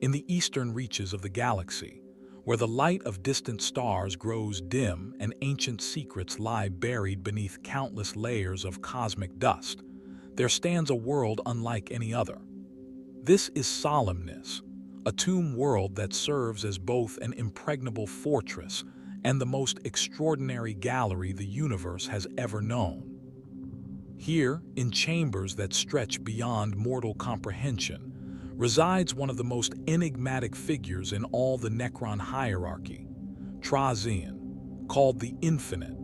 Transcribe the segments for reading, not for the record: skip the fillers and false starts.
in the eastern reaches of the galaxy, where the light of distant stars grows dim and ancient secrets lie buried beneath countless layers of cosmic dust, there stands a world unlike any other. This is Solemnace, a tomb world that serves as both an impregnable fortress and the most extraordinary gallery the universe has ever known. Here, in chambers that stretch beyond mortal comprehension, resides one of the most enigmatic figures in all the Necron hierarchy, Trazyn, called the Infinite,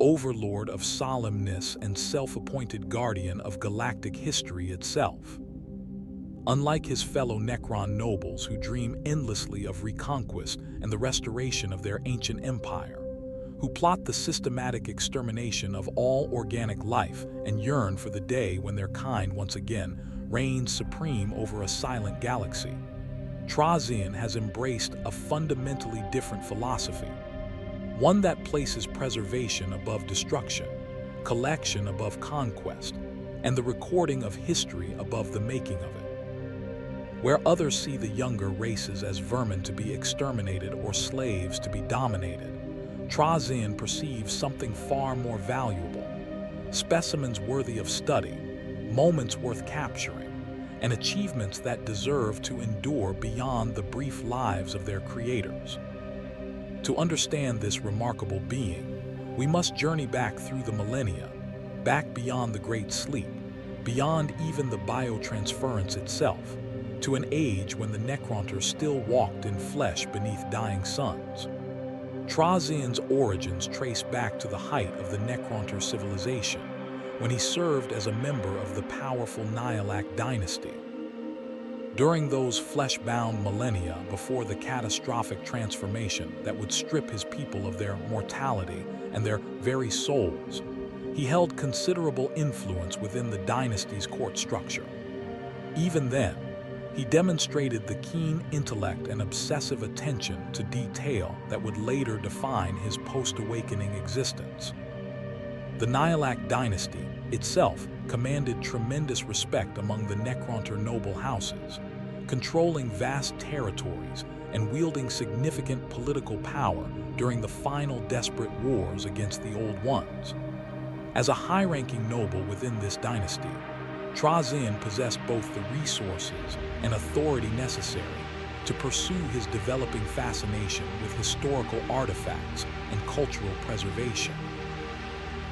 Overlord of Solemnace and self-appointed guardian of galactic history itself. Unlike his fellow Necron nobles who dream endlessly of reconquest and the restoration of their ancient empire, who plot the systematic extermination of all organic life and yearn for the day when their kind once again reigns supreme over a silent galaxy, Trazyn has embraced a fundamentally different philosophy, one that places preservation above destruction, collection above conquest, and the recording of history above the making of it. Where others see the younger races as vermin to be exterminated or slaves to be dominated, Trazyn perceives something far more valuable, specimens worthy of study, moments worth capturing, and achievements that deserve to endure beyond the brief lives of their creators. To understand this remarkable being, we must journey back through the millennia, back beyond the Great Sleep, beyond even the biotransference itself, to an age when the Necronters still walked in flesh beneath dying suns. Trazyn's origins trace back to the height of the Necronter civilization, when he served as a member of the powerful Nihilak dynasty. During those flesh-bound millennia before the catastrophic transformation that would strip his people of their mortality and their very souls, he held considerable influence within the dynasty's court structure. Even then, he demonstrated the keen intellect and obsessive attention to detail that would later define his post-awakening existence. The Nihilak dynasty itself commanded tremendous respect among the Necronter noble houses, controlling vast territories and wielding significant political power during the final desperate wars against the Old Ones. As a high-ranking noble within this dynasty, Trazyn possessed both the resources and authority necessary to pursue his developing fascination with historical artifacts and cultural preservation.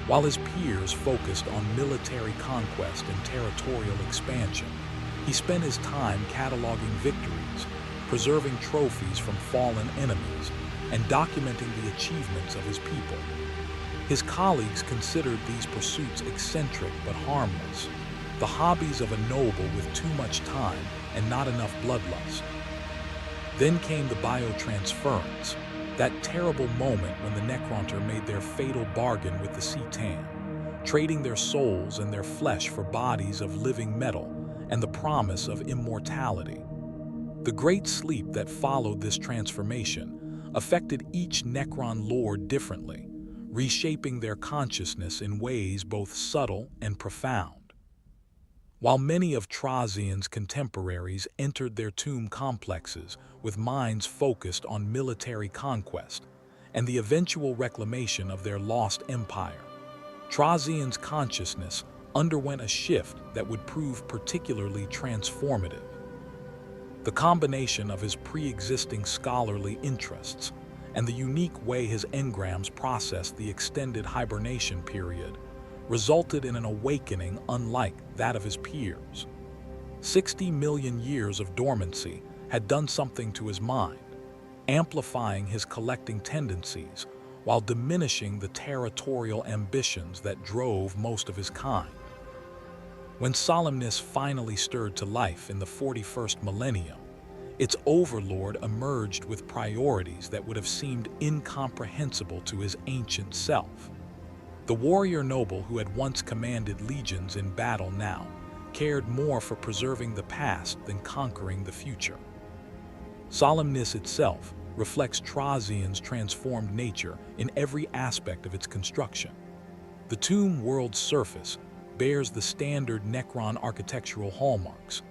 While his peers focused on military conquest and territorial expansion, he spent his time cataloging victories, preserving trophies from fallen enemies, and documenting the achievements of his people. His colleagues considered these pursuits eccentric but harmless, the hobbies of a noble with too much time and not enough bloodlust. Then came the biotransference, that terrible moment when the Necronter made their fatal bargain with the Cetan, trading their souls and their flesh for bodies of living metal and the promise of immortality. The great sleep that followed this transformation affected each Necron lord differently, reshaping their consciousness in ways both subtle and profound. While many of Trazyn's contemporaries entered their tomb complexes with minds focused on military conquest and the eventual reclamation of their lost empire, Trazyn's consciousness underwent a shift that would prove particularly transformative. The combination of his pre-existing scholarly interests and the unique way his engrams processed the extended hibernation period resulted in an awakening unlike that of his peers. 60 million years of dormancy had done something to his mind, amplifying his collecting tendencies while diminishing the territorial ambitions that drove most of his kind. When Solemnace finally stirred to life in the 41st millennium, its overlord emerged with priorities that would have seemed incomprehensible to his ancient self. The warrior noble who had once commanded legions in battle now cared more for preserving the past than conquering the future. Solemnace itself reflects Trazyn's transformed nature in every aspect of its construction. The tomb world's surface bears the standard Necron architectural hallmarks,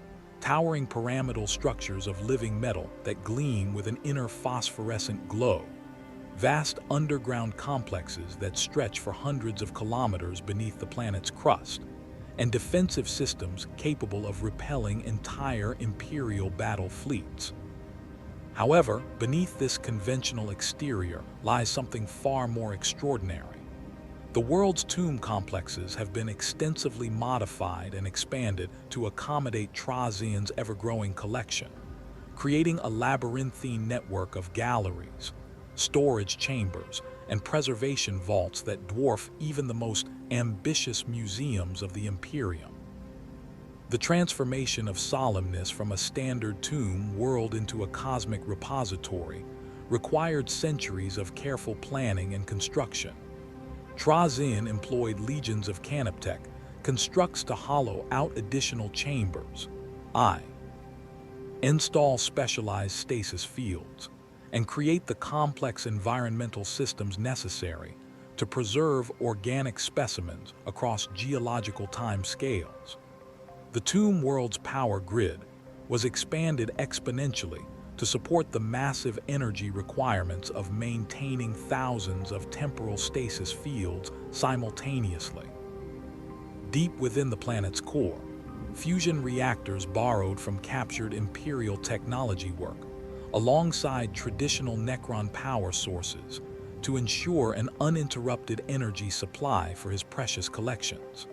towering pyramidal structures of living metal that gleam with an inner phosphorescent glow, vast underground complexes that stretch for hundreds of kilometers beneath the planet's crust, and defensive systems capable of repelling entire Imperial battle fleets. However, beneath this conventional exterior lies something far more extraordinary. The world's tomb complexes have been extensively modified and expanded to accommodate Trazyn's ever-growing collection, creating a labyrinthine network of galleries, storage chambers, and preservation vaults that dwarf even the most ambitious museums of the Imperium. The transformation of Solemnace from a standard tomb world into a cosmic repository required centuries of careful planning and construction. Trazyn employed legions of canoptech, constructs to hollow out additional chambers, install specialized stasis fields, and create the complex environmental systems necessary to preserve organic specimens across geological time scales. The tomb world's power grid was expanded exponentially to support the massive energy requirements of maintaining thousands of temporal stasis fields simultaneously. Deep within the planet's core, fusion reactors borrowed from captured Imperial technology work, alongside traditional Necron power sources, to ensure an uninterrupted energy supply for his precious collections.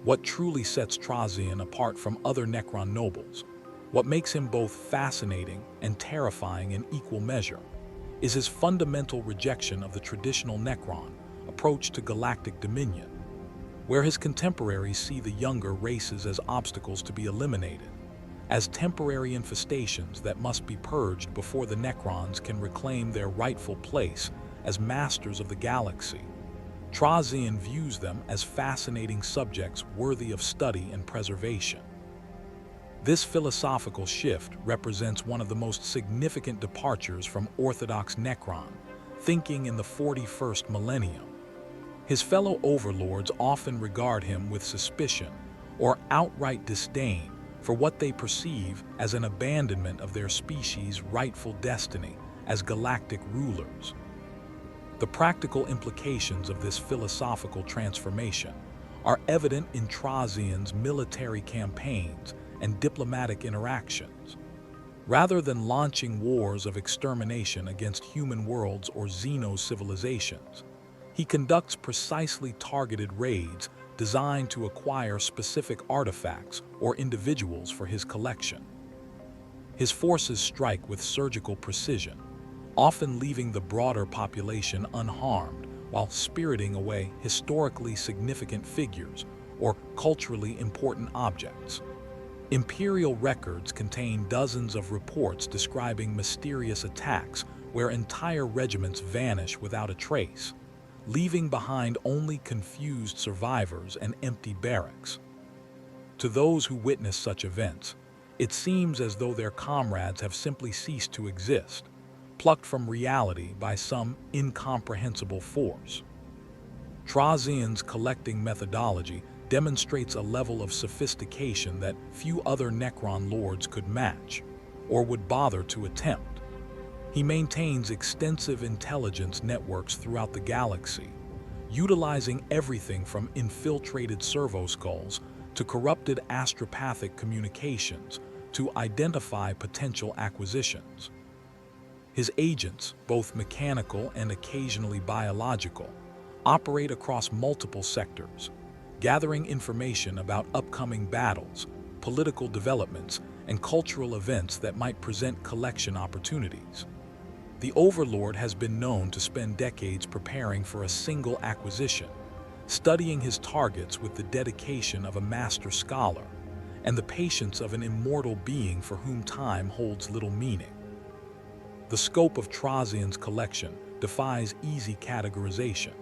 What truly sets Trazyn apart from other Necron nobles, what makes him both fascinating and terrifying in equal measure, is his fundamental rejection of the traditional Necron approach to galactic dominion, where his contemporaries see the younger races as obstacles to be eliminated, as temporary infestations that must be purged before the Necrons can reclaim their rightful place as masters of the galaxy. Trazyn views them as fascinating subjects worthy of study and preservation. This philosophical shift represents one of the most significant departures from orthodox Necron thinking in the 41st millennium. His fellow overlords often regard him with suspicion or outright disdain for what they perceive as an abandonment of their species' rightful destiny as galactic rulers. The practical implications of this philosophical transformation are evident in Trazyn's military campaigns and diplomatic interactions. Rather than launching wars of extermination against human worlds or Xeno civilizations, he conducts precisely targeted raids designed to acquire specific artifacts or individuals for his collection. His forces strike with surgical precision, often leaving the broader population unharmed while spiriting away historically significant figures or culturally important objects. Imperial records contain dozens of reports describing mysterious attacks where entire regiments vanish without a trace, leaving behind only confused survivors and empty barracks. To those who witness such events, it seems as though their comrades have simply ceased to exist, plucked from reality by some incomprehensible force. Trazyn's collecting methodology demonstrates a level of sophistication that few other Necron lords could match, or would bother to attempt. He maintains extensive intelligence networks throughout the galaxy, utilizing everything from infiltrated servo-skulls to corrupted astropathic communications to identify potential acquisitions. His agents, both mechanical and occasionally biological, operate across multiple sectors, gathering information about upcoming battles, political developments, and cultural events that might present collection opportunities. The Overlord has been known to spend decades preparing for a single acquisition, studying his targets with the dedication of a master scholar and the patience of an immortal being for whom time holds little meaning. The scope of Trazyn's collection defies easy categorization.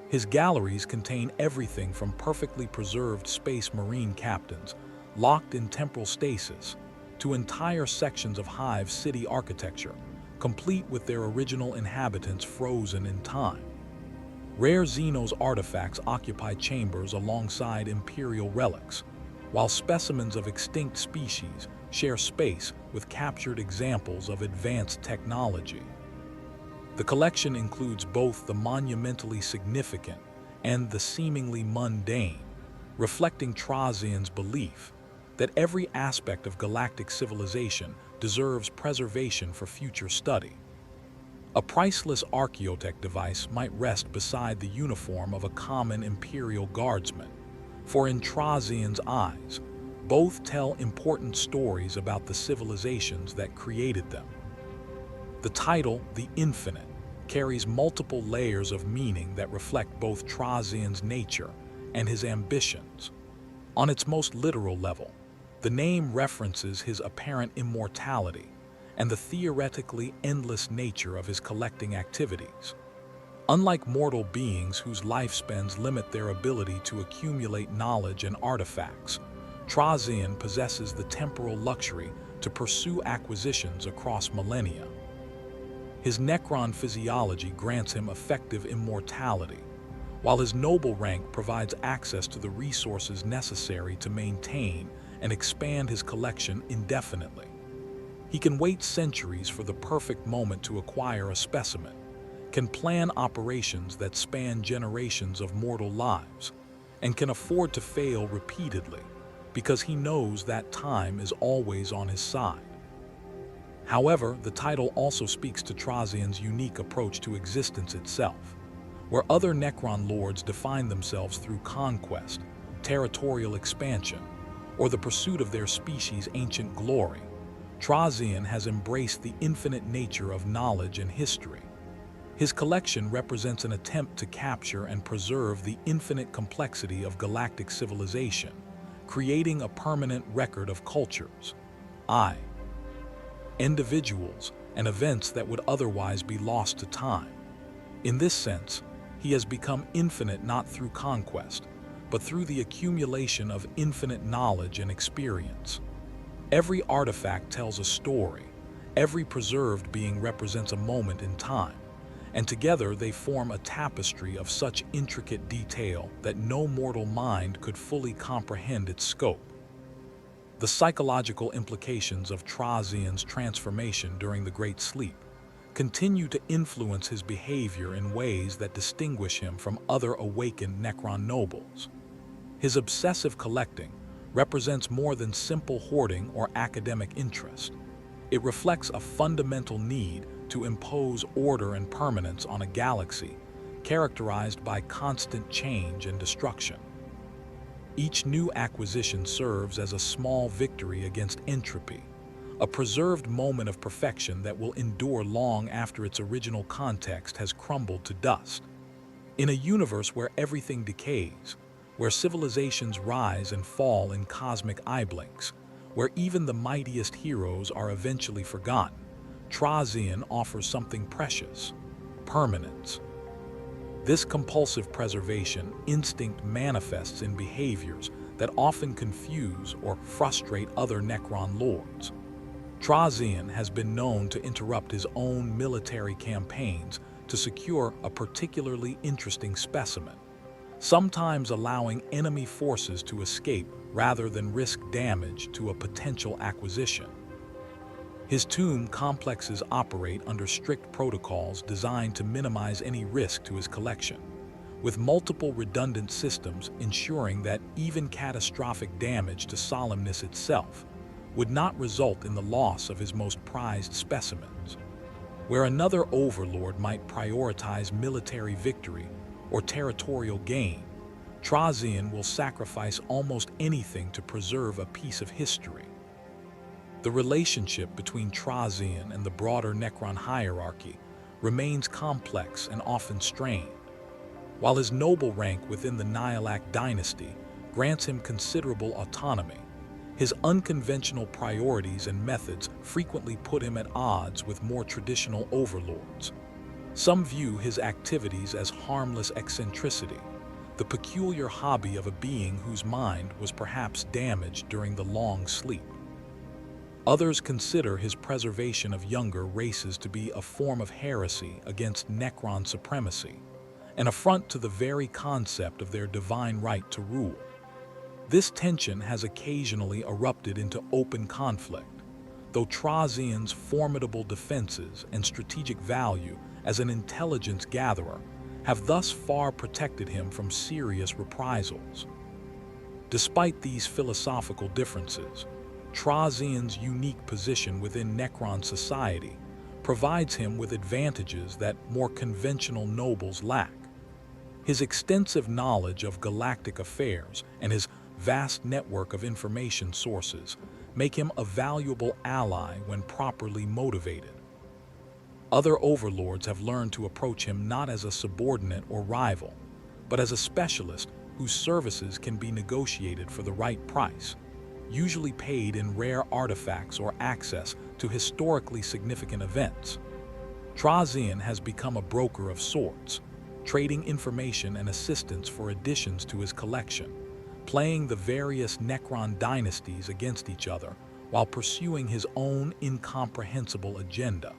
His galleries contain everything from perfectly preserved space marine captains locked in temporal stasis to entire sections of Hive city architecture, complete with their original inhabitants frozen in time. Rare Xenos artifacts occupy chambers alongside Imperial relics, while specimens of extinct species share space with captured examples of advanced technology. The collection includes both the monumentally significant and the seemingly mundane, reflecting Trazyn's belief that every aspect of galactic civilization deserves preservation for future study. A priceless archaeotech device might rest beside the uniform of a common Imperial guardsman, for in Trazyn's eyes, both tell important stories about the civilizations that created them. The title, The Infinite, carries multiple layers of meaning that reflect both Trazyn's nature and his ambitions. On its most literal level, the name references his apparent immortality and the theoretically endless nature of his collecting activities. Unlike mortal beings whose lifespans limit their ability to accumulate knowledge and artifacts, Trazyn possesses the temporal luxury to pursue acquisitions across millennia. His Necron physiology grants him effective immortality, while his noble rank provides access to the resources necessary to maintain and expand his collection indefinitely. He can wait centuries for the perfect moment to acquire a specimen, can plan operations that span generations of mortal lives, and can afford to fail repeatedly because he knows that time is always on his side. However, the title also speaks to Trazyn's unique approach to existence itself. Where other Necron lords define themselves through conquest, territorial expansion, or the pursuit of their species' ancient glory, Trazyn has embraced the infinite nature of knowledge and history. His collection represents an attempt to capture and preserve the infinite complexity of galactic civilization, creating a permanent record of cultures, individuals, and events that would otherwise be lost to time. In this sense, he has become infinite not through conquest, but through the accumulation of infinite knowledge and experience. Every artifact tells a story, every preserved being represents a moment in time, and together they form a tapestry of such intricate detail that no mortal mind could fully comprehend its scope. The psychological implications of Trazyn's transformation during the Great Sleep continue to influence his behavior in ways that distinguish him from other awakened Necron nobles. His obsessive collecting represents more than simple hoarding or academic interest. It reflects a fundamental need to impose order and permanence on a galaxy characterized by constant change and destruction. Each new acquisition serves as a small victory against entropy, a preserved moment of perfection that will endure long after its original context has crumbled to dust. In a universe where everything decays, where civilizations rise and fall in cosmic eye blinks, where even the mightiest heroes are eventually forgotten, Trazyn offers something precious: permanence. This compulsive preservation instinct manifests in behaviors that often confuse or frustrate other Necron lords. Trazyn has been known to interrupt his own military campaigns to secure a particularly interesting specimen, sometimes allowing enemy forces to escape rather than risk damage to a potential acquisition. His tomb complexes operate under strict protocols designed to minimize any risk to his collection, with multiple redundant systems ensuring that even catastrophic damage to Solemnace itself would not result in the loss of his most prized specimens. Where another overlord might prioritize military victory or territorial gain, Trazyn will sacrifice almost anything to preserve a piece of history. The relationship between Trazyn and the broader Necron hierarchy remains complex and often strained. While his noble rank within the Nihilak dynasty grants him considerable autonomy, his unconventional priorities and methods frequently put him at odds with more traditional overlords. Some view his activities as harmless eccentricity, the peculiar hobby of a being whose mind was perhaps damaged during the long sleep. Others consider his preservation of younger races to be a form of heresy against Necron supremacy, an affront to the very concept of their divine right to rule. This tension has occasionally erupted into open conflict, though Trazyn's formidable defenses and strategic value as an intelligence gatherer have thus far protected him from serious reprisals. Despite these philosophical differences, Trazyn's unique position within Necron society provides him with advantages that more conventional nobles lack. His extensive knowledge of galactic affairs and his vast network of information sources make him a valuable ally when properly motivated. Other overlords have learned to approach him not as a subordinate or rival, but as a specialist whose services can be negotiated for the right price, usually paid in rare artifacts or access to historically significant events. Trazyn has become a broker of sorts, trading information and assistance for additions to his collection, playing the various Necron dynasties against each other while pursuing his own incomprehensible agenda.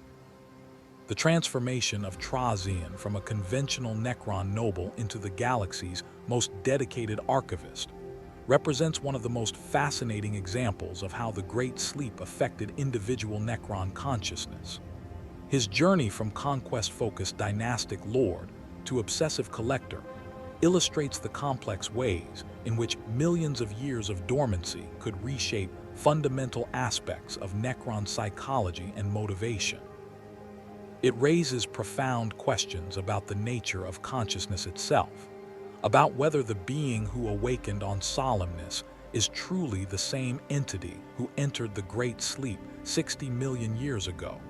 The transformation of Trazyn from a conventional Necron noble into the galaxy's most dedicated archivist represents one of the most fascinating examples of how the Great Sleep affected individual Necron consciousness. His journey from conquest-focused dynastic lord to obsessive collector illustrates the complex ways in which millions of years of dormancy could reshape fundamental aspects of Necron psychology and motivation. It raises profound questions about the nature of consciousness itself, about whether the being who awakened on Solemnace is truly the same entity who entered the Great Sleep 60 million years ago,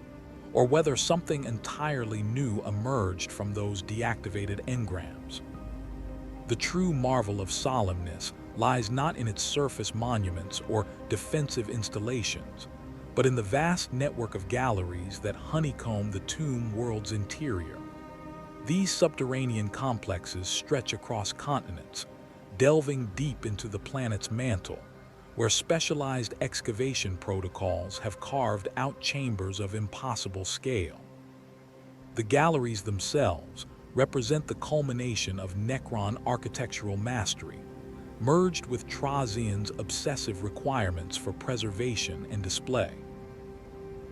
or whether something entirely new emerged from those deactivated engrams. The true marvel of Solemnace lies not in its surface monuments or defensive installations, but in the vast network of galleries that honeycomb the tomb world's interior. These subterranean complexes stretch across continents, delving deep into the planet's mantle, where specialized excavation protocols have carved out chambers of impossible scale. The galleries themselves represent the culmination of Necron architectural mastery, merged with Trazyn's obsessive requirements for preservation and display.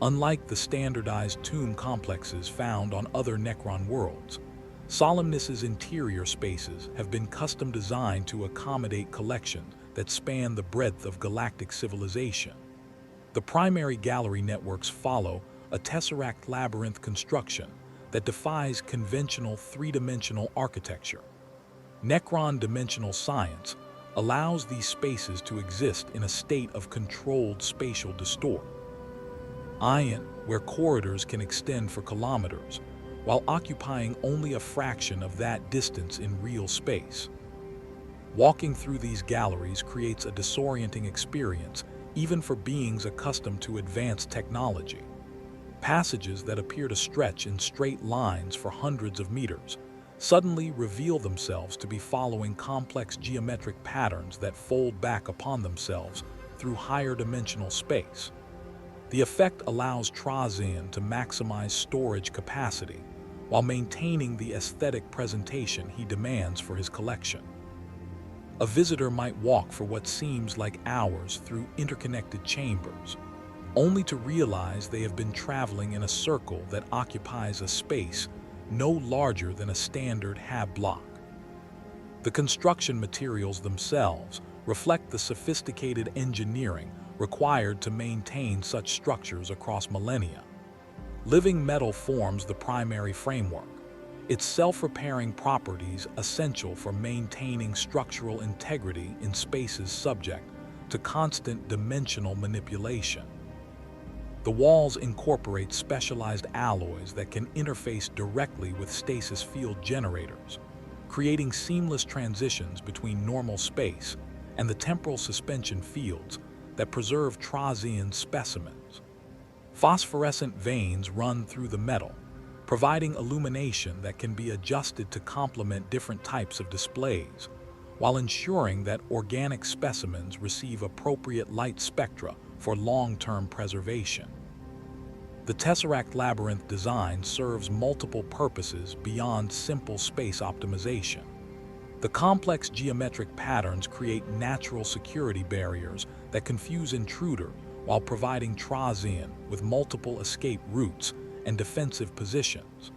Unlike the standardized tomb complexes found on other Necron worlds, Solemnace's interior spaces have been custom designed to accommodate collections that span the breadth of galactic civilization. The primary gallery networks follow a tesseract labyrinth construction that defies conventional three-dimensional architecture. Necron dimensional science allows these spaces to exist in a state of controlled spatial distort. Ion, where corridors can extend for kilometers, while occupying only a fraction of that distance in real space. Walking through these galleries creates a disorienting experience, even for beings accustomed to advanced technology. Passages that appear to stretch in straight lines for hundreds of meters suddenly reveal themselves to be following complex geometric patterns that fold back upon themselves through higher dimensional space. The effect allows Trazyn to maximize storage capacity while maintaining the aesthetic presentation he demands for his collection. A visitor might walk for what seems like hours through interconnected chambers, only to realize they have been traveling in a circle that occupies a space no larger than a standard hab block. The construction materials themselves reflect the sophisticated engineering required to maintain such structures across millennia. Living metal forms the primary framework, its self-repairing properties essential for maintaining structural integrity in spaces subject to constant dimensional manipulation. The walls incorporate specialized alloys that can interface directly with stasis field generators, creating seamless transitions between normal space and the temporal suspension fields that preserve Trazyn's specimens. Phosphorescent veins run through the metal, providing illumination that can be adjusted to complement different types of displays, while ensuring that organic specimens receive appropriate light spectra for long-term preservation. The tesseract labyrinth design serves multiple purposes beyond simple space optimization. The complex geometric patterns create natural security barriers that confuse intruders while providing Trazyn with multiple escape routes and defensive positions.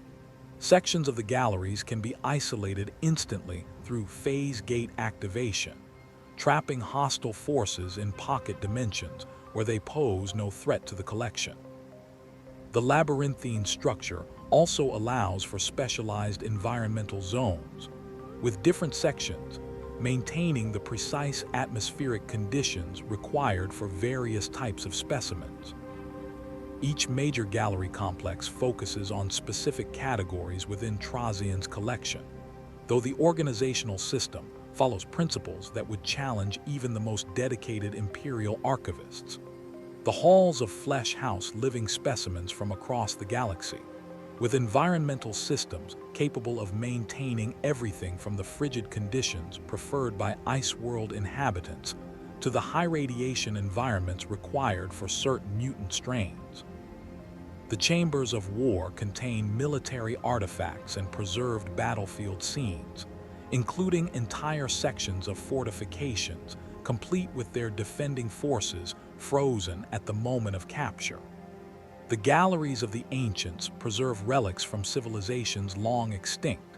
Sections of the galleries can be isolated instantly through phase gate activation, trapping hostile forces in pocket dimensions where they pose no threat to the collection. The labyrinthine structure also allows for specialized environmental zones, with different sections maintaining the precise atmospheric conditions required for various types of specimens. Each major gallery complex focuses on specific categories within Trazyn's collection, though the organizational system follows principles that would challenge even the most dedicated Imperial archivists. The halls of Flesh house living specimens from across the galaxy, with environmental systems capable of maintaining everything from the frigid conditions preferred by ice world inhabitants to the high radiation environments required for certain mutant strains. The chambers of war contain military artifacts and preserved battlefield scenes, including entire sections of fortifications, complete with their defending forces frozen at the moment of capture. The galleries of the ancients preserve relics from civilizations long extinct,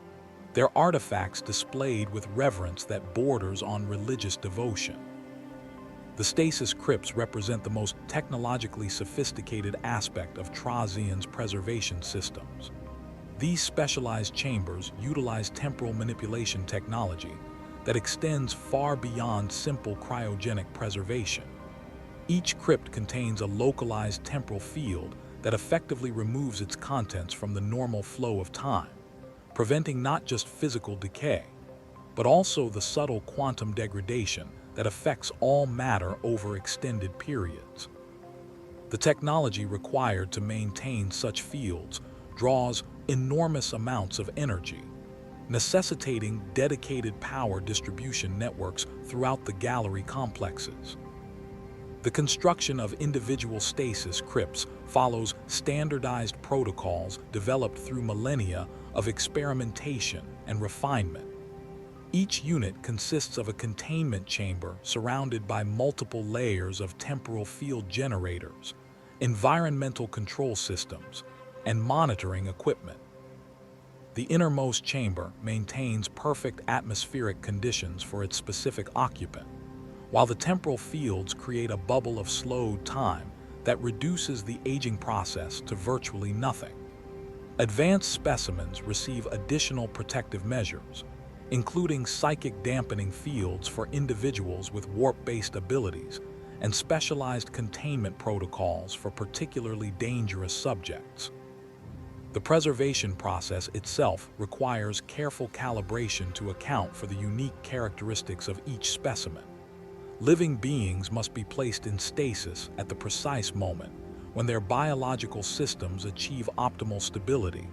their artifacts displayed with reverence that borders on religious devotion. The stasis crypts represent the most technologically sophisticated aspect of Trazyn's preservation systems. These specialized chambers utilize temporal manipulation technology that extends far beyond simple cryogenic preservation. Each crypt contains a localized temporal field that effectively removes its contents from the normal flow of time, preventing not just physical decay, but also the subtle quantum degradation that affects all matter over extended periods. The technology required to maintain such fields draws enormous amounts of energy, necessitating dedicated power distribution networks throughout the gallery complexes. The construction of individual stasis crypts follows standardized protocols developed through millennia of experimentation and refinement. Each unit consists of a containment chamber surrounded by multiple layers of temporal field generators, environmental control systems, and monitoring equipment. The innermost chamber maintains perfect atmospheric conditions for its specific occupant, while the temporal fields create a bubble of slowed time that reduces the aging process to virtually nothing. Advanced specimens receive additional protective measures, including psychic dampening fields for individuals with warp-based abilities and specialized containment protocols for particularly dangerous subjects. The preservation process itself requires careful calibration to account for the unique characteristics of each specimen. Living beings must be placed in stasis at the precise moment when their biological systems achieve optimal stability,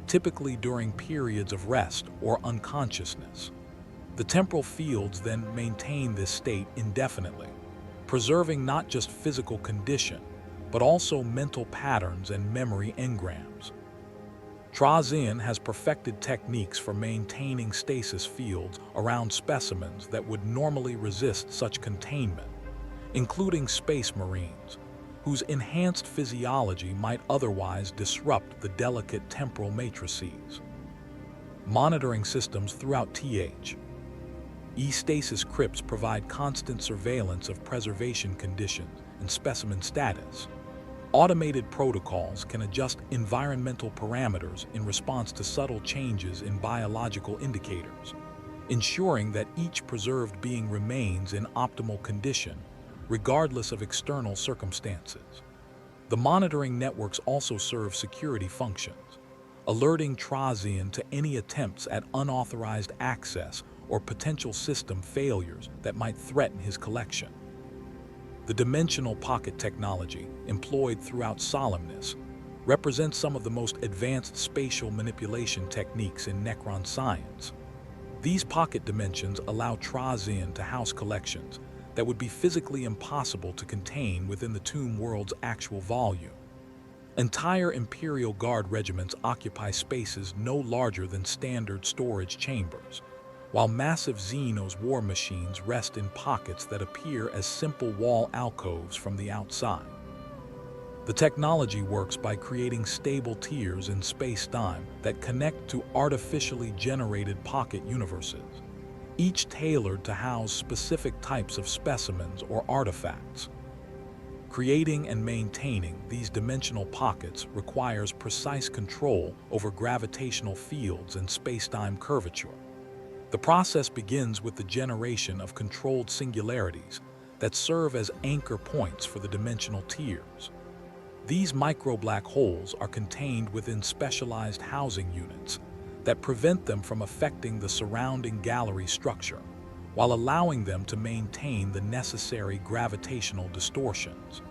typically during periods of rest or unconsciousness. The temporal fields then maintain this state indefinitely, preserving not just physical condition, but also mental patterns and memory engrams. Trazyn has perfected techniques for maintaining stasis fields around specimens that would normally resist such containment, including space marines, whose enhanced physiology might otherwise disrupt the delicate temporal matrices. Monitoring systems throughout stasis crypts provide constant surveillance of preservation conditions and specimen status. Automated protocols can adjust environmental parameters in response to subtle changes in biological indicators, ensuring that each preserved being remains in optimal condition, regardless of external circumstances. The monitoring networks also serve security functions, alerting Trazyn to any attempts at unauthorized access or potential system failures that might threaten his collection. The dimensional pocket technology employed throughout Solemnace represents some of the most advanced spatial manipulation techniques in Necron science. These pocket dimensions allow Trazyn to house collections that would be physically impossible to contain within the tomb world's actual volume. Entire Imperial Guard regiments occupy spaces no larger than standard storage chambers, while massive Xenos war machines rest in pockets that appear as simple wall alcoves from the outside. The technology works by creating stable tiers in space-time that connect to artificially generated pocket universes, each tailored to house specific types of specimens or artifacts. Creating and maintaining these dimensional pockets requires precise control over gravitational fields and space-time curvature. The process begins with the generation of controlled singularities that serve as anchor points for the dimensional tiers. These micro-black holes are contained within specialized housing units that prevent them from affecting the surrounding gallery structure, while allowing them to maintain the necessary gravitational distortions.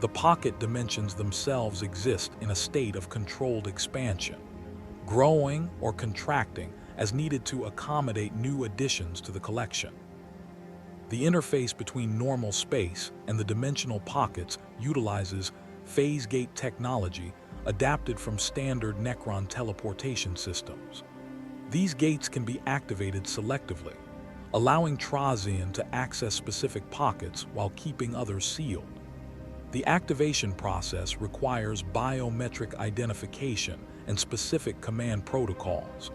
The pocket dimensions themselves exist in a state of controlled expansion, growing or contracting as needed to accommodate new additions to the collection. The interface between normal space and the dimensional pockets utilizes phase gate technology adapted from standard Necron teleportation systems. These gates can be activated selectively, allowing Trazyn to access specific pockets while keeping others sealed. The activation process requires biometric identification and specific command protocols,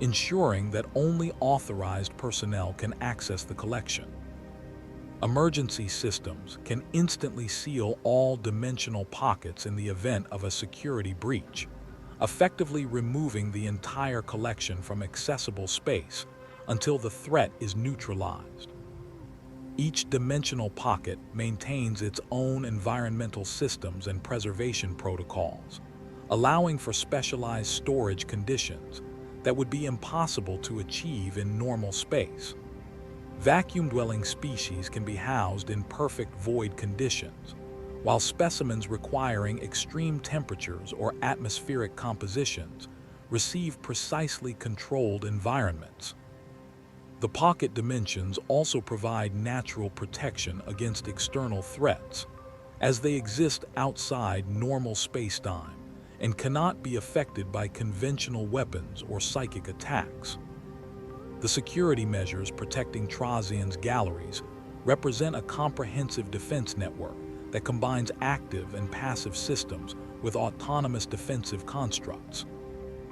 ensuring that only authorized personnel can access the collection. Emergency systems can instantly seal all dimensional pockets in the event of a security breach, effectively removing the entire collection from accessible space until the threat is neutralized. Each dimensional pocket maintains its own environmental systems and preservation protocols, allowing for specialized storage conditions that would be impossible to achieve in normal space. Vacuum-dwelling species can be housed in perfect void conditions, while specimens requiring extreme temperatures or atmospheric compositions receive precisely controlled environments. The pocket dimensions also provide natural protection against external threats, as they exist outside normal space-time and cannot be affected by conventional weapons or psychic attacks. The security measures protecting Trazyn's galleries represent a comprehensive defense network that combines active and passive systems with autonomous defensive constructs.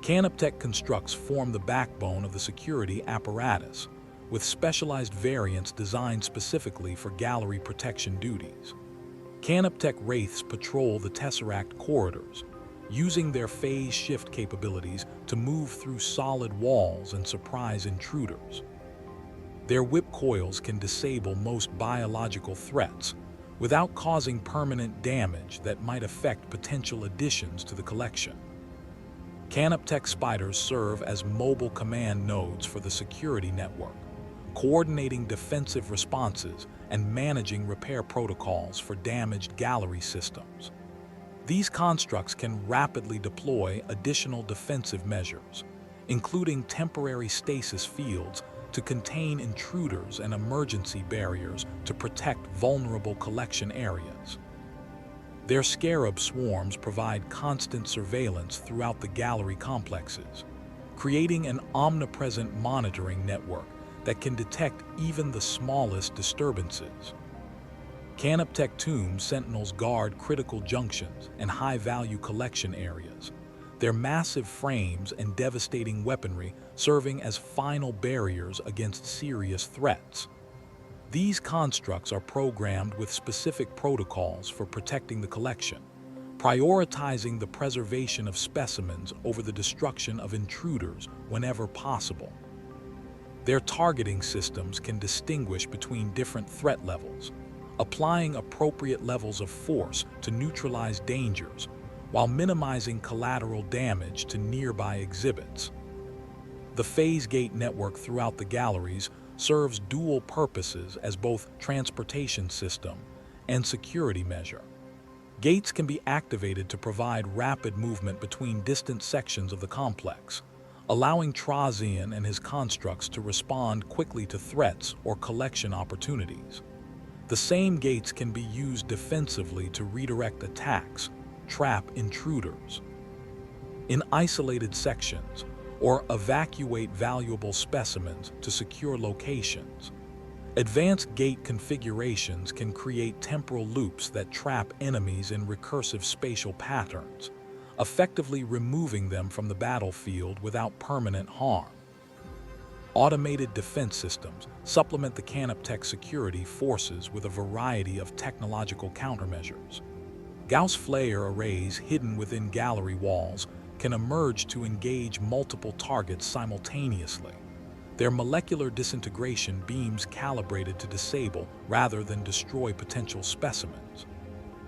Canoptech constructs form the backbone of the security apparatus, with specialized variants designed specifically for gallery protection duties. Canoptech Wraiths patrol the Tesseract corridors, using their phase shift capabilities to move through solid walls and surprise intruders. Their whip coils can disable most biological threats without causing permanent damage that might affect potential additions to the collection. Canoptech spiders serve as mobile command nodes for the security network, coordinating defensive responses and managing repair protocols for damaged gallery systems. These constructs can rapidly deploy additional defensive measures, including temporary stasis fields to contain intruders and emergency barriers to protect vulnerable collection areas. Their scarab swarms provide constant surveillance throughout the gallery complexes, creating an omnipresent monitoring network that can detect even the smallest disturbances. Canoptech Tomb Sentinels guard critical junctions and high-value collection areas, their massive frames and devastating weaponry serving as final barriers against serious threats. These constructs are programmed with specific protocols for protecting the collection, prioritizing the preservation of specimens over the destruction of intruders whenever possible. Their targeting systems can distinguish between different threat levels, applying appropriate levels of force to neutralize dangers while minimizing collateral damage to nearby exhibits. The phase gate network throughout the galleries serves dual purposes as both transportation system and security measure. Gates can be activated to provide rapid movement between distant sections of the complex, allowing Trazyn and his constructs to respond quickly to threats or collection opportunities. The same gates can be used defensively to redirect attacks, trap intruders. In isolated sections, or evacuate valuable specimens to secure locations. Advanced gate configurations can create temporal loops that trap enemies in recursive spatial patterns, effectively removing them from the battlefield without permanent harm. Automated defense systems supplement the Canoptech security forces with a variety of technological countermeasures. Gauss flare arrays hidden within gallery walls can emerge to engage multiple targets simultaneously. Their molecular disintegration beams calibrated to disable rather than destroy potential specimens.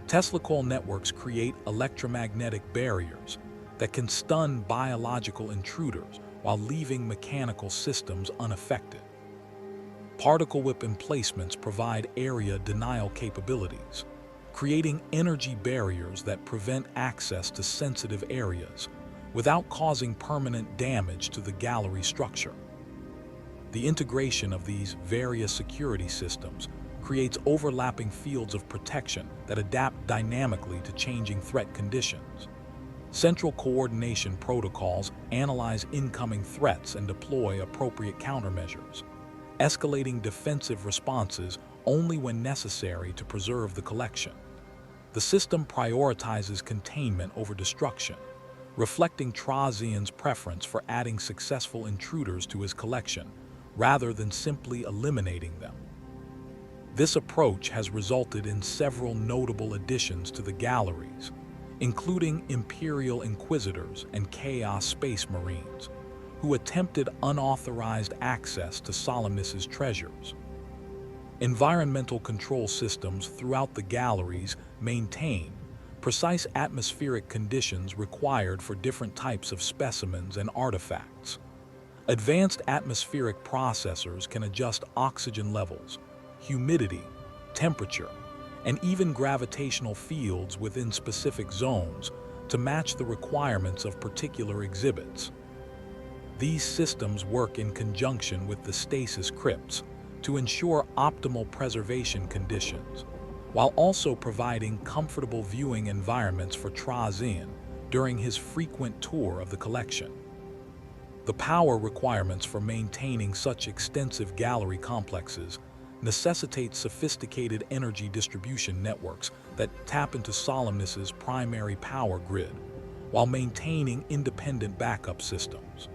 Tesla coil networks create electromagnetic barriers that can stun biological intruders while leaving mechanical systems unaffected. Particle whip emplacements provide area denial capabilities, creating energy barriers that prevent access to sensitive areas without causing permanent damage to the gallery structure. The integration of these various security systems creates overlapping fields of protection that adapt dynamically to changing threat conditions. Central coordination protocols analyze incoming threats and deploy appropriate countermeasures, escalating defensive responses only when necessary to preserve the collection. The system prioritizes containment over destruction, reflecting Trazyn's preference for adding successful intruders to his collection rather than simply eliminating them. This approach has resulted in several notable additions to the galleries, including Imperial Inquisitors and Chaos Space Marines, who attempted unauthorized access to Solemnace's treasures. Environmental control systems throughout the galleries maintain precise atmospheric conditions required for different types of specimens and artifacts. Advanced atmospheric processors can adjust oxygen levels, humidity, temperature, and even gravitational fields within specific zones to match the requirements of particular exhibits. These systems work in conjunction with the stasis crypts to ensure optimal preservation conditions, while also providing comfortable viewing environments for Trazyn during his frequent tour of the collection. The power requirements for maintaining such extensive gallery complexes necessitate sophisticated energy distribution networks that tap into Solemnace's primary power grid, while maintaining independent backup systems.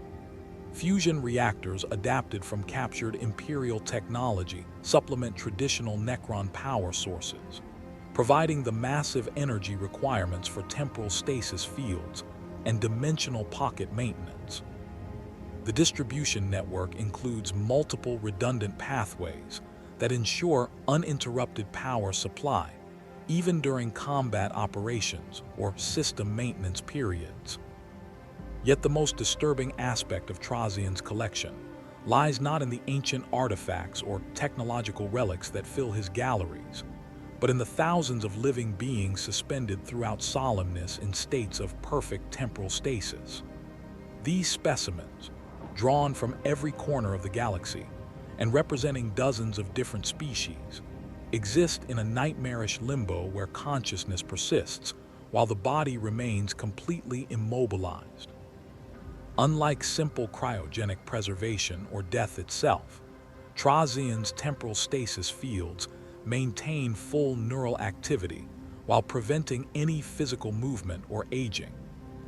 Fusion reactors adapted from captured Imperial technology supplement traditional Necron power sources, providing the massive energy requirements for temporal stasis fields and dimensional pocket maintenance. The distribution network includes multiple redundant pathways that ensure uninterrupted power supply, even during combat operations or system maintenance periods. Yet the most disturbing aspect of Trazyn's collection lies not in the ancient artifacts or technological relics that fill his galleries, but in the thousands of living beings suspended throughout Solemnace in states of perfect temporal stasis. These specimens, drawn from every corner of the galaxy and representing dozens of different species, exist in a nightmarish limbo where consciousness persists while the body remains completely immobilized. Unlike simple cryogenic preservation or death itself, Trazyn's temporal stasis fields maintain full neural activity while preventing any physical movement or aging,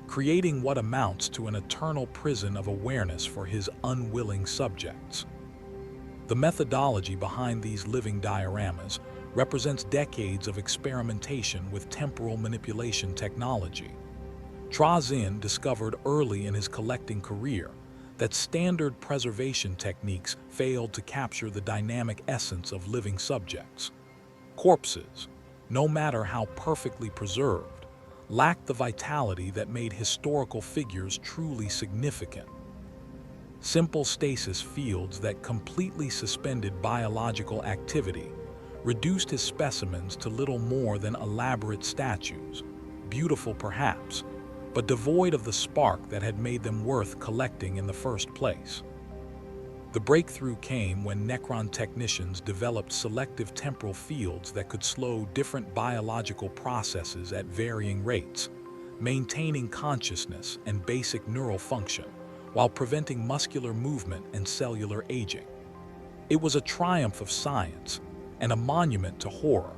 creating what amounts to an eternal prison of awareness for his unwilling subjects. The methodology behind these living dioramas represents decades of experimentation with temporal manipulation technology. Trazyn discovered early in his collecting career that standard preservation techniques failed to capture the dynamic essence of living subjects. Corpses, no matter how perfectly preserved, lacked the vitality that made historical figures truly significant. Simple stasis fields that completely suspended biological activity reduced his specimens to little more than elaborate statues, beautiful perhaps, but devoid of the spark that had made them worth collecting in the first place. The breakthrough came when Necron technicians developed selective temporal fields that could slow different biological processes at varying rates, maintaining consciousness and basic neural function, while preventing muscular movement and cellular aging. It was a triumph of science and a monument to horror,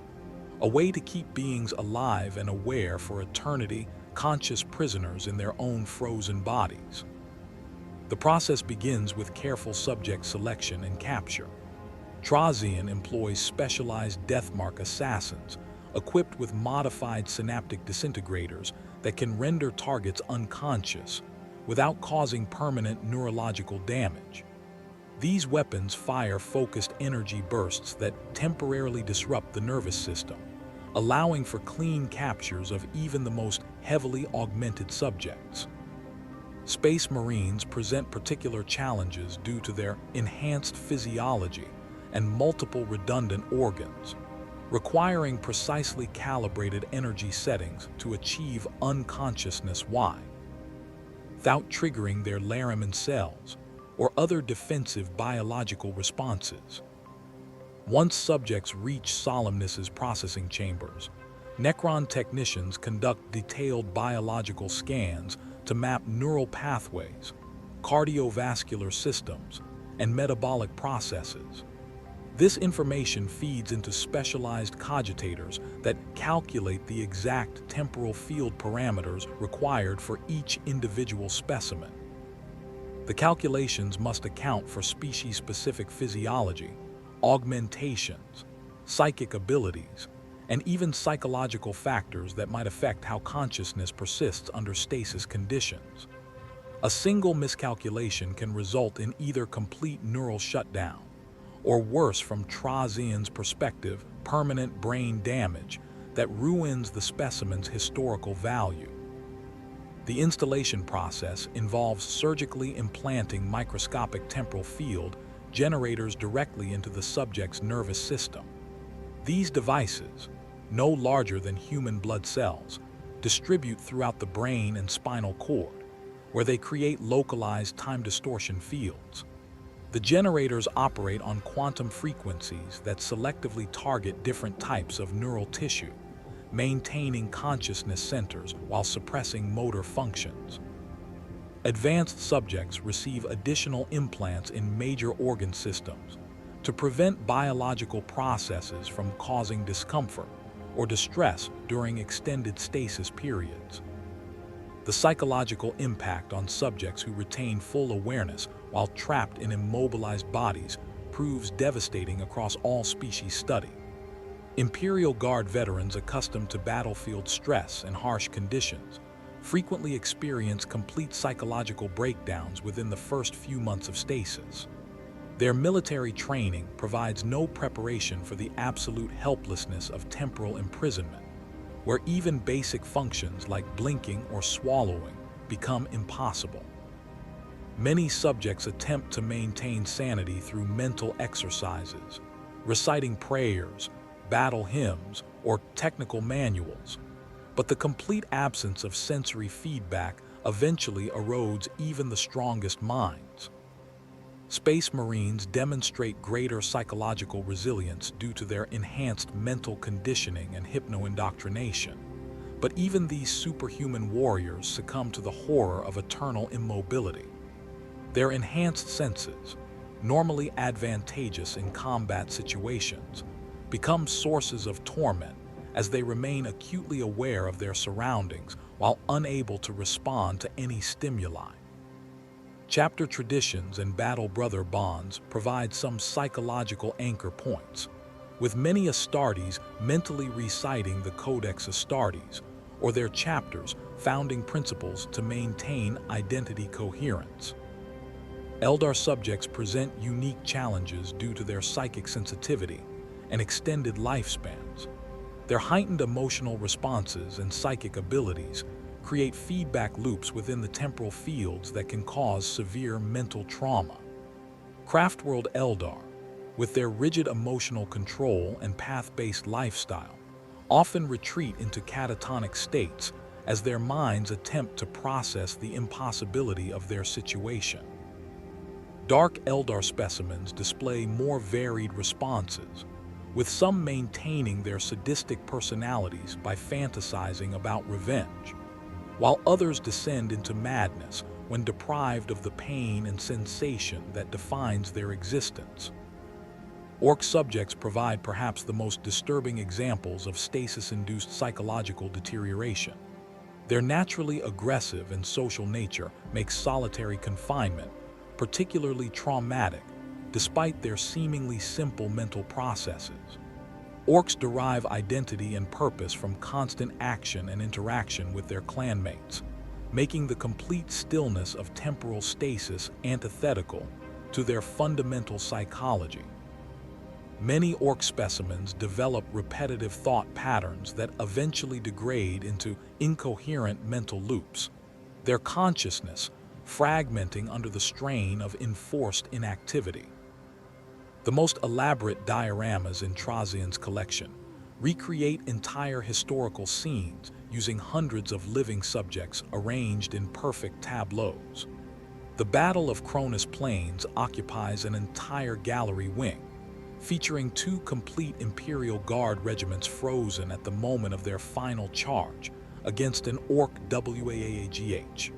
a way to keep beings alive and aware for eternity, conscious prisoners in their own frozen bodies. The process begins with careful subject selection and capture. Trazyn employs specialized deathmark assassins, equipped with modified synaptic disintegrators that can render targets unconscious without causing permanent neurological damage. These weapons fire focused energy bursts that temporarily disrupt the nervous system, allowing for clean captures of even the most heavily augmented subjects. Space Marines present particular challenges due to their enhanced physiology and multiple redundant organs, requiring precisely calibrated energy settings to achieve unconsciousness without triggering their Laraman cells or other defensive biological responses. Once subjects reach Solemnace's processing chambers, Necron technicians conduct detailed biological scans to map neural pathways, cardiovascular systems, and metabolic processes. This information feeds into specialized cogitators that calculate the exact temporal field parameters required for each individual specimen. The calculations must account for species-specific physiology, augmentations, psychic abilities, and even psychological factors that might affect how consciousness persists under stasis conditions. A single miscalculation can result in either complete neural shutdown, or worse, from Trazyn's perspective, permanent brain damage that ruins the specimen's historical value. The installation process involves surgically implanting microscopic temporal field generators directly into the subject's nervous system. These devices, no larger than human blood cells, distribute throughout the brain and spinal cord, where they create localized time distortion fields. The generators operate on quantum frequencies that selectively target different types of neural tissue, maintaining consciousness centers while suppressing motor functions. Advanced subjects receive additional implants in major organ systems to prevent biological processes from causing discomfort or distress during extended stasis periods. The psychological impact on subjects who retain full awareness while trapped in immobilized bodies proves devastating across all species study. Imperial Guard veterans accustomed to battlefield stress and harsh conditions frequently experience complete psychological breakdowns within the first few months of stasis. Their military training provides no preparation for the absolute helplessness of temporal imprisonment, where even basic functions like blinking or swallowing become impossible. Many subjects attempt to maintain sanity through mental exercises, reciting prayers, battle hymns, or technical manuals, but the complete absence of sensory feedback eventually erodes even the strongest minds. Space Marines demonstrate greater psychological resilience due to their enhanced mental conditioning and hypno-indoctrination, but even these superhuman warriors succumb to the horror of eternal immobility. Their enhanced senses, normally advantageous in combat situations, become sources of torment as they remain acutely aware of their surroundings while unable to respond to any stimuli. Chapter traditions and battle brother bonds provide some psychological anchor points, with many Astartes mentally reciting the Codex Astartes, or their chapters founding principles to maintain identity coherence. Eldar subjects present unique challenges due to their psychic sensitivity and extended lifespans. Their heightened emotional responses and psychic abilities create feedback loops within the temporal fields that can cause severe mental trauma. Craftworld Eldar, with their rigid emotional control and path-based lifestyle, often retreat into catatonic states as their minds attempt to process the impossibility of their situation. Dark Eldar specimens display more varied responses, with some maintaining their sadistic personalities by fantasizing about revenge, while others descend into madness when deprived of the pain and sensation that defines their existence. Orc subjects provide perhaps the most disturbing examples of stasis-induced psychological deterioration. Their naturally aggressive and social nature makes solitary confinement particularly traumatic, despite their seemingly simple mental processes. Orcs derive identity and purpose from constant action and interaction with their clanmates, making the complete stillness of temporal stasis antithetical to their fundamental psychology. Many orc specimens develop repetitive thought patterns that eventually degrade into incoherent mental loops, their consciousness fragmenting under the strain of enforced inactivity. The most elaborate dioramas in Trazyn's collection recreate entire historical scenes using hundreds of living subjects arranged in perfect tableaus. The Battle of Cronus Plains occupies an entire gallery wing, featuring 2 complete Imperial Guard regiments frozen at the moment of their final charge against an Orc WAAGH.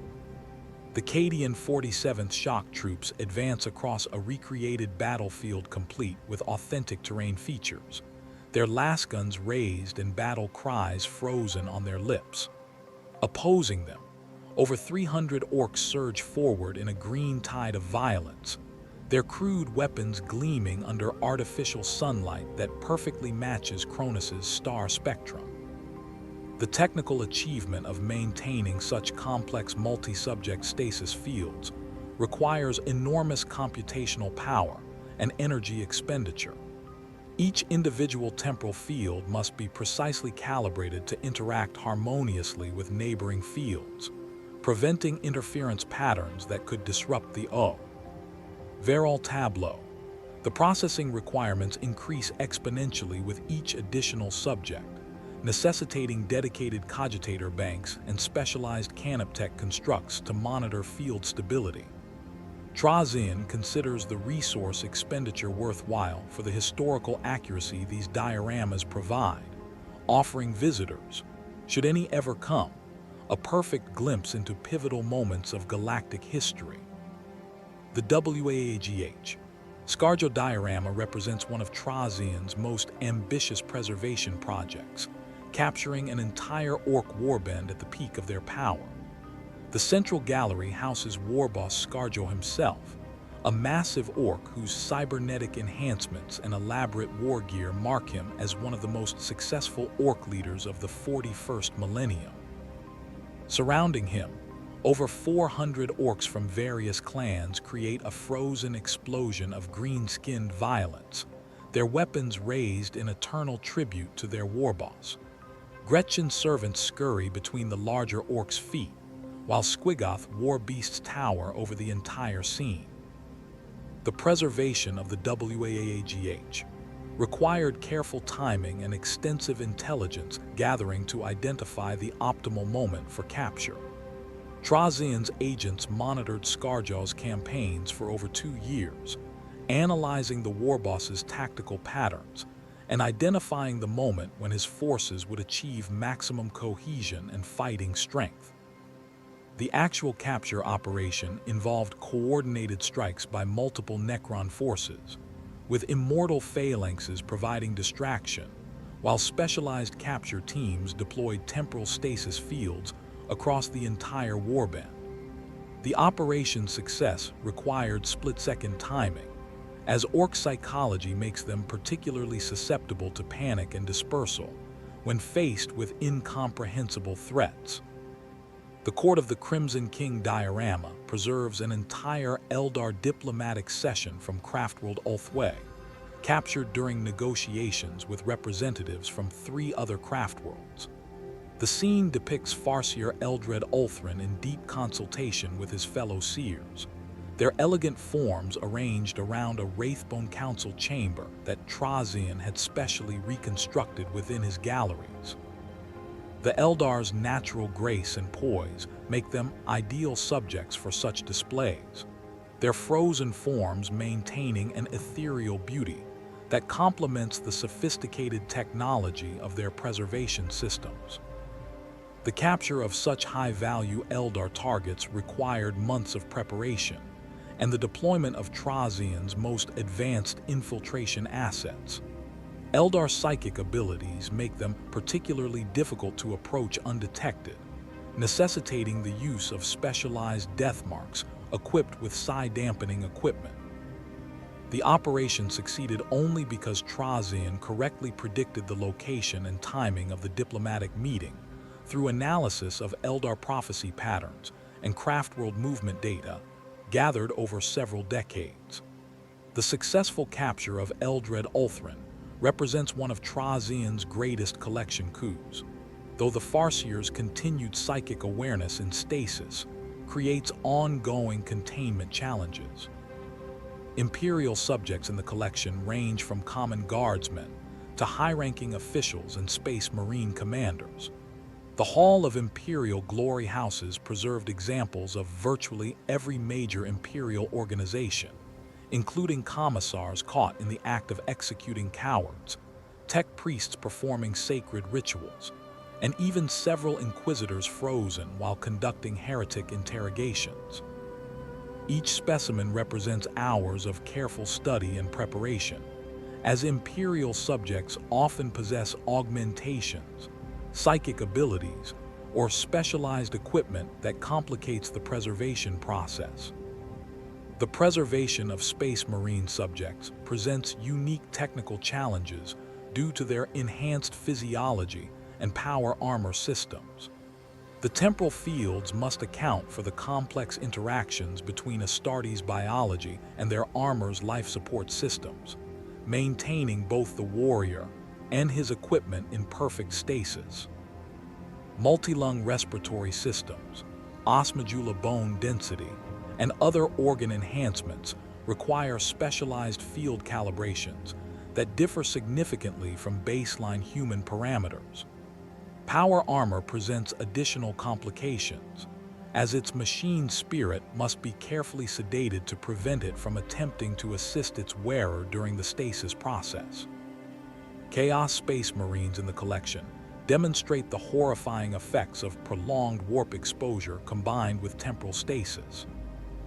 The Cadian 47th Shock Troops advance across a recreated battlefield complete with authentic terrain features, their lasguns raised and battle cries frozen on their lips. Opposing them, over 300 orcs surge forward in a green tide of violence, their crude weapons gleaming under artificial sunlight that perfectly matches Cronus's star spectrum. The technical achievement of maintaining such complex multi-subject stasis fields requires enormous computational power and energy expenditure. Each individual temporal field must be precisely calibrated to interact harmoniously with neighboring fields, preventing interference patterns that could disrupt the overall tableau. The processing requirements increase exponentially with each additional subject, necessitating dedicated cogitator banks and specialized canoptech constructs to monitor field stability. Trazyn considers the resource expenditure worthwhile for the historical accuracy these dioramas provide, offering visitors, should any ever come, a perfect glimpse into pivotal moments of galactic history. The WAAGH Scarjo diorama represents one of Trazyn's most ambitious preservation projects, capturing an entire orc warband at the peak of their power. The central gallery houses warboss Scarjo himself, a massive orc whose cybernetic enhancements and elaborate war gear mark him as one of the most successful orc leaders of the 41st millennium. Surrounding him, over 400 orcs from various clans create a frozen explosion of green-skinned violence, their weapons raised in eternal tribute to their warboss. Gretchen's servants scurry between the larger orcs' feet, while Squiggoth war beasts tower over the entire scene. The preservation of the WAAGH required careful timing and extensive intelligence gathering to identify the optimal moment for capture. Trazyn's agents monitored Scarjo's campaigns for over 2 years, analyzing the warboss's tactical patterns and identifying the moment when his forces would achieve maximum cohesion and fighting strength. The actual capture operation involved coordinated strikes by multiple Necron forces, with immortal phalanxes providing distraction, while specialized capture teams deployed temporal stasis fields across the entire warband. The operation's success required split-second timing, as orc psychology makes them particularly susceptible to panic and dispersal when faced with incomprehensible threats. The Court of the Crimson King diorama preserves an entire Eldar diplomatic session from Craftworld Ulthwé, captured during negotiations with representatives from 3 other Craftworlds. The scene depicts Farseer Eldred Ulthrin in deep consultation with his fellow seers, their elegant forms arranged around a Wraithbone Council chamber that Trazyn had specially reconstructed within his galleries. The Eldar's natural grace and poise make them ideal subjects for such displays, their frozen forms maintaining an ethereal beauty that complements the sophisticated technology of their preservation systems. The capture of such high-value Eldar targets required months of preparation, and the deployment of Trazyn's most advanced infiltration assets. Eldar's psychic abilities make them particularly difficult to approach undetected, necessitating the use of specialized death marks equipped with psi-dampening equipment. The operation succeeded only because Trazyn correctly predicted the location and timing of the diplomatic meeting through analysis of Eldar prophecy patterns and craftworld movement data gathered over several decades. The successful capture of Eldred Ulthrin represents one of Trazyn's greatest collection coups, though the Farseer's continued psychic awareness in stasis creates ongoing containment challenges. Imperial subjects in the collection range from common guardsmen to high-ranking officials and space marine commanders. The Hall of Imperial Glory Houses preserved examples of virtually every major Imperial organization, including commissars caught in the act of executing cowards, tech priests performing sacred rituals, and even several inquisitors frozen while conducting heretic interrogations. Each specimen represents hours of careful study and preparation, as Imperial subjects often possess augmentations, psychic abilities, or specialized equipment that complicates the preservation process. The preservation of Space Marine subjects presents unique technical challenges due to their enhanced physiology and power armor systems. The temporal fields must account for the complex interactions between Astartes' biology and their armor's life support systems, maintaining both the warrior and his equipment in perfect stasis. Multilung respiratory systems, osmodula bone density, and other organ enhancements require specialized field calibrations that differ significantly from baseline human parameters. Power armor presents additional complications, as its machine spirit must be carefully sedated to prevent it from attempting to assist its wearer during the stasis process. Chaos Space Marines in the collection demonstrate the horrifying effects of prolonged warp exposure combined with temporal stasis.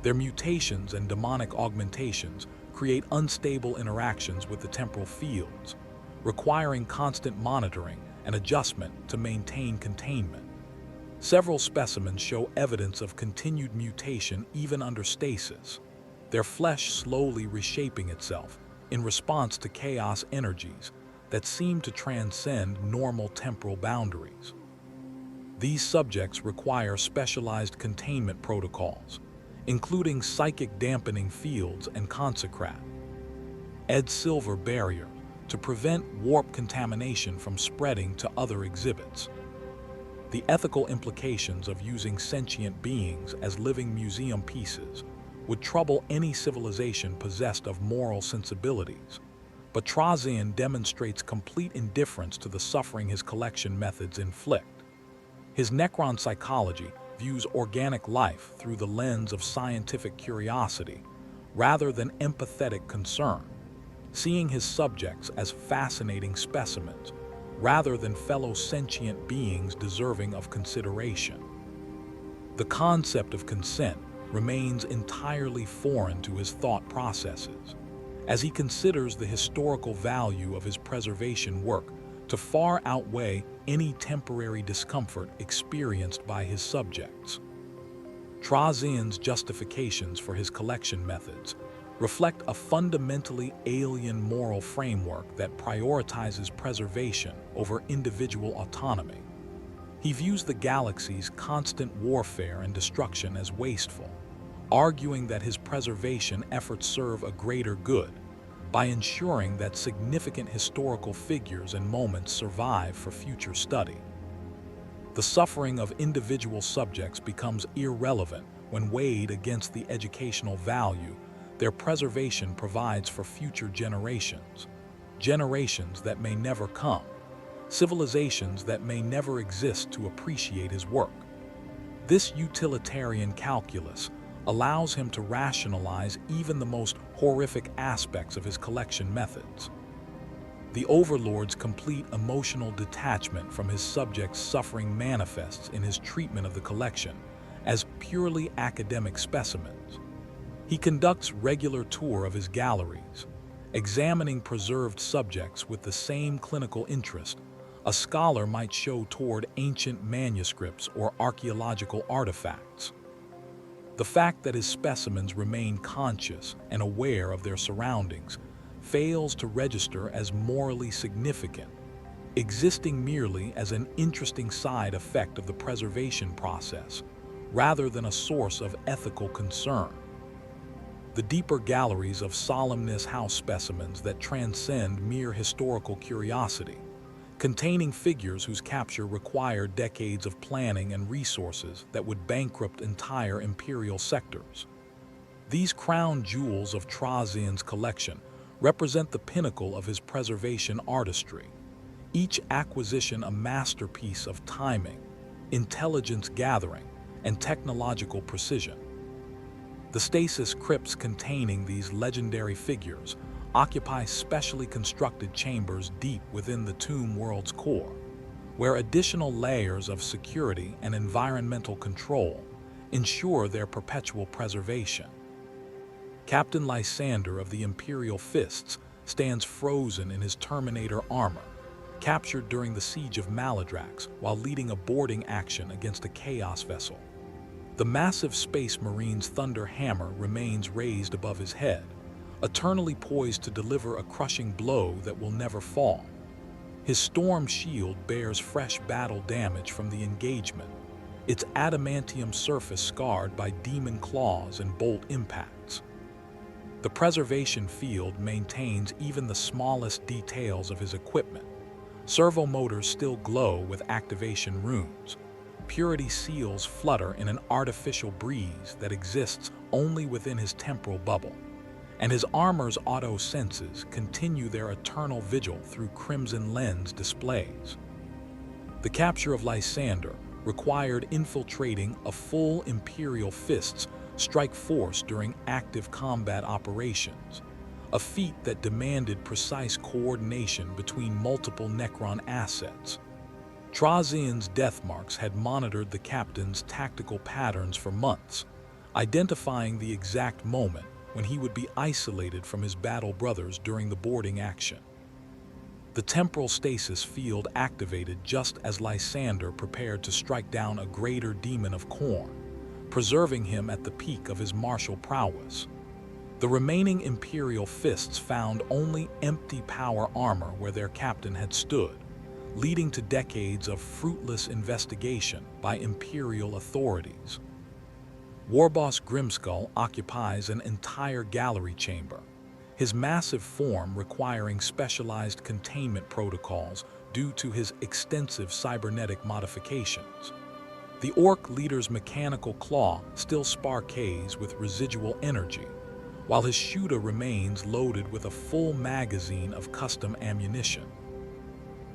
Their mutations and demonic augmentations create unstable interactions with the temporal fields, requiring constant monitoring and adjustment to maintain containment. Several specimens show evidence of continued mutation even under stasis, their flesh slowly reshaping itself in response to chaos energies that seem to transcend normal temporal boundaries. These subjects require specialized containment protocols, including psychic dampening fields and consecrat, Ed-Silver barrier to prevent warp contamination from spreading to other exhibits. The ethical implications of using sentient beings as living museum pieces would trouble any civilization possessed of moral sensibilities, but Trazyn demonstrates complete indifference to the suffering his collection methods inflict. His Necron psychology views organic life through the lens of scientific curiosity rather than empathetic concern, seeing his subjects as fascinating specimens rather than fellow sentient beings deserving of consideration. The concept of consent remains entirely foreign to his thought processes, as he considers the historical value of his preservation work to far outweigh any temporary discomfort experienced by his subjects. Trazyn's justifications for his collection methods reflect a fundamentally alien moral framework that prioritizes preservation over individual autonomy. He views the galaxy's constant warfare and destruction as wasteful, arguing that his preservation efforts serve a greater good by ensuring that significant historical figures and moments survive for future study. The suffering of individual subjects becomes irrelevant when weighed against the educational value their preservation provides for future generations, generations that may never come, civilizations that may never exist to appreciate his work. This utilitarian calculus allows him to rationalize even the most horrific aspects of his collection methods. The Overlord's complete emotional detachment from his subjects' suffering manifests in his treatment of the collection as purely academic specimens. He conducts regular tour of his galleries, examining preserved subjects with the same clinical interest a scholar might show toward ancient manuscripts or archaeological artifacts. The fact that his specimens remain conscious and aware of their surroundings fails to register as morally significant, existing merely as an interesting side effect of the preservation process, rather than a source of ethical concern. The deeper galleries of Solemnace house specimens that transcend mere historical curiosity, containing figures whose capture required decades of planning and resources that would bankrupt entire imperial sectors. These crown jewels of Trazyn's collection represent the pinnacle of his preservation artistry, each acquisition a masterpiece of timing, intelligence gathering, and technological precision. The stasis crypts containing these legendary figures occupy specially constructed chambers deep within the tomb world's core, where additional layers of security and environmental control ensure their perpetual preservation. Captain Lysander of the Imperial Fists stands frozen in his Terminator armor, captured during the siege of Maladrax while leading a boarding action against a Chaos vessel. The massive Space Marine's Thunder Hammer remains raised above his head, eternally poised to deliver a crushing blow that will never fall. His Storm Shield bears fresh battle damage from the engagement, its adamantium surface scarred by demon claws and bolt impacts. The preservation field maintains even the smallest details of his equipment. Servo motors still glow with activation runes. Purity seals flutter in an artificial breeze that exists only within his temporal bubble, and his armor's auto senses continue their eternal vigil through crimson lens displays. The capture of Lysander required infiltrating a full Imperial Fists strike force during active combat operations, a feat that demanded precise coordination between multiple Necron assets. Trazyn's death marks had monitored the captain's tactical patterns for months, identifying the exact moment when he would be isolated from his battle brothers during the boarding action. The temporal stasis field activated just as Lysander prepared to strike down a greater demon of Khorne, preserving him at the peak of his martial prowess. The remaining Imperial Fists found only empty power armor where their captain had stood, leading to decades of fruitless investigation by Imperial authorities. Warboss Grimskull occupies an entire gallery chamber, his massive form requiring specialized containment protocols due to his extensive cybernetic modifications. The Orc leader's mechanical claw still sparkays with residual energy, while his shooter remains loaded with a full magazine of custom ammunition.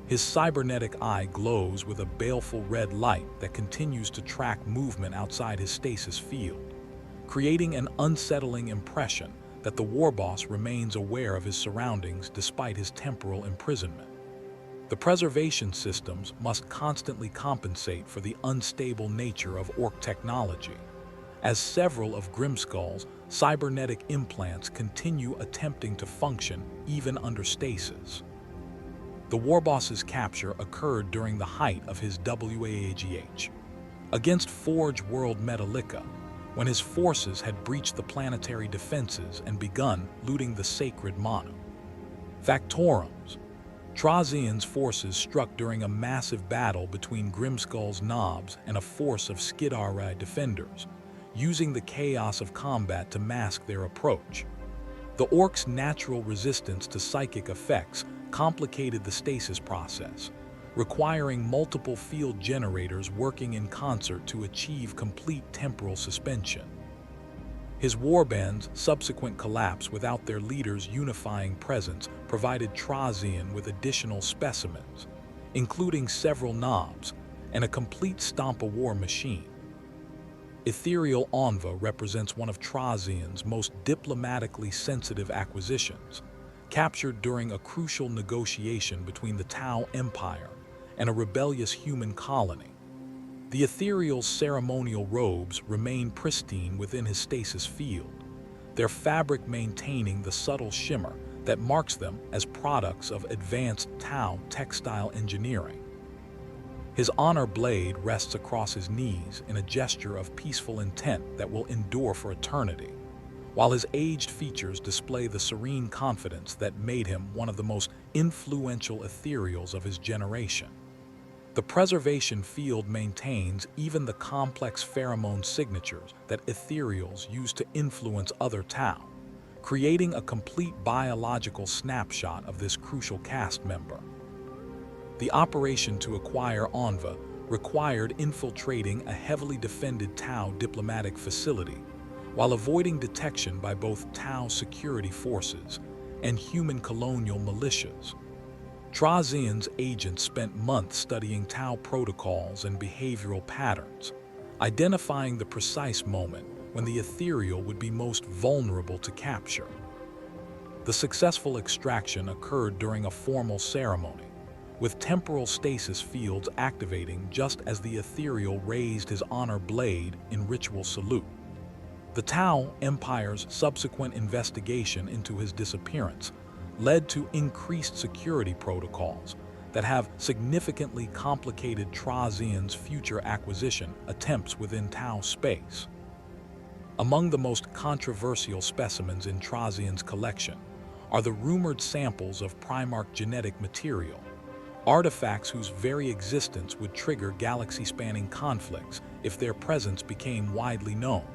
His cybernetic eye glows with a baleful red light that continues to track movement outside his stasis field, creating an unsettling impression that the Warboss remains aware of his surroundings despite his temporal imprisonment. The preservation systems must constantly compensate for the unstable nature of Orc technology, as several of Grimskull's cybernetic implants continue attempting to function even under stasis. The Warboss's capture occurred during the height of his WAAGH, against Forge World Metallica, when his forces had breached the planetary defenses and begun looting the sacred Manu. Factorums. Trazyn's forces struck during a massive battle between Grimskull's Knobs and a force of Skidari defenders, using the chaos of combat to mask their approach. The Orcs' natural resistance to psychic effects complicated the stasis process, requiring multiple field generators working in concert to achieve complete temporal suspension. His warband's subsequent collapse without their leader's unifying presence provided Trazyn with additional specimens, including several knobs and a complete stomp-a-war machine. Ethereal Anva represents one of Trazyn's most diplomatically sensitive acquisitions, captured during a crucial negotiation between the Tau Empire and a rebellious human colony. The ethereal's ceremonial robes remain pristine within his stasis field, their fabric maintaining the subtle shimmer that marks them as products of advanced Tau textile engineering. His honor blade rests across his knees in a gesture of peaceful intent that will endure for eternity, while his aged features display the serene confidence that made him one of the most influential ethereals of his generation. The preservation field maintains even the complex pheromone signatures that ethereals use to influence other Tau, creating a complete biological snapshot of this crucial cast member. The operation to acquire Onva required infiltrating a heavily defended Tau diplomatic facility, while avoiding detection by both Tau security forces and human colonial militias. Trazyn's agents spent months studying Tau protocols and behavioral patterns, identifying the precise moment when the ethereal would be most vulnerable to capture. The successful extraction occurred during a formal ceremony, with temporal stasis fields activating just as the ethereal raised his honor blade in ritual salute. The Tau Empire's subsequent investigation into his disappearance led to increased security protocols that have significantly complicated Trazyn's future acquisition attempts within Tau space. Among the most controversial specimens in Trazyn's collection are the rumored samples of Primarch genetic material, artifacts whose very existence would trigger galaxy-spanning conflicts if their presence became widely known.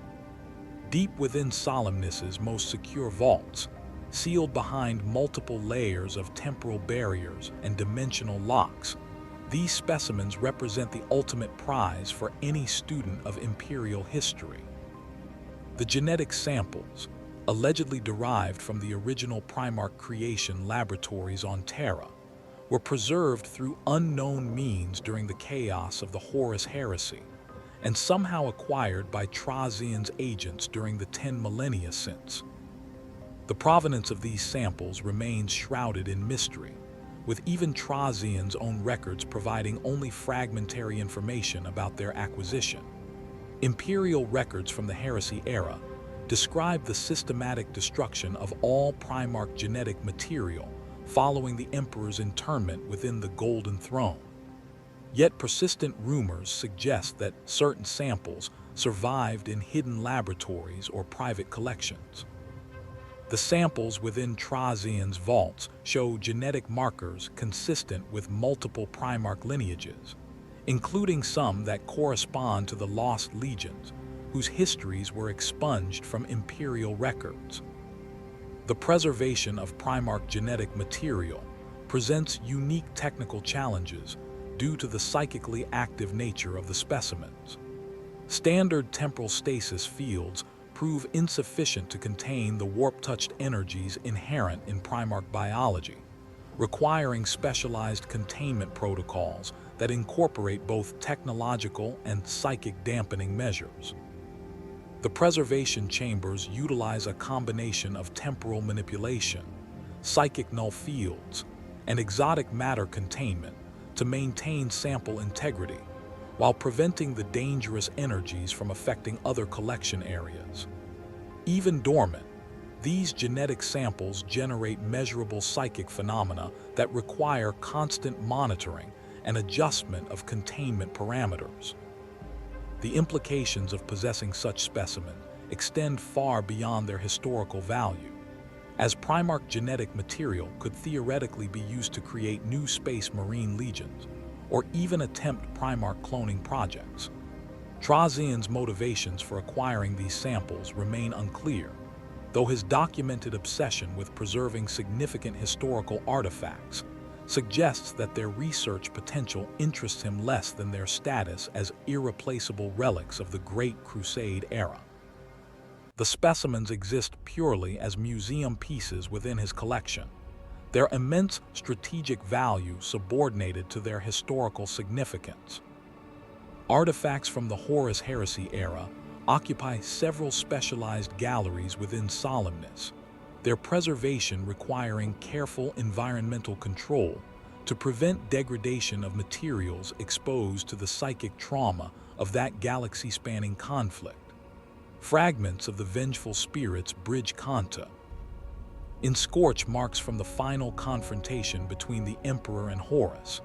Deep within Solemnace's most secure vaults, sealed behind multiple layers of temporal barriers and dimensional locks, these specimens represent the ultimate prize for any student of Imperial history. The genetic samples, allegedly derived from the original Primarch creation laboratories on Terra, were preserved through unknown means during the chaos of the Horus Heresy, and somehow acquired by Trazyn's agents during the 10 millennia since. The provenance of these samples remains shrouded in mystery, with even Trazyn's own records providing only fragmentary information about their acquisition. Imperial records from the Heresy era describe the systematic destruction of all Primarch genetic material following the Emperor's internment within the Golden Throne. Yet persistent rumors suggest that certain samples survived in hidden laboratories or private collections. The samples within Trazyn's vaults show genetic markers consistent with multiple Primarch lineages, including some that correspond to the Lost Legions, whose histories were expunged from Imperial records. The preservation of Primarch genetic material presents unique technical challenges due to the psychically active nature of the specimens. Standard temporal stasis fields prove insufficient to contain the warp-touched energies inherent in Primarch biology, requiring specialized containment protocols that incorporate both technological and psychic dampening measures. The preservation chambers utilize a combination of temporal manipulation, psychic null fields, and exotic matter containment to maintain sample integrity, while preventing the dangerous energies from affecting other collection areas. Even dormant, these genetic samples generate measurable psychic phenomena that require constant monitoring and adjustment of containment parameters. The implications of possessing such specimens extend far beyond their historical value, as Primarch genetic material could theoretically be used to create new space marine legions, or even attempt Primarch cloning projects. Trazyn's motivations for acquiring these samples remain unclear, though his documented obsession with preserving significant historical artifacts suggests that their research potential interests him less than their status as irreplaceable relics of the Great Crusade era. The specimens exist purely as museum pieces within his collection, their immense strategic value subordinated to their historical significance. Artifacts from the Horus Heresy era occupy several specialized galleries within Solemnace, their preservation requiring careful environmental control to prevent degradation of materials exposed to the psychic trauma of that galaxy-spanning conflict. Fragments of the vengeful spirits bridge Kanta. In scorch marks from the final confrontation between the Emperor and Horus,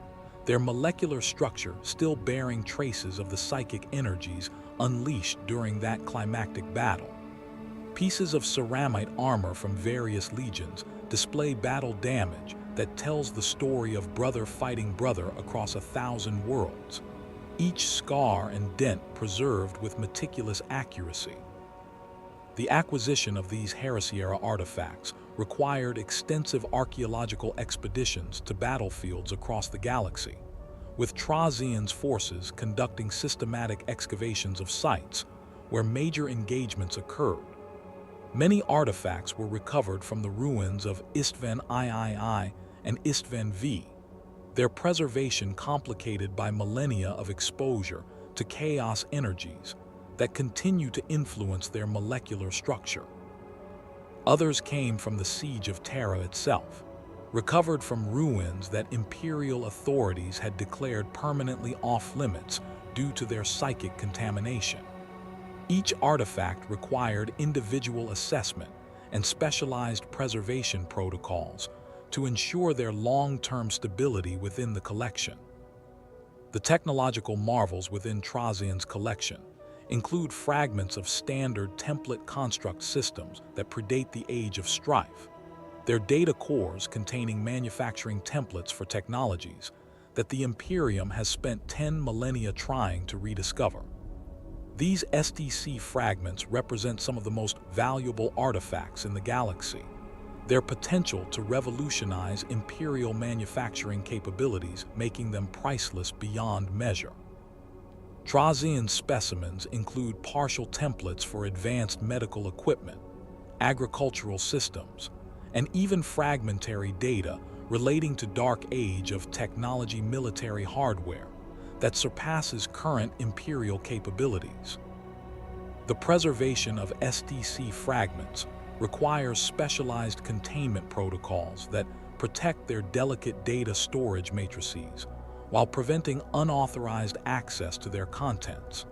their molecular structure still bearing traces of the psychic energies unleashed during that climactic battle. Pieces of ceramite armor from various legions display battle damage that tells the story of brother fighting brother across 1,000 worlds, each scar and dent preserved with meticulous accuracy. The acquisition of these Heresy-era artifacts required extensive archaeological expeditions to battlefields across the galaxy, with Trazyn's forces conducting systematic excavations of sites where major engagements occurred. Many artifacts were recovered from the ruins of Istvan III and Istvan V, their preservation complicated by millennia of exposure to chaos energies that continue to influence their molecular structure. Others came from the siege of Terra itself, recovered from ruins that imperial authorities had declared permanently off-limits due to their psychic contamination. Each artifact required individual assessment and specialized preservation protocols to ensure their long-term stability within the collection. The technological marvels within Trazyn's collection include fragments of standard template construct systems that predate the age of strife, their data cores containing manufacturing templates for technologies that the Imperium has spent 10 millennia trying to rediscover. These SDC fragments represent some of the most valuable artifacts in the galaxy, their potential to revolutionize Imperial manufacturing capabilities making them priceless beyond measure. Trazyn's specimens include partial templates for advanced medical equipment, agricultural systems, and even fragmentary data relating to Dark Age of technology military hardware that surpasses current Imperial capabilities. The preservation of SDC fragments requires specialized containment protocols that protect their delicate data storage matrices while preventing unauthorized access to their contents.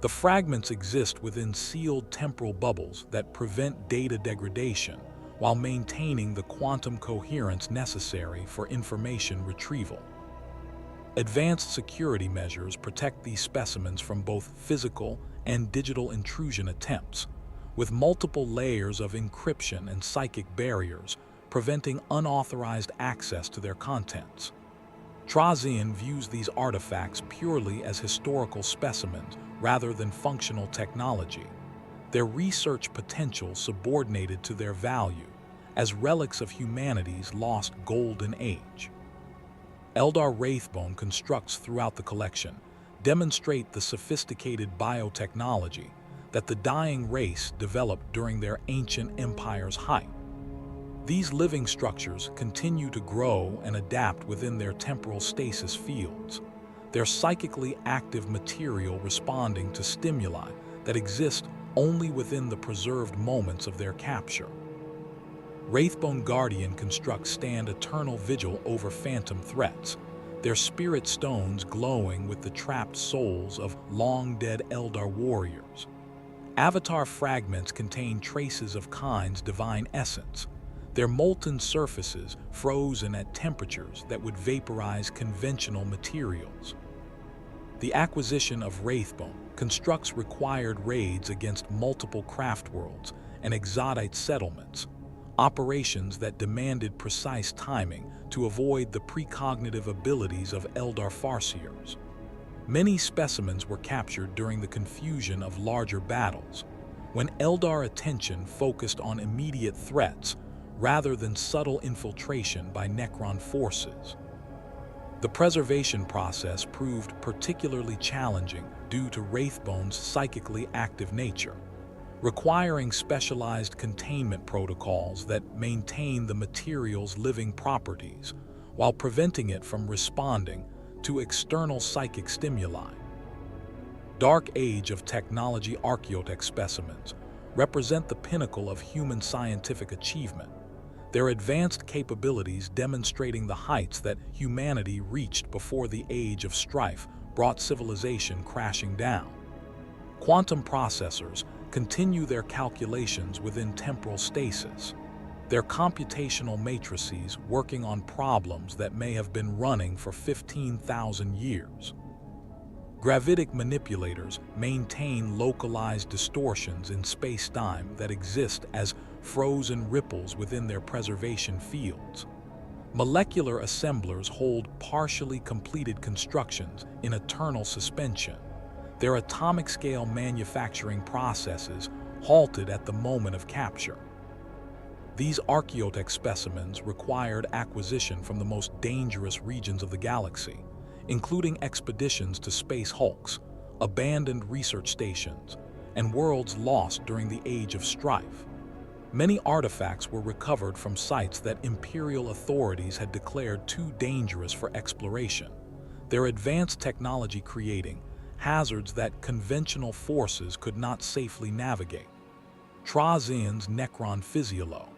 The fragments exist within sealed temporal bubbles that prevent data degradation while maintaining the quantum coherence necessary for information retrieval. Advanced security measures protect these specimens from both physical and digital intrusion attempts, with multiple layers of encryption and psychic barriers preventing unauthorized access to their contents. Trazyn views these artifacts purely as historical specimens rather than functional technology, their research potential subordinated to their value as relics of humanity's lost golden age. Eldar Wraithbone constructs throughout the collection demonstrate the sophisticated biotechnology that the dying race developed during their ancient empire's height. These living structures continue to grow and adapt within their temporal stasis fields, their psychically active material responding to stimuli that exist only within the preserved moments of their capture. Wraithbone Guardian constructs stand eternal vigil over phantom threats, their spirit stones glowing with the trapped souls of long-dead Eldar warriors. Avatar fragments contain traces of Kind's divine essence, their molten surfaces frozen at temperatures that would vaporize conventional materials. The acquisition of Wraithbone constructs required raids against multiple craft worlds and exodite settlements, operations that demanded precise timing to avoid the precognitive abilities of Eldar farseers. Many specimens were captured during the confusion of larger battles, when Eldar attention focused on immediate threats rather than subtle infiltration by Necron forces. The preservation process proved particularly challenging due to Wraithbone's psychically active nature, requiring specialized containment protocols that maintain the material's living properties while preventing it from responding to external psychic stimuli. Dark Age of technology archaeotech specimens represent the pinnacle of human scientific achievement, their advanced capabilities demonstrating the heights that humanity reached before the age of strife brought civilization crashing down. Quantum processors continue their calculations within temporal stasis, their computational matrices working on problems that may have been running for 15,000 years. Gravitic manipulators maintain localized distortions in space-time that exist as frozen ripples within their preservation fields. Molecular assemblers hold partially completed constructions in eternal suspension, their atomic-scale manufacturing processes halted at the moment of capture. These archaeotech specimens required acquisition from the most dangerous regions of the galaxy, including expeditions to space hulks, abandoned research stations, and worlds lost during the Age of Strife. Many artifacts were recovered from sites that imperial authorities had declared too dangerous for exploration, their advanced technology creating hazards that conventional forces could not safely navigate. Trazyn's Necron Physiolo.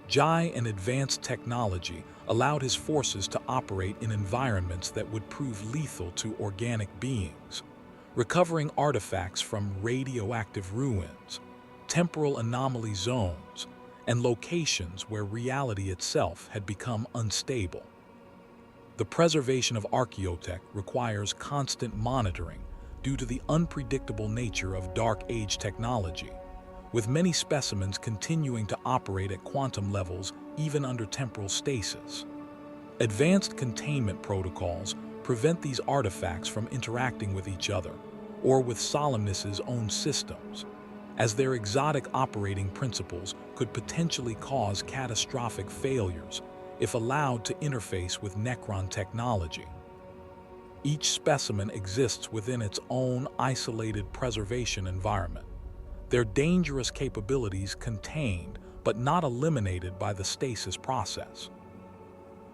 Jai and advanced technology allowed his forces to operate in environments that would prove lethal to organic beings, recovering artifacts from radioactive ruins, temporal anomaly zones, and locations where reality itself had become unstable. The preservation of archaeotech requires constant monitoring due to the unpredictable nature of Dark Age technology, with many specimens continuing to operate at quantum levels even under temporal stasis. Advanced containment protocols prevent these artifacts from interacting with each other or with Solemnace's own systems, as their exotic operating principles could potentially cause catastrophic failures if allowed to interface with Necron technology. Each specimen exists within its own isolated preservation environment, their dangerous capabilities contained but not eliminated by the stasis process.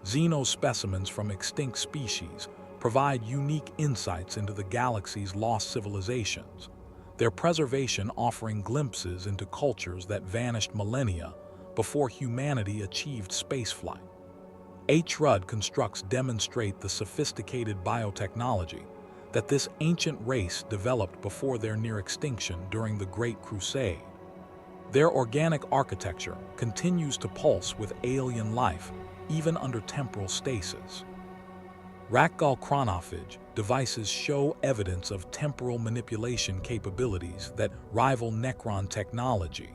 Xenospecimens from extinct species provide unique insights into the galaxy's lost civilizations, their preservation offering glimpses into cultures that vanished millennia before humanity achieved spaceflight. HRUD constructs demonstrate the sophisticated biotechnology that this ancient race developed before their near extinction during the Great Crusade. Their organic architecture continues to pulse with alien life even under temporal stasis. Rakgul chronophage devices show evidence of temporal manipulation capabilities that rival Necron technology,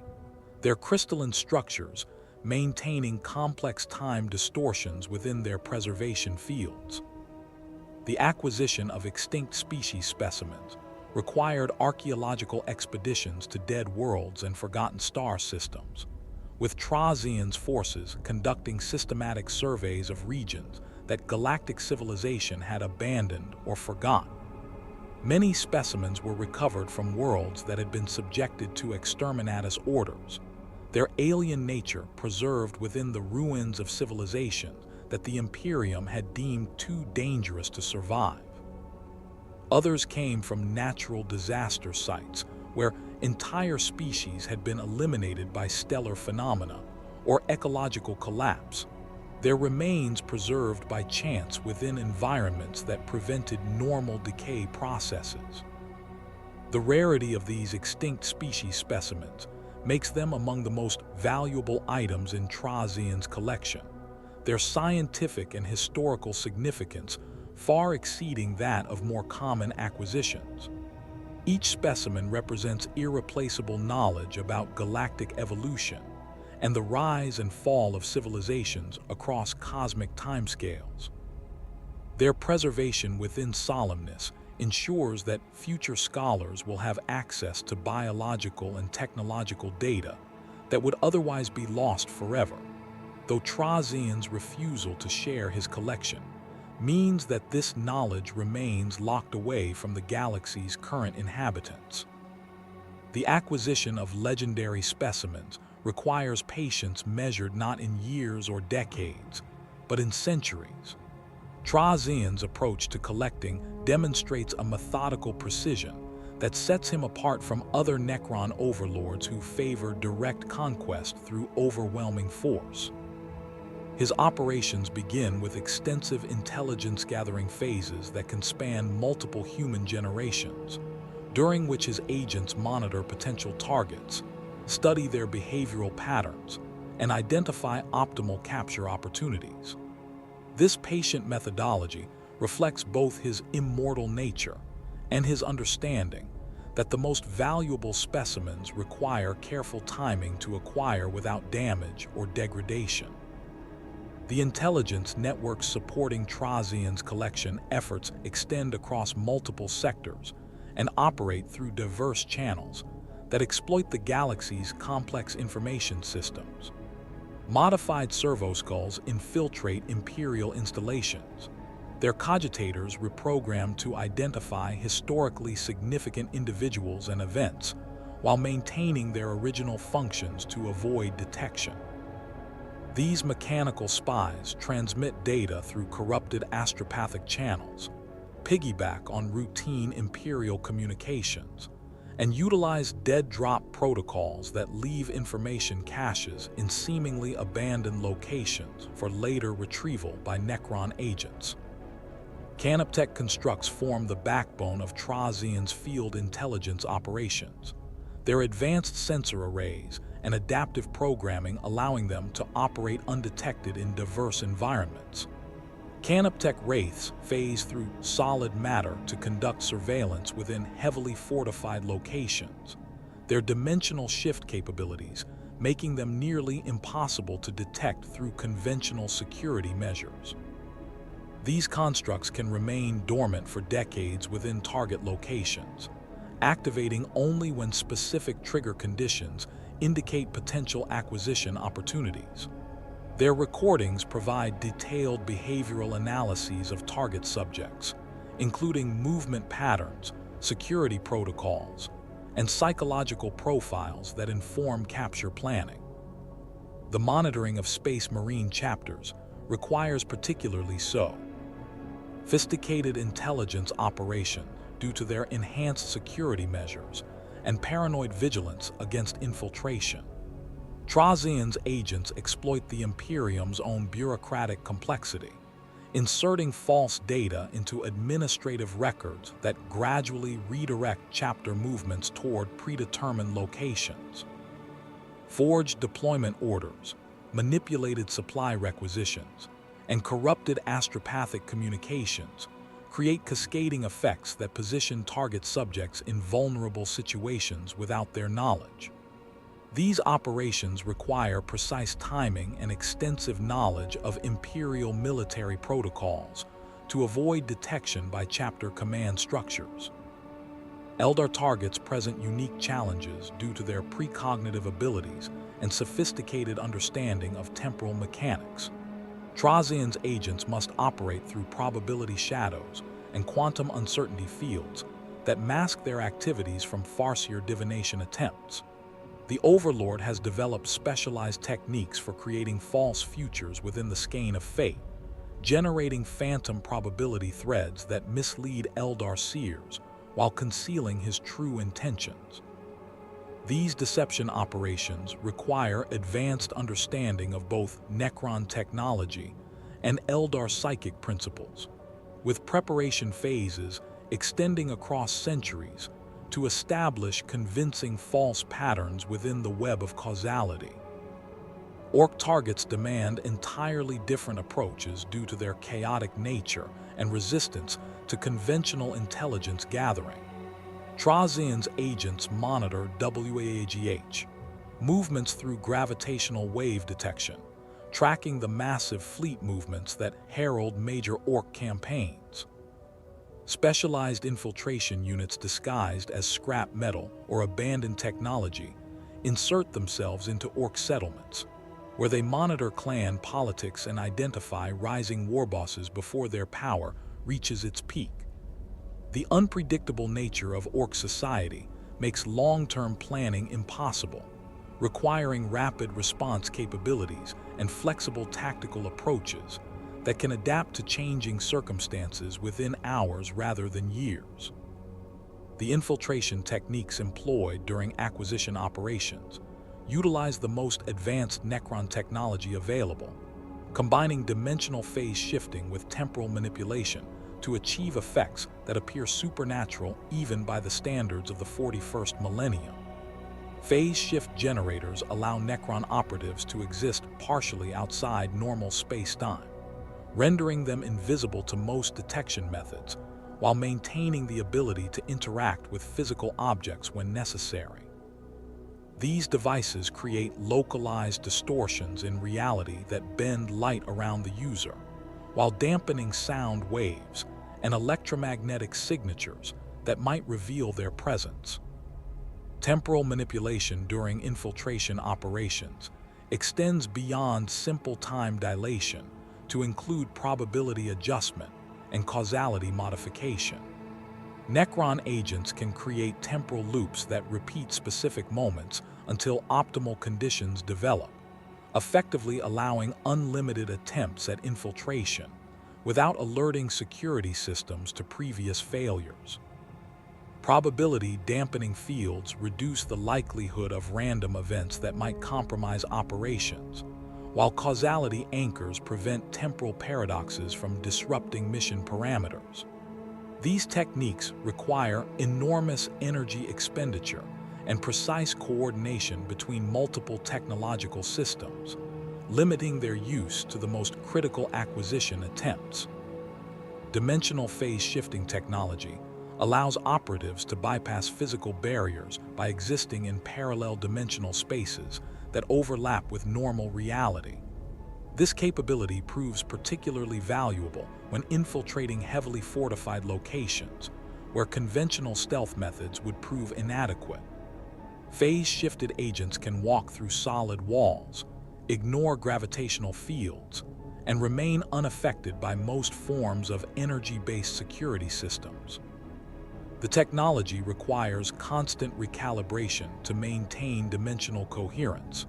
their crystalline structures maintaining complex time distortions within their preservation fields. The acquisition of extinct species specimens required archaeological expeditions to dead worlds and forgotten star systems, with Trazyn's forces conducting systematic surveys of regions that galactic civilization had abandoned or forgotten. Many specimens were recovered from worlds that had been subjected to exterminatus orders, their alien nature preserved within the ruins of civilization that the Imperium had deemed too dangerous to survive. Others came from natural disaster sites where entire species had been eliminated by stellar phenomena or ecological collapse, their remains preserved by chance within environments that prevented normal decay processes. The rarity of these extinct species specimens makes them among the most valuable items in Trazyn's collection, their scientific and historical significance far exceeding that of more common acquisitions. Each specimen represents irreplaceable knowledge about galactic evolution and the rise and fall of civilizations across cosmic timescales. Their preservation within Solemnace ensures that future scholars will have access to biological and technological data that would otherwise be lost forever, though Trazyn's refusal to share his collection means that this knowledge remains locked away from the galaxy's current inhabitants. The acquisition of legendary specimens requires patience measured not in years or decades, but in centuries. Trazyn's approach to collecting demonstrates a methodical precision that sets him apart from other Necron overlords who favor direct conquest through overwhelming force. His operations begin with extensive intelligence-gathering phases that can span multiple human generations, during which his agents monitor potential targets, study their behavioral patterns, and identify optimal capture opportunities. This patient methodology reflects both his immortal nature and his understanding that the most valuable specimens require careful timing to acquire without damage or degradation. The intelligence networks supporting Trazyn's collection efforts extend across multiple sectors and operate through diverse channels that exploit the galaxy's complex information systems. Modified servoskulls infiltrate Imperial installations, their cogitators reprogrammed to identify historically significant individuals and events, while maintaining their original functions to avoid detection. These mechanical spies transmit data through corrupted astropathic channels, piggyback on routine Imperial communications, and utilize dead-drop protocols that leave information caches in seemingly abandoned locations for later retrieval by Necron agents. Canoptech constructs form the backbone of Trazyn's field intelligence operations, their advanced sensor arrays and adaptive programming allowing them to operate undetected in diverse environments. Canoptech Wraiths phase through solid matter to conduct surveillance within heavily fortified locations, their dimensional shift capabilities making them nearly impossible to detect through conventional security measures. These constructs can remain dormant for decades within target locations, activating only when specific trigger conditions indicate potential acquisition opportunities. Their recordings provide detailed behavioral analyses of target subjects, including movement patterns, security protocols, and psychological profiles that inform capture planning. The monitoring of Space Marine chapters requires particularly so. Sophisticated intelligence operation due to their enhanced security measures and paranoid vigilance against infiltration. Trazyn's agents exploit the Imperium's own bureaucratic complexity, inserting false data into administrative records that gradually redirect chapter movements toward predetermined locations. Forged deployment orders, manipulated supply requisitions, and corrupted astropathic communications create cascading effects that position target subjects in vulnerable situations without their knowledge. These operations require precise timing and extensive knowledge of Imperial military protocols to avoid detection by chapter command structures. Eldar targets present unique challenges due to their precognitive abilities and sophisticated understanding of temporal mechanics. Trazyn's agents must operate through probability shadows and quantum uncertainty fields that mask their activities from farseer divination attempts. The Overlord has developed specialized techniques for creating false futures within the skein of fate, generating phantom probability threads that mislead Eldar seers while concealing his true intentions. These deception operations require advanced understanding of both Necron technology and Eldar psychic principles, with preparation phases extending across centuries to establish convincing false patterns within the web of causality. Orc targets demand entirely different approaches due to their chaotic nature and resistance to conventional intelligence gathering. Trazyn's agents monitor WAGH movements through gravitational wave detection, tracking the massive fleet movements that herald major Orc campaigns. Specialized infiltration units disguised as scrap metal or abandoned technology insert themselves into Orc settlements, where they monitor clan politics and identify rising war bosses before their power reaches its peak. The unpredictable nature of Orc society makes long-term planning impossible, requiring rapid response capabilities and flexible tactical approaches that can adapt to changing circumstances within hours rather than years. The infiltration techniques employed during acquisition operations utilize the most advanced Necron technology available, combining dimensional phase shifting with temporal manipulation to achieve effects that appear supernatural even by the standards of the 41st millennium. Phase shift generators allow Necron operatives to exist partially outside normal space-time, rendering them invisible to most detection methods, while maintaining the ability to interact with physical objects when necessary. These devices create localized distortions in reality that bend light around the user, while dampening sound waves and electromagnetic signatures that might reveal their presence. Temporal manipulation during infiltration operations extends beyond simple time dilation to include probability adjustment and causality modification. Necron agents can create temporal loops that repeat specific moments until optimal conditions develop, effectively allowing unlimited attempts at infiltration without alerting security systems to previous failures. Probability dampening fields reduce the likelihood of random events that might compromise operations, while causality anchors prevent temporal paradoxes from disrupting mission parameters. These techniques require enormous energy expenditure and precise coordination between multiple technological systems, limiting their use to the most critical acquisition attempts. Dimensional phase shifting technology allows operatives to bypass physical barriers by existing in parallel dimensional spaces that overlap with normal reality. This capability proves particularly valuable when infiltrating heavily fortified locations, where conventional stealth methods would prove inadequate. Phase-shifted agents can walk through solid walls, ignore gravitational fields, and remain unaffected by most forms of energy-based security systems. The technology requires constant recalibration to maintain dimensional coherence,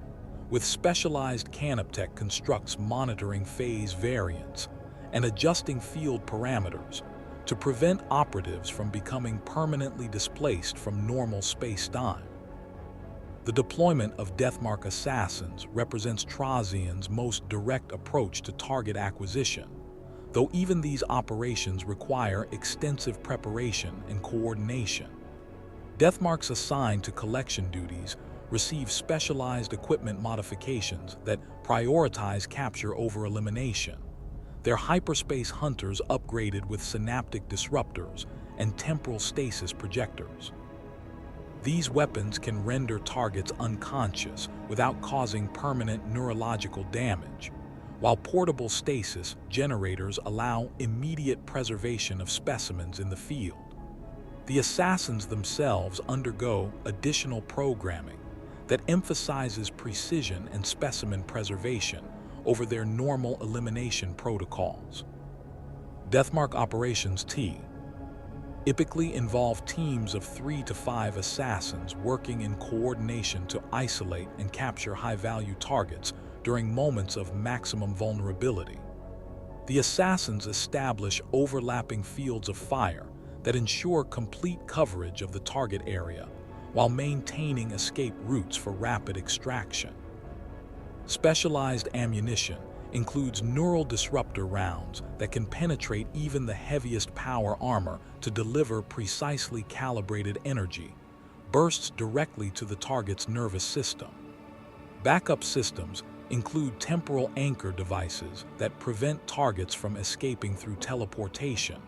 with specialized Canoptech constructs monitoring phase variance and adjusting field parameters to prevent operatives from becoming permanently displaced from normal space-time. The deployment of Deathmark assassins represents Trazyn's most direct approach to target acquisition, though even these operations require extensive preparation and coordination. Deathmarks assigned to collection duties receive specialized equipment modifications that prioritize capture over elimination. Their hyperspace hunters upgraded with synaptic disruptors and temporal stasis projectors. These weapons can render targets unconscious without causing permanent neurological damage, while portable stasis generators allow immediate preservation of specimens in the field. The assassins themselves undergo additional programming that emphasizes precision and specimen preservation over their normal elimination protocols. Deathmark operations typically involve teams of 3 to 5 assassins working in coordination to isolate and capture high-value targets during moments of maximum vulnerability. The assassins establish overlapping fields of fire that ensure complete coverage of the target area while maintaining escape routes for rapid extraction. Specialized ammunition includes neural disruptor rounds that can penetrate even the heaviest power armor to deliver precisely calibrated energy, bursts directly to the target's nervous system. Backup systems include temporal anchor devices that prevent targets from escaping through teleportation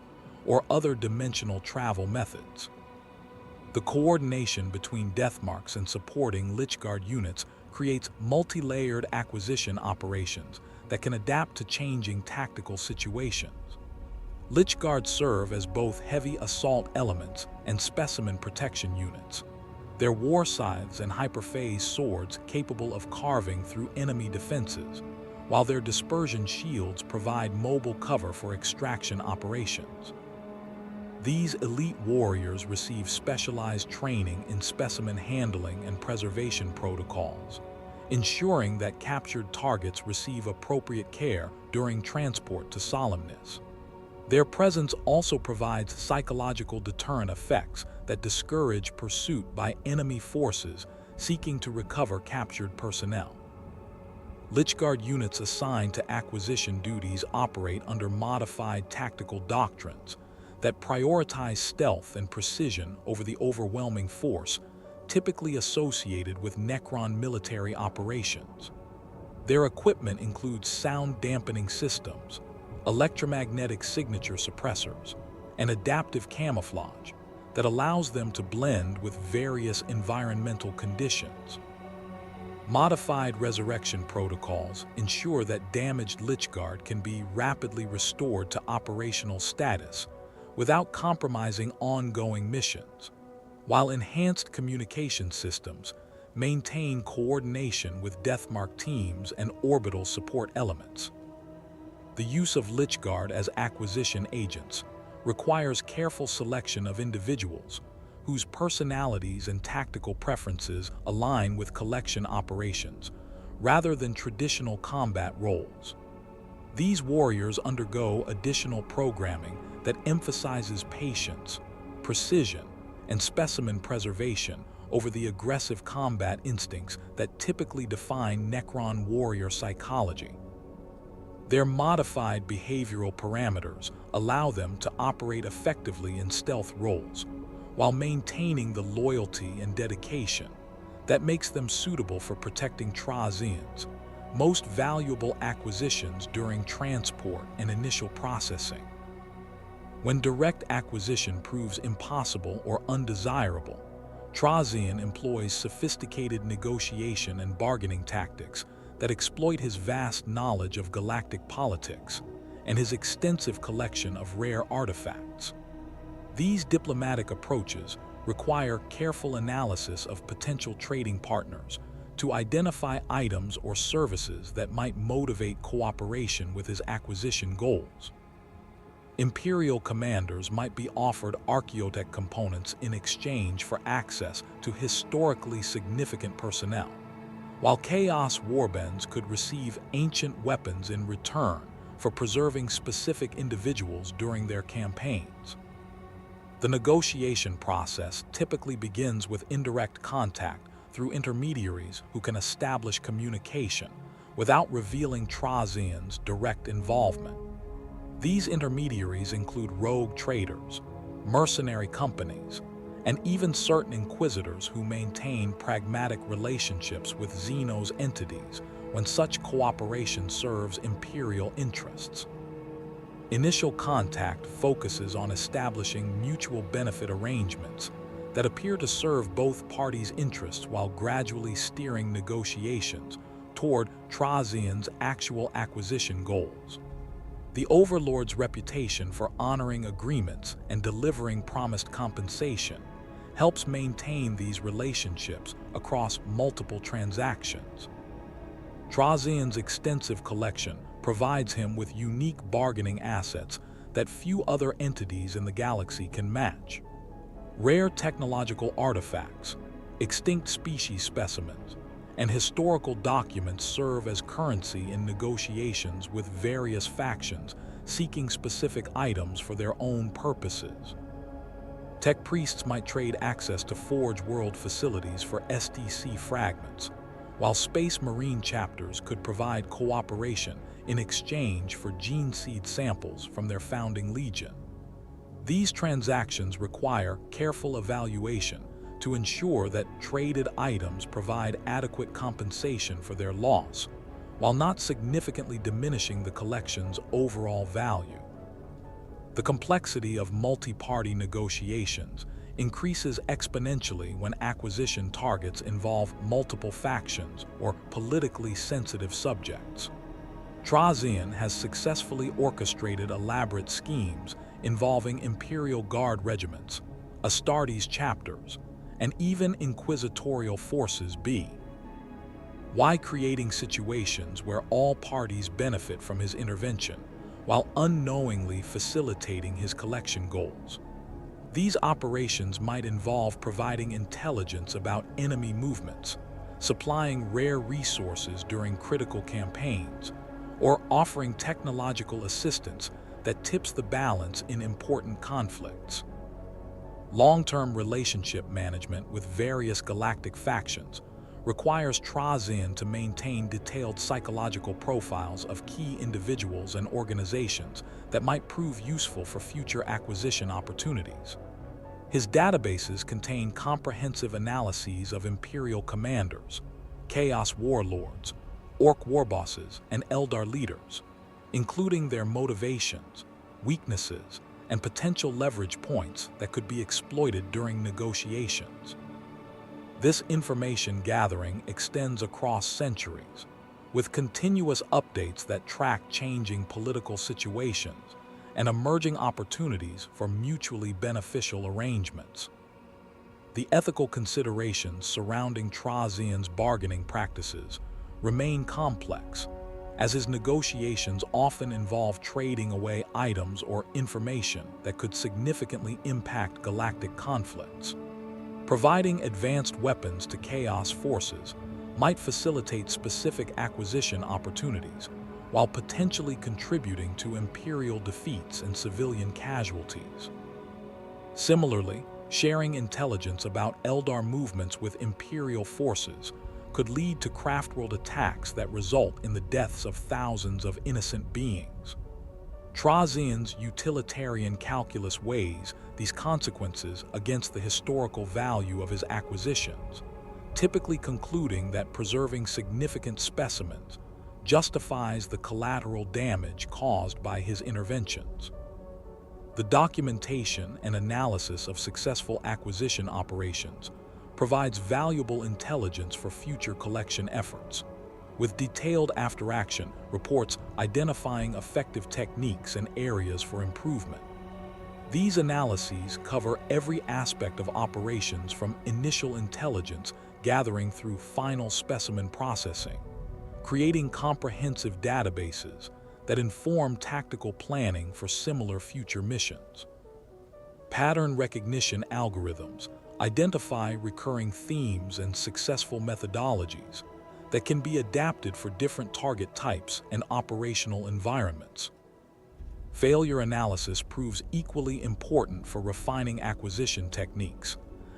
or other dimensional travel methods. The coordination between Deathmarks and supporting Lichguard units creates multi-layered acquisition operations that can adapt to changing tactical situations. Lichguards serve as both heavy assault elements and specimen protection units. Their war scythes and hyperphase swords capable of carving through enemy defenses, while their dispersion shields provide mobile cover for extraction operations. These elite warriors receive specialized training in specimen handling and preservation protocols, ensuring that captured targets receive appropriate care during transport to Solemnace. Their presence also provides psychological deterrent effects that discourage pursuit by enemy forces seeking to recover captured personnel. Lychguard units assigned to acquisition duties operate under modified tactical doctrines that prioritize stealth and precision over the overwhelming force typically associated with Necron military operations. Their equipment includes sound dampening systems, electromagnetic signature suppressors, and adaptive camouflage that allows them to blend with various environmental conditions. Modified resurrection protocols ensure that damaged Lychguard can be rapidly restored to operational status without compromising ongoing missions, while enhanced communication systems maintain coordination with Deathmark teams and orbital support elements. The use of Lychguard as acquisition agents requires careful selection of individuals whose personalities and tactical preferences align with collection operations, rather than traditional combat roles. These warriors undergo additional programming that emphasizes patience, precision, and specimen preservation over the aggressive combat instincts that typically define Necron warrior psychology. Their modified behavioral parameters allow them to operate effectively in stealth roles, while maintaining the loyalty and dedication that makes them suitable for protecting Trazyn's most valuable acquisitions during transport and initial processing. When direct acquisition proves impossible or undesirable, Trazyn employs sophisticated negotiation and bargaining tactics that exploit his vast knowledge of galactic politics and his extensive collection of rare artifacts. These diplomatic approaches require careful analysis of potential trading partners to identify items or services that might motivate cooperation with his acquisition goals. Imperial commanders might be offered archaeotech components in exchange for access to historically significant personnel, while Chaos Warbands could receive ancient weapons in return for preserving specific individuals during their campaigns. The negotiation process typically begins with indirect contact through intermediaries who can establish communication without revealing Trazyn's direct involvement. These intermediaries include rogue traders, mercenary companies, and even certain inquisitors who maintain pragmatic relationships with Xeno's entities when such cooperation serves imperial interests. Initial contact focuses on establishing mutual benefit arrangements that appear to serve both parties' interests while gradually steering negotiations toward Trazyn's actual acquisition goals. The Overlord's reputation for honoring agreements and delivering promised compensation helps maintain these relationships across multiple transactions. Trazyn's extensive collection provides him with unique bargaining assets that few other entities in the galaxy can match. Rare technological artifacts, extinct species specimens, and historical documents serve as currency in negotiations with various factions seeking specific items for their own purposes. Tech priests might trade access to Forge World facilities for STC fragments, while Space Marine chapters could provide cooperation in exchange for gene seed samples from their founding legion. These transactions require careful evaluation to ensure that traded items provide adequate compensation for their loss, while not significantly diminishing the collection's overall value. The complexity of multi-party negotiations increases exponentially when acquisition targets involve multiple factions or politically sensitive subjects. Trazyn has successfully orchestrated elaborate schemes involving Imperial Guard regiments, Astartes chapters, and even inquisitorial forces B. Why creating situations where all parties benefit from his intervention, while unknowingly facilitating his collection goals? These operations might involve providing intelligence about enemy movements, supplying rare resources during critical campaigns, or offering technological assistance that tips the balance in important conflicts. Long-term relationship management with various galactic factions requires Trazyn to maintain detailed psychological profiles of key individuals and organizations that might prove useful for future acquisition opportunities. His databases contain comprehensive analyses of Imperial commanders, Chaos warlords, Orc warbosses, and Eldar leaders, including their motivations, weaknesses, and potential leverage points that could be exploited during negotiations. This information gathering extends across centuries, with continuous updates that track changing political situations and emerging opportunities for mutually beneficial arrangements. The ethical considerations surrounding Trazyn's bargaining practices remain complex, as his negotiations often involve trading away items or information that could significantly impact galactic conflicts. Providing advanced weapons to Chaos forces might facilitate specific acquisition opportunities, while potentially contributing to Imperial defeats and civilian casualties. Similarly, sharing intelligence about Eldar movements with Imperial forces could lead to craftworld attacks that result in the deaths of thousands of innocent beings. Trazyn's utilitarian calculus weighs these consequences against the historical value of his acquisitions, typically concluding that preserving significant specimens justifies the collateral damage caused by his interventions. The documentation and analysis of successful acquisition operations provides valuable intelligence for future collection efforts, with detailed after-action reports identifying effective techniques and areas for improvement. These analyses cover every aspect of operations from initial intelligence gathering through final specimen processing, creating comprehensive databases that inform tactical planning for similar future missions. Pattern recognition algorithms identify recurring themes and successful methodologies that can be adapted for different target types and operational environments. Failure analysis proves equally important for refining acquisition techniques,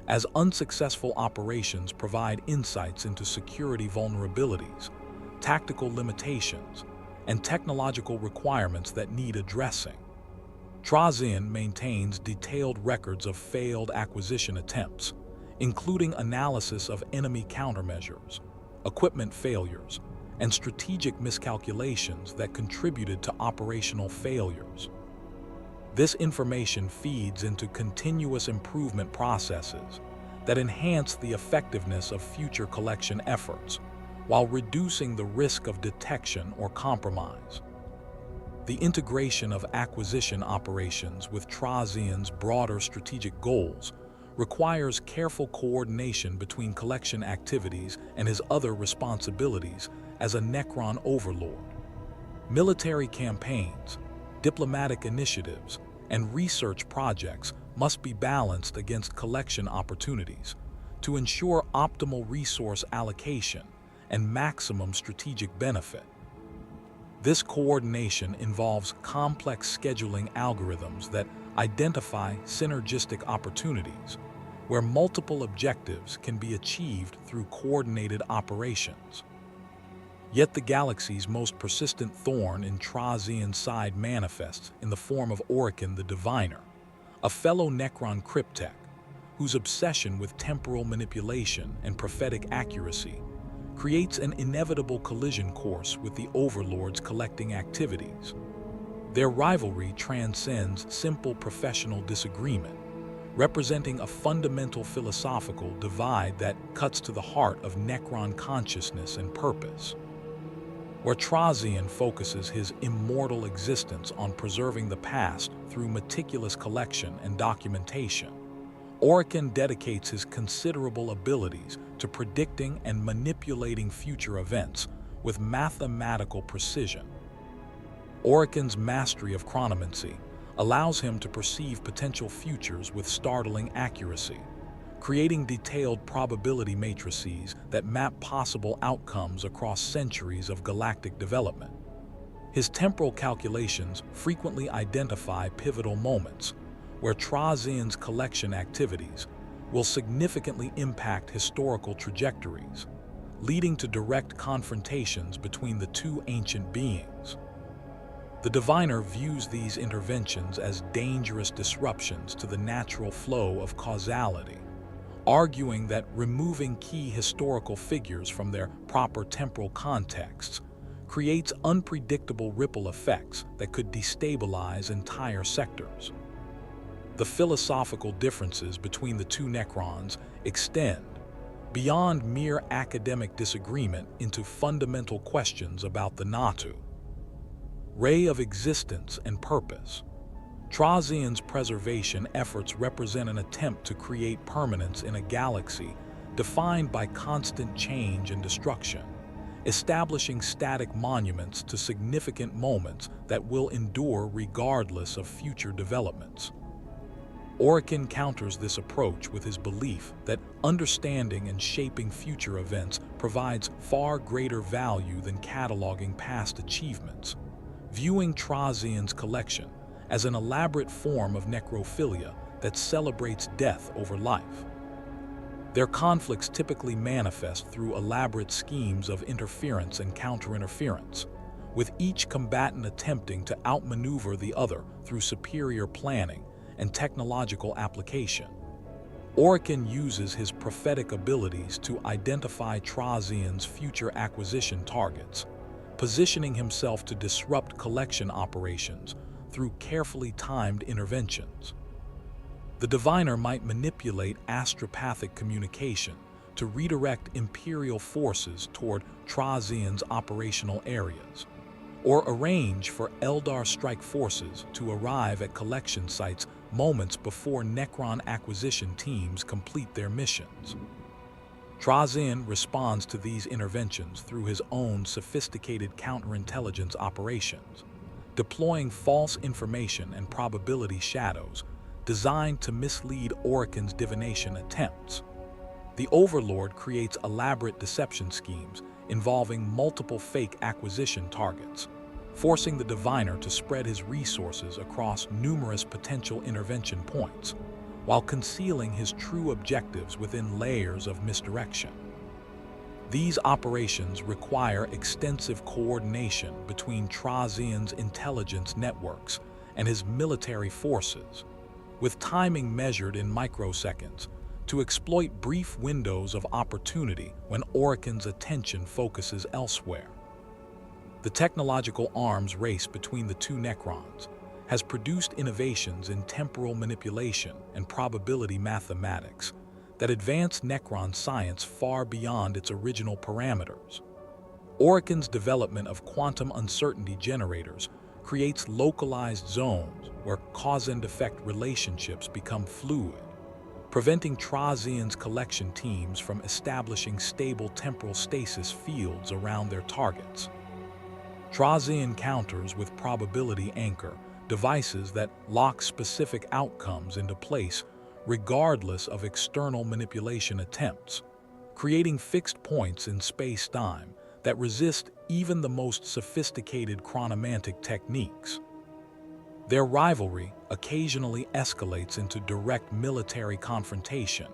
as unsuccessful operations provide insights into security vulnerabilities, tactical limitations, and technological requirements that need addressing. Trazyn maintains detailed records of failed acquisition attempts, including analysis of enemy countermeasures, equipment failures, and strategic miscalculations that contributed to operational failures. This information feeds into continuous improvement processes that enhance the effectiveness of future collection efforts, while reducing the risk of detection or compromise. The integration of acquisition operations with Trazyn's broader strategic goals requires careful coordination between collection activities and his other responsibilities as a Necron overlord. Military campaigns, diplomatic initiatives, and research projects must be balanced against collection opportunities to ensure optimal resource allocation and maximum strategic benefit. This coordination involves complex scheduling algorithms that identify synergistic opportunities, where multiple objectives can be achieved through coordinated operations. Yet the galaxy's most persistent thorn in Trazyn's side manifests in the form of Orican the Diviner, a fellow Necron cryptech whose obsession with temporal manipulation and prophetic accuracy creates an inevitable collision course with the Overlord's collecting activities. Their rivalry transcends simple professional disagreement, representing a fundamental philosophical divide that cuts to the heart of Necron consciousness and purpose. Where Trazyn focuses his immortal existence on preserving the past through meticulous collection and documentation, Orican dedicates his considerable abilities to predicting and manipulating future events with mathematical precision. Orican's mastery of chronomancy allows him to perceive potential futures with startling accuracy, creating detailed probability matrices that map possible outcomes across centuries of galactic development. His temporal calculations frequently identify pivotal moments where Trazyn's collection activities will significantly impact historical trajectories, leading to direct confrontations between the two ancient beings. The diviner views these interventions as dangerous disruptions to the natural flow of causality, arguing that removing key historical figures from their proper temporal contexts creates unpredictable ripple effects that could destabilize entire sectors. The philosophical differences between the two Necrons extend beyond mere academic disagreement into fundamental questions about the Natu, ray of existence and purpose. Trazyn's preservation efforts represent an attempt to create permanence in a galaxy defined by constant change and destruction, establishing static monuments to significant moments that will endure regardless of future developments. Orokin counters this approach with his belief that understanding and shaping future events provides far greater value than cataloging past achievements, viewing Trazyn's collection as an elaborate form of necrophilia that celebrates death over life. Their conflicts typically manifest through elaborate schemes of interference and counterinterference, with each combatant attempting to outmaneuver the other through superior planning and technological application. Orokin uses his prophetic abilities to identify Trazyn's future acquisition targets, positioning himself to disrupt collection operations through carefully timed interventions. The diviner might manipulate astropathic communication to redirect Imperial forces toward Trazyn's operational areas, or arrange for Eldar strike forces to arrive at collection sites moments before Necron acquisition teams complete their missions. Trazyn responds to these interventions through his own sophisticated counterintelligence operations, deploying false information and probability shadows designed to mislead Orokin's divination attempts. The Overlord creates elaborate deception schemes involving multiple fake acquisition targets, forcing the diviner to spread his resources across numerous potential intervention points, while concealing his true objectives within layers of misdirection. These operations require extensive coordination between Trazyn's intelligence networks and his military forces, with timing measured in microseconds to exploit brief windows of opportunity when Orokin's attention focuses elsewhere. The technological arms race between the two Necrons has produced innovations in temporal manipulation and probability mathematics that advance Necron science far beyond its original parameters. Orokin's development of quantum uncertainty generators creates localized zones where cause and effect relationships become fluid, preventing Trazyn's collection teams from establishing stable temporal stasis fields around their targets. Trazyn counters with probability anchor devices that lock specific outcomes into place regardless of external manipulation attempts, creating fixed points in space-time that resist even the most sophisticated chronomantic techniques. Their rivalry occasionally escalates into direct military confrontation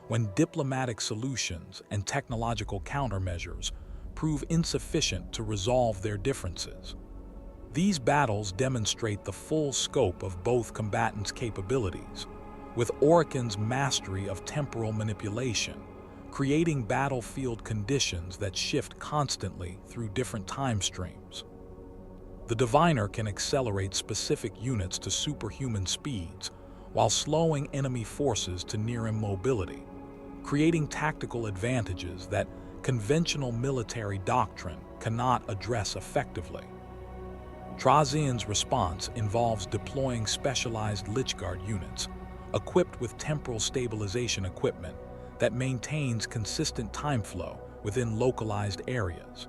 when diplomatic solutions and technological countermeasures prove insufficient to resolve their differences. These battles demonstrate the full scope of both combatants' capabilities, with Orokin's mastery of temporal manipulation, creating battlefield conditions that shift constantly through different time streams. The diviner can accelerate specific units to superhuman speeds while slowing enemy forces to near immobility, creating tactical advantages that conventional military doctrine cannot address effectively. Trazyn's response involves deploying specialized Lichguard units, equipped with temporal stabilization equipment that maintains consistent time flow within localized areas.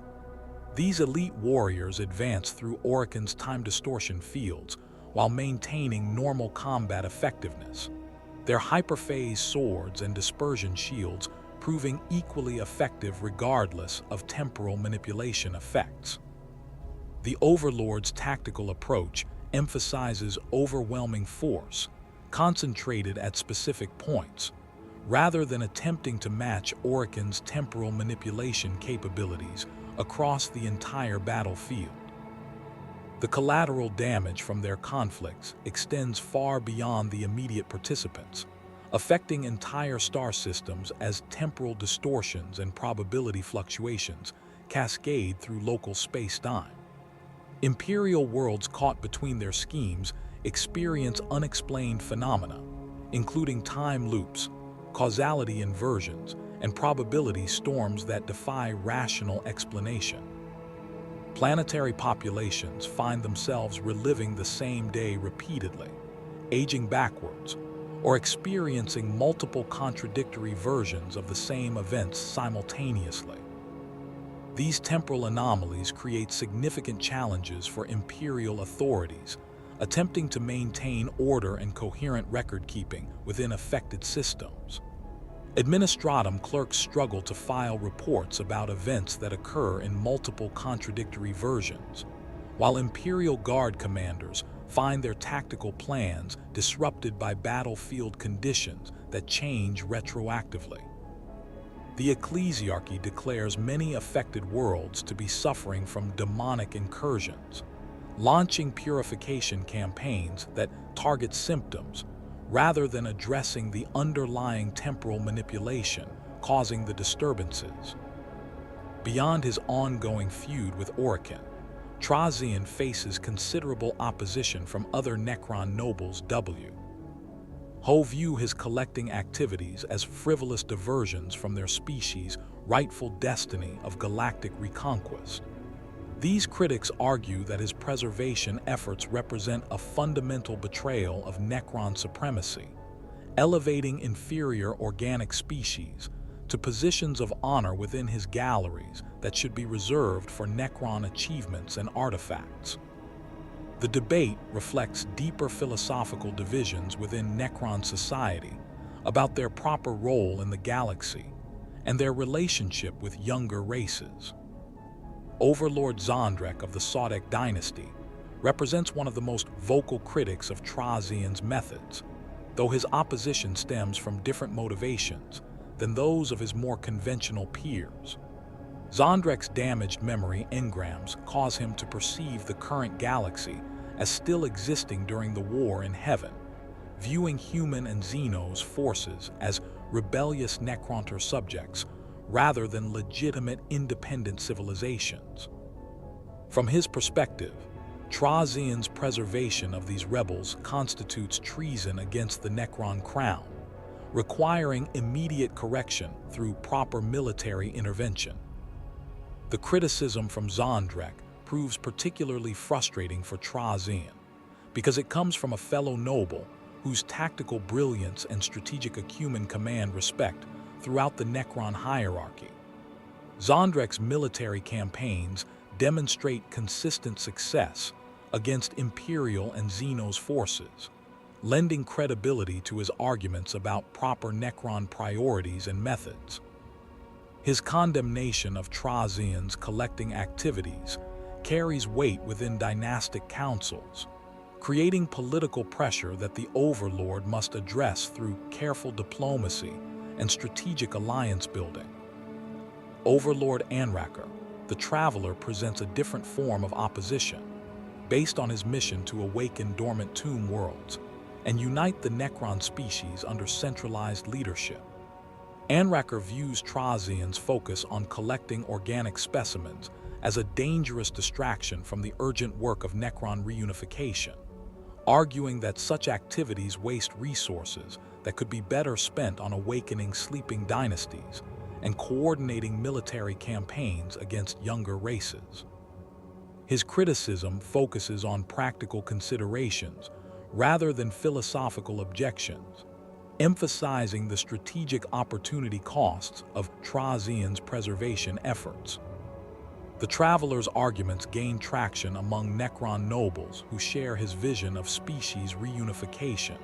These elite warriors advance through Orokin's time distortion fields while maintaining normal combat effectiveness, their hyperphase swords and dispersion shields proving equally effective regardless of temporal manipulation effects. The Overlord's tactical approach emphasizes overwhelming force, concentrated at specific points, rather than attempting to match Orokin's temporal manipulation capabilities across the entire battlefield. The collateral damage from their conflicts extends far beyond the immediate participants, affecting entire star systems as temporal distortions and probability fluctuations cascade through local space-time. Imperial worlds caught between their schemes experience unexplained phenomena, including time loops, causality inversions, and probability storms that defy rational explanation. Planetary populations find themselves reliving the same day repeatedly, aging backwards, or experiencing multiple contradictory versions of the same events simultaneously. These temporal anomalies create significant challenges for imperial authorities, attempting to maintain order and coherent record-keeping within affected systems. Administratum clerks struggle to file reports about events that occur in multiple contradictory versions, while Imperial Guard commanders find their tactical plans disrupted by battlefield conditions that change retroactively. The Ecclesiarchy declares many affected worlds to be suffering from demonic incursions, launching purification campaigns that target symptoms rather than addressing the underlying temporal manipulation causing the disturbances. Beyond his ongoing feud with Orokin, Trazyn faces considerable opposition from other Necron nobles. Who view his collecting activities as frivolous diversions from their species' rightful destiny of galactic reconquest. These critics argue that his preservation efforts represent a fundamental betrayal of Necron supremacy, elevating inferior organic species to positions of honor within his galleries that should be reserved for Necron achievements and artifacts. The debate reflects deeper philosophical divisions within Necron society about their proper role in the galaxy and their relationship with younger races. Overlord Zondrek of the Sodek dynasty represents one of the most vocal critics of Trazyn's methods, though his opposition stems from different motivations than those of his more conventional peers. Zondrek's damaged memory engrams cause him to perceive the current galaxy as still existing during the war in heaven, viewing human and Xenos forces as rebellious Necronter subjects rather than legitimate independent civilizations. From his perspective, Trazyn's preservation of these rebels constitutes treason against the Necron crown, requiring immediate correction through proper military intervention. The criticism from Zondrek proves particularly frustrating for Trazyn, because it comes from a fellow noble whose tactical brilliance and strategic acumen command respect throughout the Necron hierarchy. Zondrek's military campaigns demonstrate consistent success against Imperial and Xenos forces, lending credibility to his arguments about proper Necron priorities and methods. His condemnation of Trazyn's collecting activities carries weight within dynastic councils, creating political pressure that the Overlord must address through careful diplomacy and strategic alliance building. Overlord Anraker, the Traveler, presents a different form of opposition, based on his mission to awaken dormant tomb worlds and unite the Necron species under centralized leadership. Anraker views Trazyn's focus on collecting organic specimens as a dangerous distraction from the urgent work of Necron reunification, arguing that such activities waste resources that could be better spent on awakening sleeping dynasties and coordinating military campaigns against younger races. His criticism focuses on practical considerations rather than philosophical objections, emphasizing the strategic opportunity costs of Trazyn's preservation efforts. The Traveler's arguments gain traction among Necron nobles who share his vision of species reunification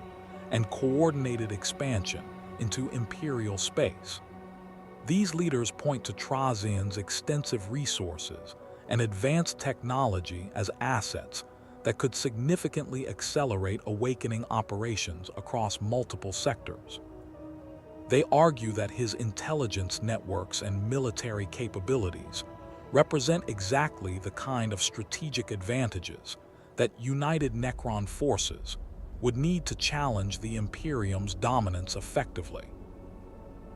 and coordinated expansion into Imperial space. These leaders point to Trazyn's extensive resources and advanced technology as assets that could significantly accelerate awakening operations across multiple sectors. They argue that his intelligence networks and military capabilities represent exactly the kind of strategic advantages that united Necron forces would need to challenge the Imperium's dominance effectively.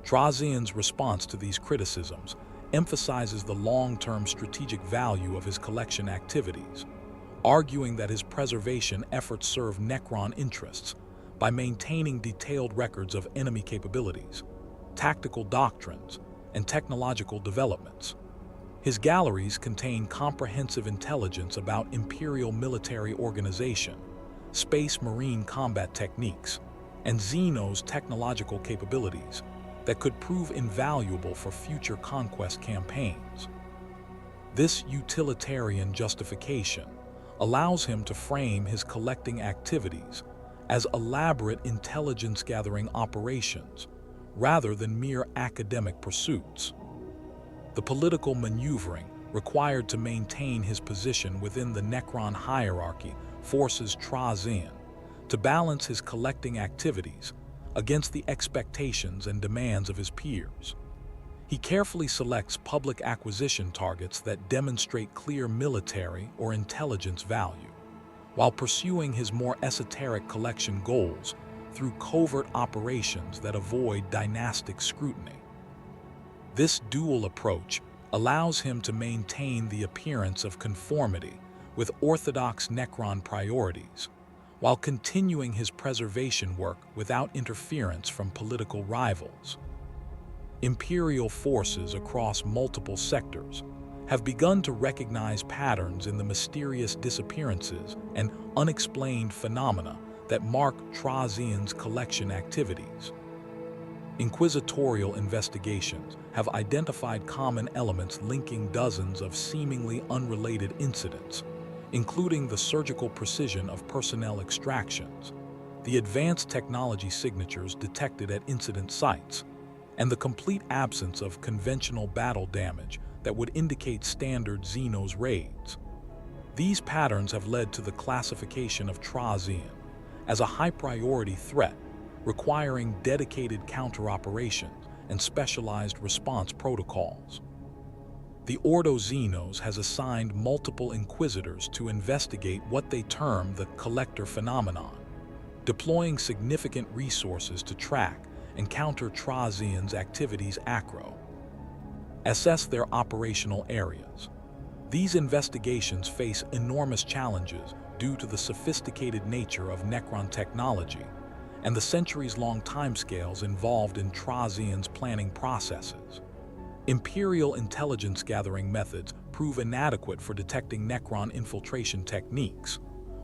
Trazyn's response to these criticisms emphasizes the long-term strategic value of his collection activities, arguing that his preservation efforts serve Necron interests by maintaining detailed records of enemy capabilities, tactical doctrines, and technological developments. His galleries contain comprehensive intelligence about Imperial military organization, space marine combat techniques, and Xeno's technological capabilities that could prove invaluable for future conquest campaigns. This utilitarian justification allows him to frame his collecting activities as elaborate intelligence-gathering operations rather than mere academic pursuits. The political maneuvering required to maintain his position within the Necron hierarchy forces Trazyn to balance his collecting activities against the expectations and demands of his peers. He carefully selects public acquisition targets that demonstrate clear military or intelligence value, while pursuing his more esoteric collection goals through covert operations that avoid dynastic scrutiny. This dual approach allows him to maintain the appearance of conformity with orthodox Necron priorities, while continuing his preservation work without interference from political rivals. Imperial forces across multiple sectors have begun to recognize patterns in the mysterious disappearances and unexplained phenomena that mark Trazyn's collection activities. Inquisitorial investigations have identified common elements linking dozens of seemingly unrelated incidents, including the surgical precision of personnel extractions, the advanced technology signatures detected at incident sites, and the complete absence of conventional battle damage that would indicate standard Xenos raids. These patterns have led to the classification of Trazyn as a high-priority threat, requiring dedicated counter-operations and specialized response protocols. The Ordo Xenos has assigned multiple Inquisitors to investigate what they term the Collector phenomenon, deploying significant resources to track and counter Trazyn's activities assess their operational areas. These investigations face enormous challenges due to the sophisticated nature of Necron technology and the centuries-long timescales involved in Trazyn's planning processes. Imperial intelligence-gathering methods prove inadequate for detecting Necron infiltration techniques,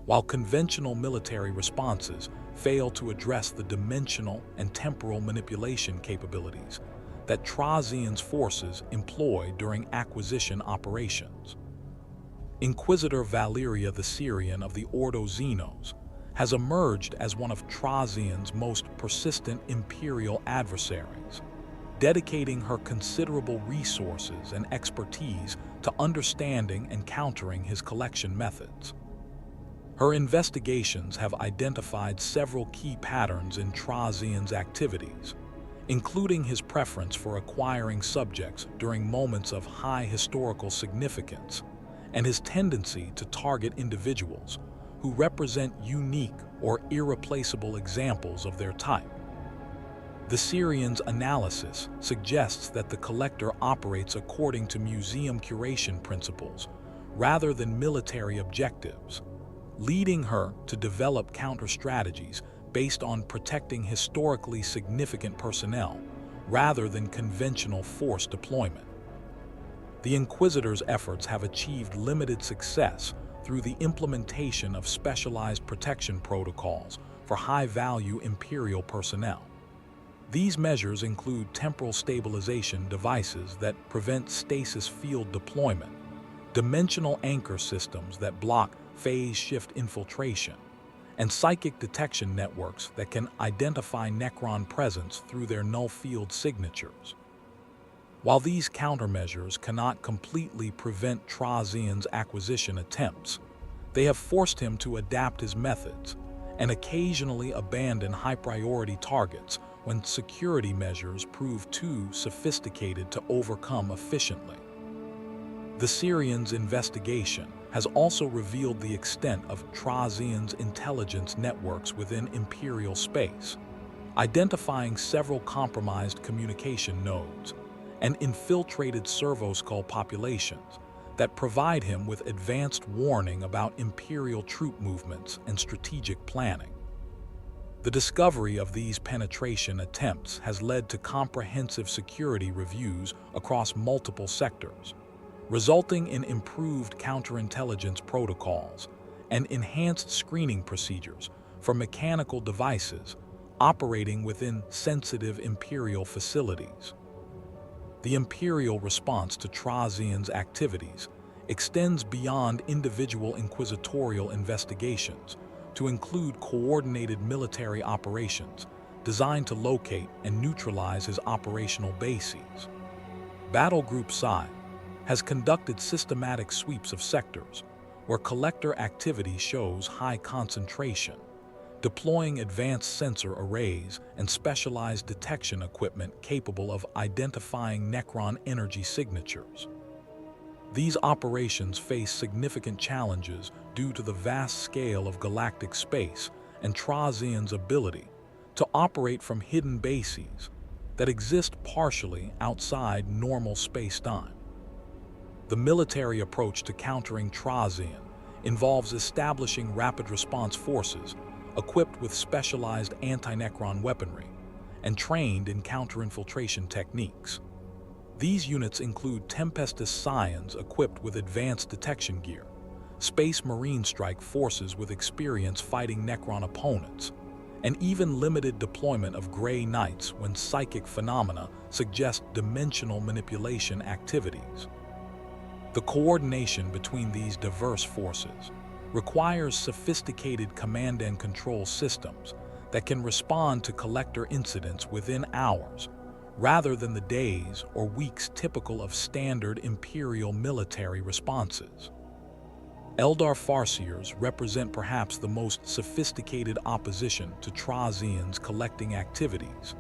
while conventional military responses fail to address the dimensional and temporal manipulation capabilities that Trazyn's forces employ during acquisition operations. Inquisitor Valeria the Syrian of the Ordo Xenos has emerged as one of Trazyn's most persistent Imperial adversaries, dedicating her considerable resources and expertise to understanding and countering his collection methods. Her investigations have identified several key patterns in Trazyn's activities, including his preference for acquiring subjects during moments of high historical significance and his tendency to target individuals who represent unique or irreplaceable examples of their type. The Syrian's analysis suggests that the Collector operates according to museum curation principles rather than military objectives, leading her to develop counter-strategies based on protecting historically significant personnel rather than conventional force deployment. The Inquisitor's efforts have achieved limited success through the implementation of specialized protection protocols for high-value Imperial personnel. These measures include temporal stabilization devices that prevent stasis field deployment, dimensional anchor systems that block phase shift infiltration, and psychic detection networks that can identify Necron presence through their null field signatures. While these countermeasures cannot completely prevent Trazyn's acquisition attempts, they have forced him to adapt his methods and occasionally abandon high-priority targets when security measures prove too sophisticated to overcome efficiently. The Syrians' investigation has also revealed the extent of Trazyn's intelligence networks within Imperial space, identifying several compromised communication nodes and infiltrated servoskull populations that provide him with advanced warning about Imperial troop movements and strategic planning. The discovery of these penetration attempts has led to comprehensive security reviews across multiple sectors, resulting in improved counterintelligence protocols and enhanced screening procedures for mechanical devices operating within sensitive Imperial facilities. The Imperial response to Trazyn's activities extends beyond individual inquisitorial investigations to include coordinated military operations designed to locate and neutralize his operational bases. Battle Group Psi has conducted systematic sweeps of sectors where collector activity shows high concentration, deploying advanced sensor arrays and specialized detection equipment capable of identifying Necron energy signatures. These operations face significant challenges due to the vast scale of galactic space and Trazyn's ability to operate from hidden bases that exist partially outside normal space-time. The military approach to countering Trazyn involves establishing rapid response forces equipped with specialized anti-Necron weaponry and trained in counterinfiltration techniques. These units include Tempestus Scions equipped with advanced detection gear, Space Marine strike forces with experience fighting Necron opponents, and even limited deployment of Grey Knights when psychic phenomena suggest dimensional manipulation activities. The coordination between these diverse forces requires sophisticated command and control systems that can respond to collector incidents within hours, rather than the days or weeks typical of standard Imperial military responses. Eldar Farseers represent perhaps the most sophisticated opposition to Trazyn's collecting activities,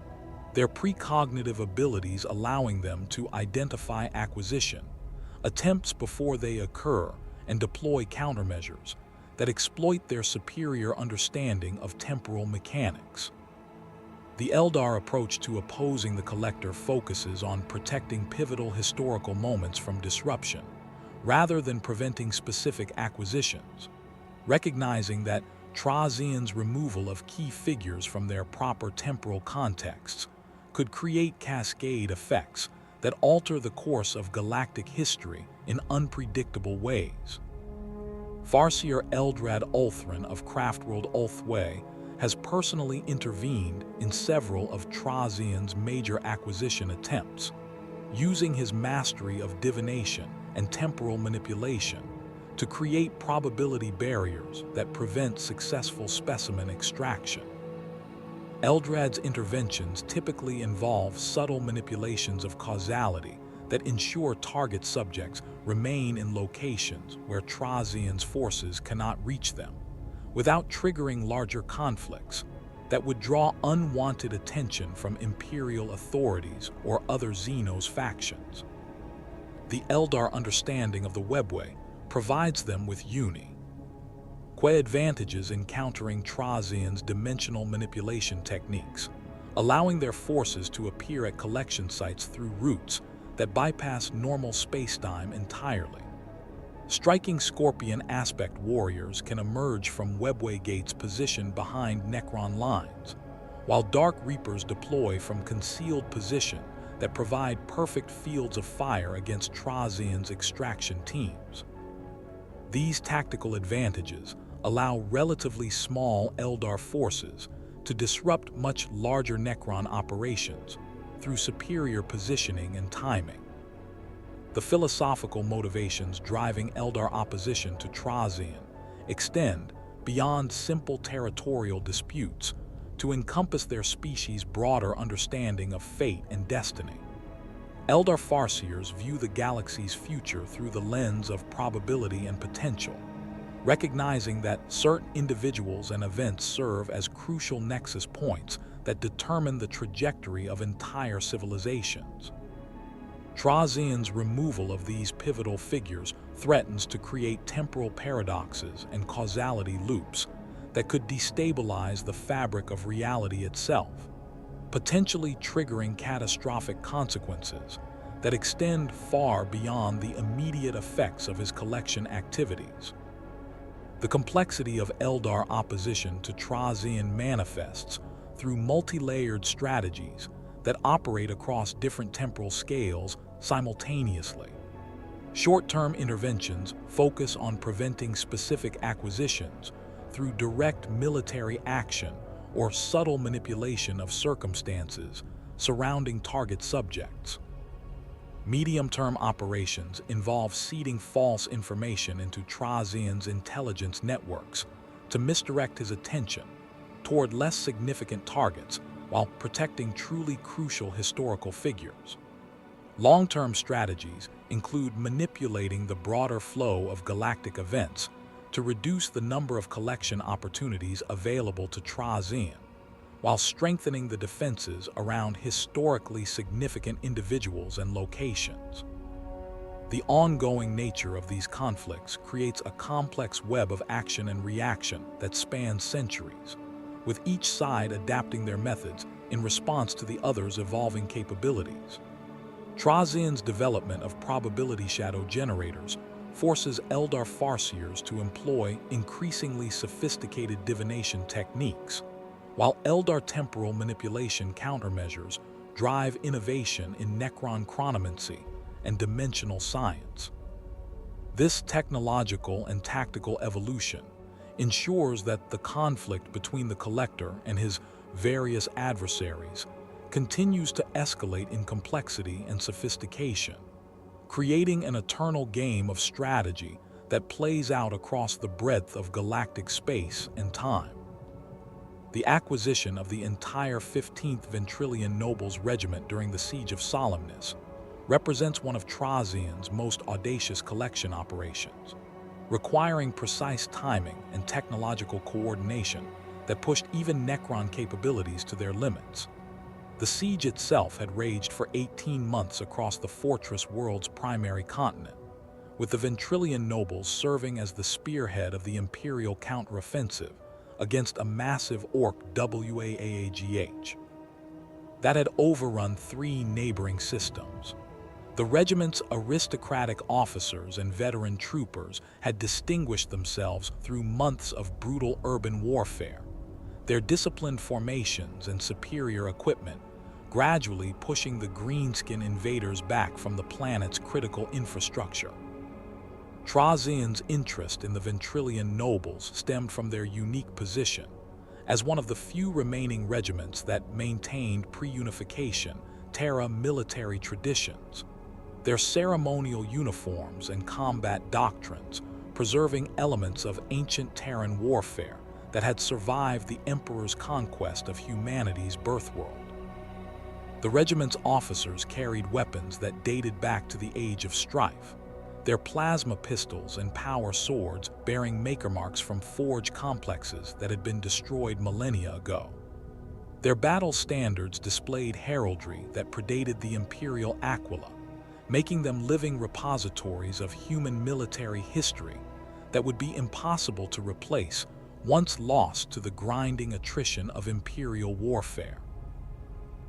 their precognitive abilities allowing them to identify acquisition attempts before they occur and deploy countermeasures that exploit their superior understanding of temporal mechanics. The Eldar approach to opposing the Collector focuses on protecting pivotal historical moments from disruption, rather than preventing specific acquisitions, recognizing that Trazyn's removal of key figures from their proper temporal contexts could create cascade effects that alter the course of galactic history in unpredictable ways. Farseer Eldrad Ulthran of Craftworld Ulthway has personally intervened in several of Trazyn's major acquisition attempts, using his mastery of divination and temporal manipulation to create probability barriers that prevent successful specimen extraction. Eldrad's interventions typically involve subtle manipulations of causality that ensure target subjects remain in locations where Trazyn's forces cannot reach them, without triggering larger conflicts that would draw unwanted attention from Imperial authorities or other Xenos factions. The Eldar understanding of the webway provides them with advantages in countering Trazyn's dimensional manipulation techniques, allowing their forces to appear at collection sites through routes that bypass normal spacetime entirely. Striking Scorpion aspect warriors can emerge from webway gates positioned behind Necron lines, while Dark Reapers deploy from concealed position that provide perfect fields of fire against Trazyn's extraction teams. These tactical advantages allow relatively small Eldar forces to disrupt much larger Necron operations through superior positioning and timing. The philosophical motivations driving Eldar opposition to Trazyn extend beyond simple territorial disputes to encompass their species' broader understanding of fate and destiny. Eldar Farseers view the galaxy's future through the lens of probability and potential, recognizing that certain individuals and events serve as crucial nexus points that determine the trajectory of entire civilizations. Trazyn's removal of these pivotal figures threatens to create temporal paradoxes and causality loops that could destabilize the fabric of reality itself, potentially triggering catastrophic consequences that extend far beyond the immediate effects of his collection activities. The complexity of Eldar opposition to Trazyn manifests through multi-layered strategies that operate across different temporal scales simultaneously. Short-term interventions focus on preventing specific acquisitions through direct military action or subtle manipulation of circumstances surrounding target subjects. Medium-term operations involve seeding false information into Trazyn's intelligence networks to misdirect his attention toward less significant targets while protecting truly crucial historical figures. Long-term strategies include manipulating the broader flow of galactic events to reduce the number of collection opportunities available to Trazyn, while strengthening the defenses around historically significant individuals and locations. The ongoing nature of these conflicts creates a complex web of action and reaction that spans centuries, with each side adapting their methods in response to the other's evolving capabilities. Trazyn's development of probability shadow generators forces Eldar Farseers to employ increasingly sophisticated divination techniques, while Eldar temporal manipulation countermeasures drive innovation in Necron chronomancy and dimensional science. This technological and tactical evolution ensures that the conflict between the Collector and his various adversaries continues to escalate in complexity and sophistication, creating an eternal game of strategy that plays out across the breadth of galactic space and time. The acquisition of the entire 15th Ventrilian Nobles Regiment during the Siege of Solemnace represents one of Trazyn's most audacious collection operations, requiring precise timing and technological coordination that pushed even Necron capabilities to their limits. The siege itself had raged for 18 months across the fortress world's primary continent, with the Ventrilian nobles serving as the spearhead of the Imperial counteroffensive against a massive Orc WAAGH that had overrun 3 neighboring systems. The regiment's aristocratic officers and veteran troopers had distinguished themselves through months of brutal urban warfare, their disciplined formations and superior equipment gradually pushing the greenskin invaders back from the planet's critical infrastructure. Trazyn's interest in the Ventrilian nobles stemmed from their unique position as one of the few remaining regiments that maintained pre-unification Terra military traditions, their ceremonial uniforms and combat doctrines preserving elements of ancient Terran warfare that had survived the Emperor's conquest of humanity's birthworld. The regiment's officers carried weapons that dated back to the Age of Strife, their plasma pistols and power swords bearing maker marks from forge complexes that had been destroyed millennia ago. Their battle standards displayed heraldry that predated the Imperial Aquila, making them living repositories of human military history that would be impossible to replace once lost to the grinding attrition of Imperial warfare.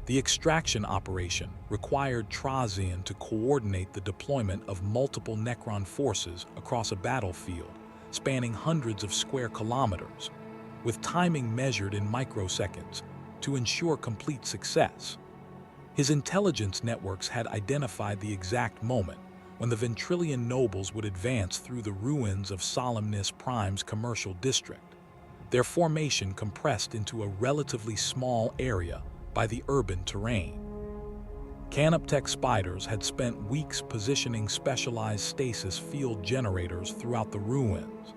The extraction operation required Trazyn to coordinate the deployment of multiple Necron forces across a battlefield spanning hundreds of square kilometers, with timing measured in microseconds to ensure complete success. His intelligence networks had identified the exact moment when the Ventrilian nobles would advance through the ruins of Solemnace Prime's commercial district, their formation compressed into a relatively small area by the urban terrain. Canoptech spiders had spent weeks positioning specialized stasis field generators throughout the ruins,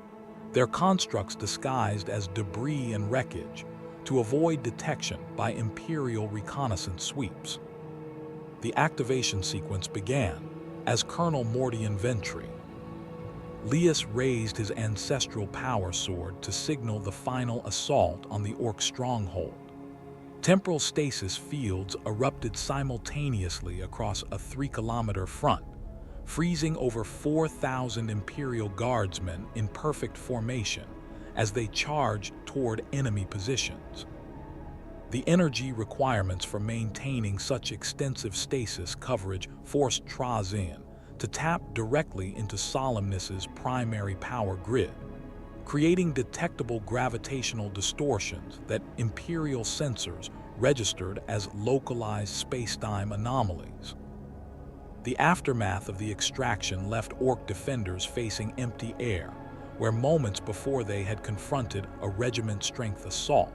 their constructs disguised as debris and wreckage to avoid detection by Imperial reconnaissance sweeps. The activation sequence began as Colonel Mordian Ventry. Leus raised his ancestral power sword to signal the final assault on the Orc stronghold. Temporal stasis fields erupted simultaneously across a 3-kilometer front, freezing over 4,000 Imperial Guardsmen in perfect formation as they charged toward enemy positions. The energy requirements for maintaining such extensive stasis coverage forced Trazyn to tap directly into Solemnace's primary power grid, creating detectable gravitational distortions that Imperial sensors registered as localized space-time anomalies. The aftermath of the extraction left Orc defenders facing empty air, where moments before they had confronted a regiment-strength assault.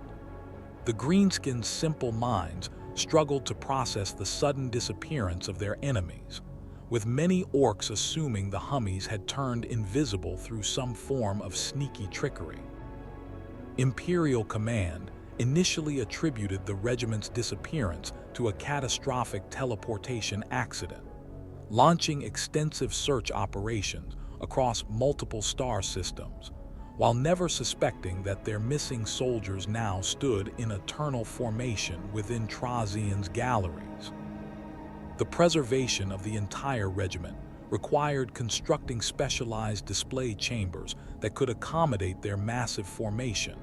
The Greenskins' simple minds struggled to process the sudden disappearance of their enemies, with many Orcs assuming the Hummies had turned invisible through some form of sneaky trickery. Imperial Command initially attributed the regiment's disappearance to a catastrophic teleportation accident, launching extensive search operations across multiple star systems, while never suspecting that their missing soldiers now stood in eternal formation within Trazyn's galleries. The preservation of the entire regiment required constructing specialized display chambers that could accommodate their massive formation,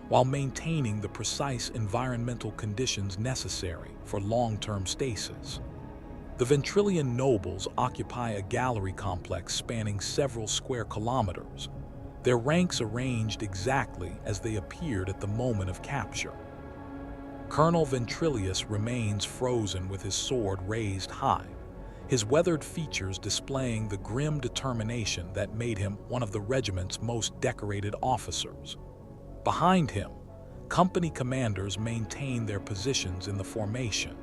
while maintaining the precise environmental conditions necessary for long-term stasis. The Ventrilian nobles occupy a gallery complex spanning several square kilometers, their ranks arranged exactly as they appeared at the moment of capture. Colonel Ventrilius remains frozen with his sword raised high, his weathered features displaying the grim determination that made him one of the regiment's most decorated officers. Behind him, company commanders maintain their positions in the formation,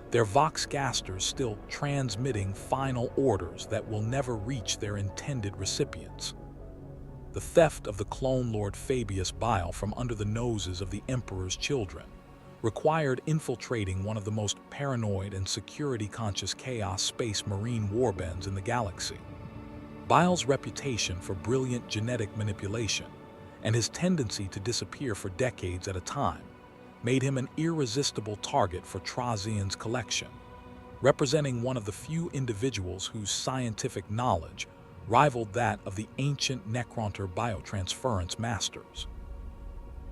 their voxcasters still transmitting final orders that will never reach their intended recipients. The theft of the clone Lord Fabius Bile from under the noses of the Emperor's children required infiltrating one of the most paranoid and security-conscious Chaos Space Marine warbands in the galaxy. Bile's reputation for brilliant genetic manipulation and his tendency to disappear for decades at a time made him an irresistible target for Trazyn's collection, representing one of the few individuals whose scientific knowledge rivaled that of the ancient Necronter biotransference masters.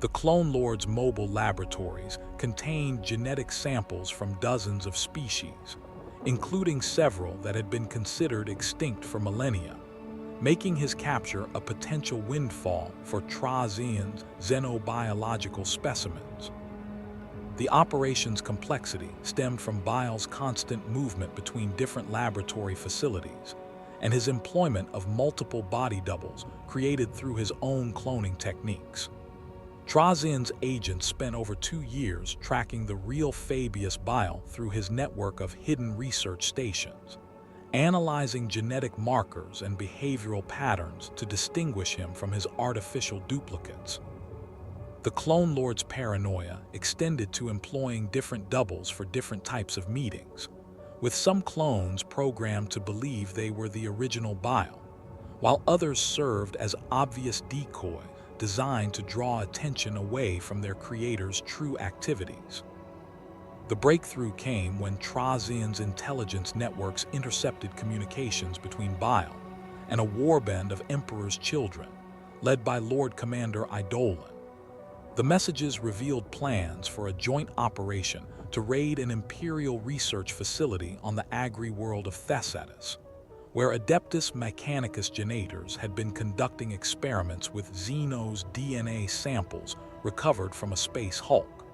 The Clone Lord's mobile laboratories contained genetic samples from dozens of species, including several that had been considered extinct for millennia, making his capture a potential windfall for Trazyn's xenobiological specimens. The operation's complexity stemmed from Bile's constant movement between different laboratory facilities and his employment of multiple body doubles created through his own cloning techniques. Trazyn's agents spent over 2 years tracking the real Fabius Bile through his network of hidden research stations, analyzing genetic markers and behavioral patterns to distinguish him from his artificial duplicates. The Clone Lord's paranoia extended to employing different doubles for different types of meetings, with some clones programmed to believe they were the original Bile, while others served as obvious decoys designed to draw attention away from their creator's true activities. The breakthrough came when Trazyn's intelligence networks intercepted communications between Bile and a warband of Emperor's children, led by Lord Commander Eidolon. The messages revealed plans for a joint operation to raid an Imperial research facility on the agri-world of Thessatis, where Adeptus Mechanicus Genators had been conducting experiments with Xeno's DNA samples recovered from a space hulk.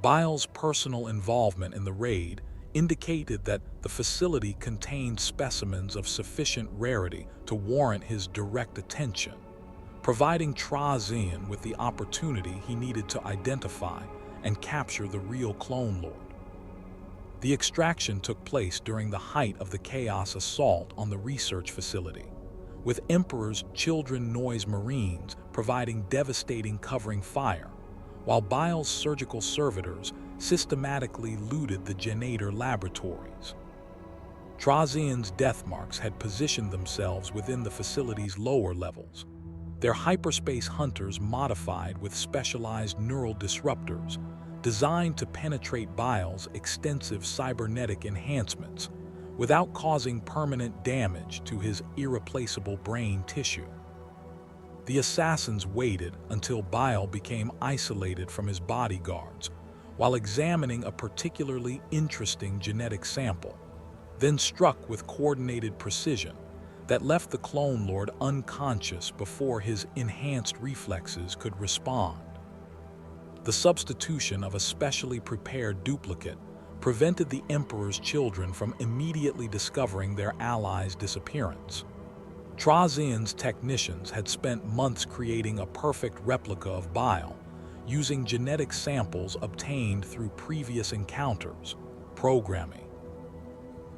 Bile's personal involvement in the raid indicated that the facility contained specimens of sufficient rarity to warrant his direct attention, providing Trazyn with the opportunity he needed to identify and capture the real Clone Lord. The extraction took place during the height of the Chaos assault on the research facility, with Emperor's Children Noise Marines providing devastating covering fire, while Bile's surgical servitors systematically looted the Genator laboratories. Trazyn's death marks had positioned themselves within the facility's lower levels, their hyperspace hunters modified with specialized neural disruptors designed to penetrate Bile's extensive cybernetic enhancements without causing permanent damage to his irreplaceable brain tissue. The assassins waited until Bile became isolated from his bodyguards while examining a particularly interesting genetic sample, then struck with coordinated precision that left the Clone Lord unconscious before his enhanced reflexes could respond. The substitution of a specially prepared duplicate prevented the Emperor's children from immediately discovering their allies' disappearance. Trazyn's technicians had spent months creating a perfect replica of Bile, using genetic samples obtained through previous encounters, programming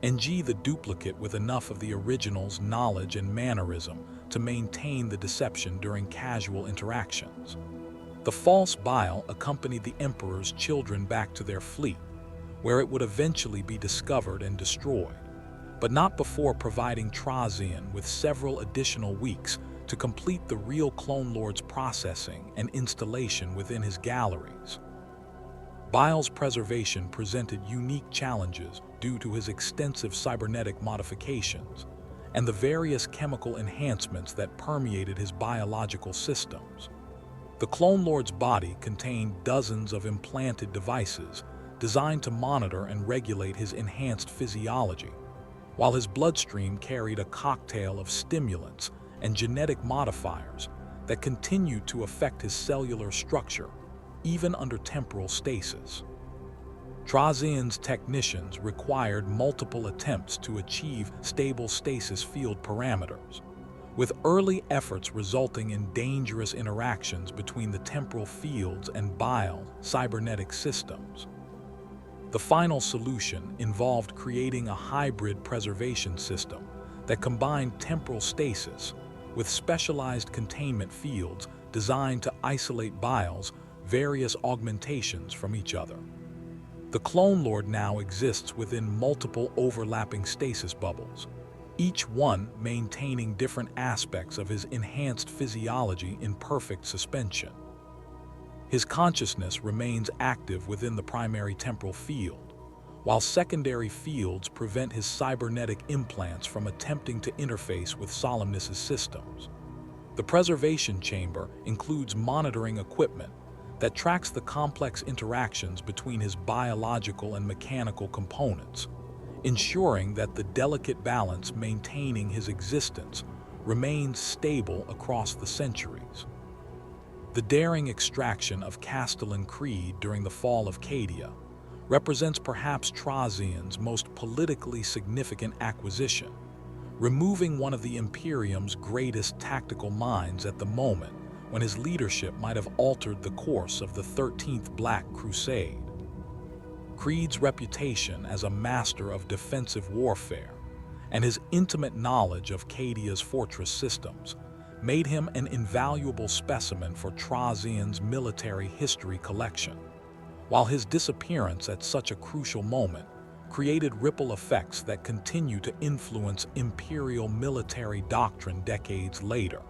NG the duplicate with enough of the original's knowledge and mannerism to maintain the deception during casual interactions. The false Bile accompanied the Emperor's children back to their fleet, where it would eventually be discovered and destroyed, but not before providing Trazyn with several additional weeks to complete the real Clone Lord's processing and installation within his galleries. Bile's preservation presented unique challenges due to his extensive cybernetic modifications and the various chemical enhancements that permeated his biological systems. The Clone Lord's body contained dozens of implanted devices designed to monitor and regulate his enhanced physiology, while his bloodstream carried a cocktail of stimulants and genetic modifiers that continued to affect his cellular structure, even under temporal stasis. Trazyn's technicians required multiple attempts to achieve stable stasis field parameters, with early efforts resulting in dangerous interactions between the temporal fields and Bile cybernetic systems. The final solution involved creating a hybrid preservation system that combined temporal stasis with specialized containment fields designed to isolate Bile's various augmentations from each other. The Clone Lord now exists within multiple overlapping stasis bubbles, each one maintaining different aspects of his enhanced physiology in perfect suspension. His consciousness remains active within the primary temporal field, while secondary fields prevent his cybernetic implants from attempting to interface with Solemnace's systems. The preservation chamber includes monitoring equipment that tracks the complex interactions between his biological and mechanical components, ensuring that the delicate balance maintaining his existence remains stable across the centuries. The daring extraction of Castellan Creed during the fall of Cadia represents perhaps Trazyn's most politically significant acquisition, removing one of the Imperium's greatest tactical minds at the moment when his leadership might have altered the course of the 13th Black Crusade. Creed's reputation as a master of defensive warfare and his intimate knowledge of Cadia's fortress systems made him an invaluable specimen for Trazyn's military history collection, while his disappearance at such a crucial moment created ripple effects that continue to influence Imperial military doctrine decades later.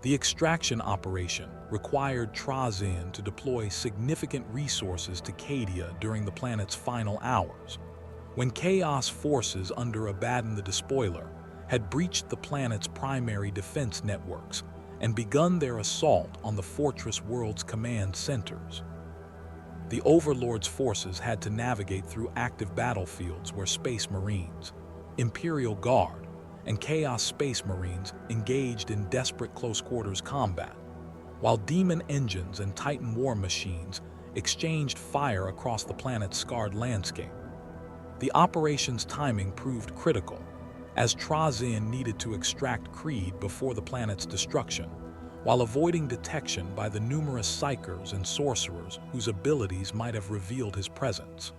The extraction operation required Trazyn to deploy significant resources to Cadia during the planet's final hours, when Chaos forces under Abaddon the Despoiler had breached the planet's primary defense networks and begun their assault on the fortress world's command centers. The Overlord's forces had to navigate through active battlefields where Space Marines, Imperial Guard, and Chaos Space Marines engaged in desperate close-quarters combat, while Demon engines and Titan war machines exchanged fire across the planet's scarred landscape. The operation's timing proved critical, as Trazyn needed to extract Creed before the planet's destruction, while avoiding detection by the numerous psychers and sorcerers whose abilities might have revealed his presence.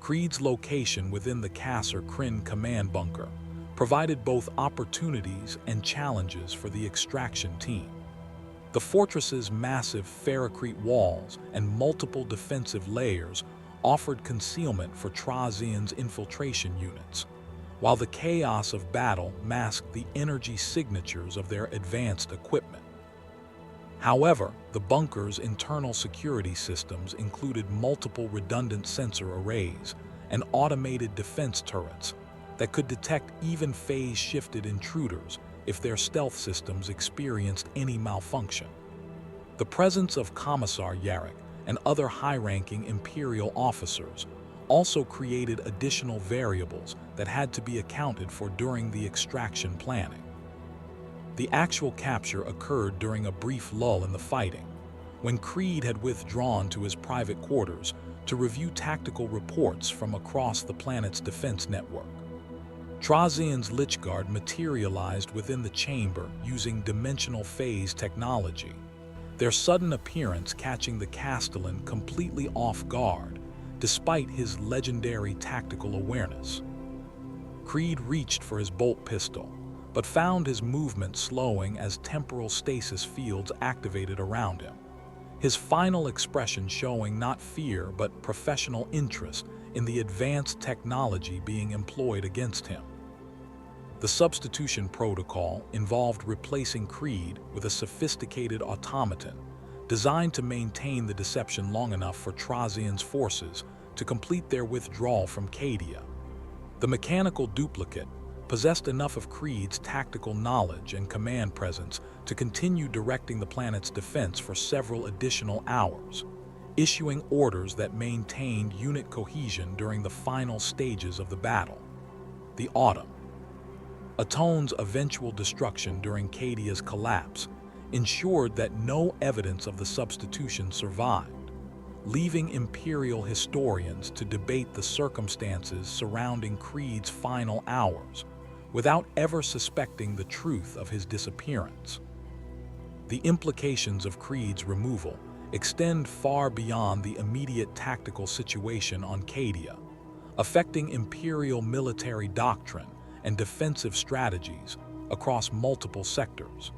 Creed's location within the Kasser Kryn command bunker provided both opportunities and challenges for the extraction team. The fortress's massive ferrocrete walls and multiple defensive layers offered concealment for Trazyn's infiltration units, while the chaos of battle masked the energy signatures of their advanced equipment. However, the bunker's internal security systems included multiple redundant sensor arrays and automated defense turrets that could detect even phase-shifted intruders if their stealth systems experienced any malfunction. The presence of Commissar Yarrick and other high-ranking Imperial officers also created additional variables that had to be accounted for during the extraction planning. The actual capture occurred during a brief lull in the fighting, when Creed had withdrawn to his private quarters to review tactical reports from across the planet's defense network. Trazyn's Lichguard materialized within the chamber using dimensional phase technology, their sudden appearance catching the Castellan completely off guard, despite his legendary tactical awareness. Creed reached for his bolt pistol, but found his movement slowing as temporal stasis fields activated around him, his final expression showing not fear but professional interest in the advanced technology being employed against him. The substitution protocol involved replacing Creed with a sophisticated automaton designed to maintain the deception long enough for Trazyn's forces to complete their withdrawal from Cadia. The mechanical duplicate possessed enough of Creed's tactical knowledge and command presence to continue directing the planet's defense for several additional hours, issuing orders that maintained unit cohesion during the final stages of the battle. The Autumn. Atone's eventual destruction during Cadia's collapse ensured that no evidence of the substitution survived, leaving Imperial historians to debate the circumstances surrounding Creed's final hours, without ever suspecting the truth of his disappearance. The implications of Creed's removal extend far beyond the immediate tactical situation on Cadia, affecting Imperial military doctrine and defensive strategies across multiple sectors.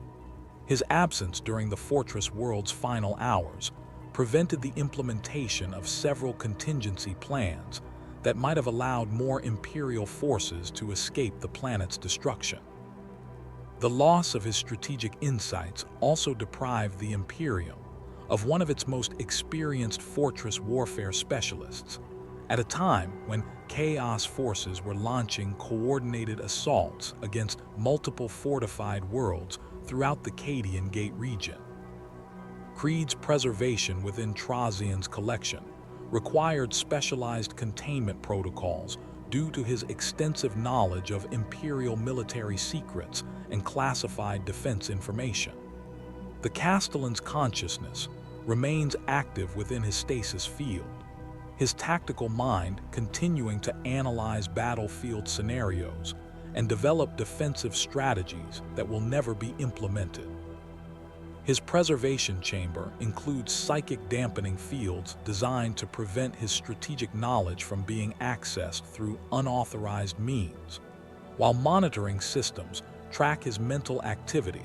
His absence during the Fortress World's final hours prevented the implementation of several contingency plans that might have allowed more Imperial forces to escape the planet's destruction. The loss of his strategic insights also deprived the Imperium of one of its most experienced fortress warfare specialists, at a time when Chaos forces were launching coordinated assaults against multiple fortified worlds throughout the Cadian Gate region. Creed's preservation within Trazyn's collection required specialized containment protocols due to his extensive knowledge of Imperial military secrets and classified defense information. The Castellan's consciousness remains active within his stasis field, his tactical mind continuing to analyze battlefield scenarios and develop defensive strategies that will never be implemented. His preservation chamber includes psychic dampening fields designed to prevent his strategic knowledge from being accessed through unauthorized means, while monitoring systems track his mental activity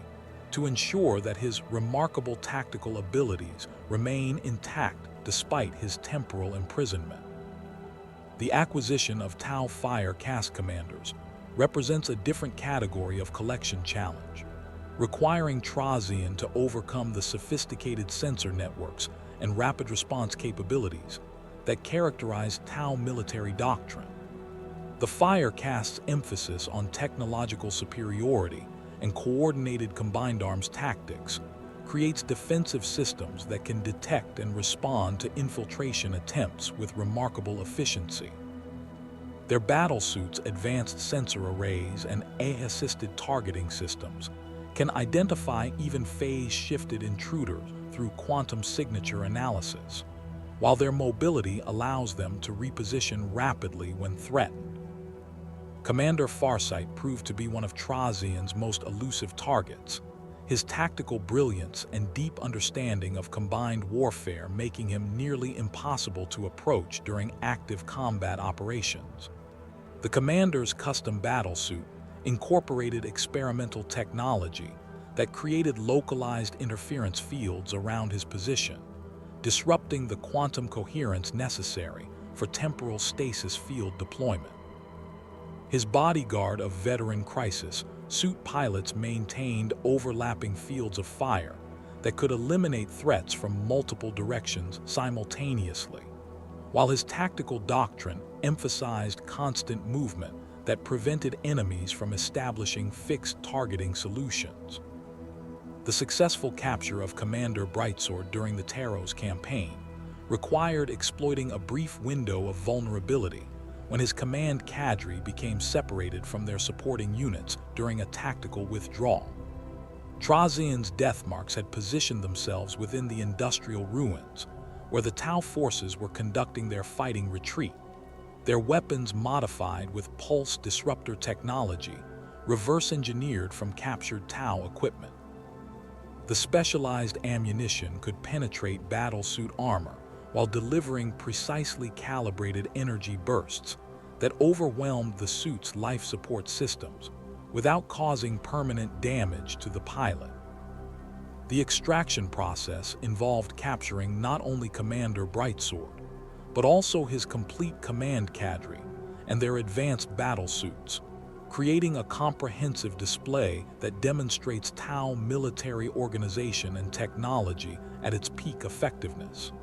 to ensure that his remarkable tactical abilities remain intact despite his temporal imprisonment. The acquisition of Tau Fire Caste Commanders represents a different category of collection challenge, requiring Trazyn to overcome the sophisticated sensor networks and rapid response capabilities that characterize Tau military doctrine. The Fire Caste's emphasis on technological superiority and coordinated combined arms tactics creates defensive systems that can detect and respond to infiltration attempts with remarkable efficiency. Their battlesuits' advanced sensor arrays and AI-assisted targeting systems can identify even phase-shifted intruders through quantum signature analysis, while their mobility allows them to reposition rapidly when threatened. Commander Farsight proved to be one of Trazyn's most elusive targets, his tactical brilliance and deep understanding of combined warfare making him nearly impossible to approach during active combat operations. The commander's custom battlesuit incorporated experimental technology that created localized interference fields around his position, disrupting the quantum coherence necessary for temporal stasis field deployment. His bodyguard of veteran crisis suit pilots maintained overlapping fields of fire that could eliminate threats from multiple directions simultaneously, while his tactical doctrine emphasized constant movement that prevented enemies from establishing fixed targeting solutions. The successful capture of Commander Brightsword during the Taros campaign required exploiting a brief window of vulnerability when his command cadre became separated from their supporting units during a tactical withdrawal. Trazyn's death marks had positioned themselves within the industrial ruins, where the Tau forces were conducting their fighting retreat, their weapons modified with pulse disruptor technology, reverse-engineered from captured Tau equipment. The specialized ammunition could penetrate battlesuit armor while delivering precisely calibrated energy bursts that overwhelmed the suit's life support systems without causing permanent damage to the pilot. The extraction process involved capturing not only Commander Brightsword, but also his complete command cadre and their advanced battlesuits, creating a comprehensive display that demonstrates Tau military organization and technology at its peak effectiveness.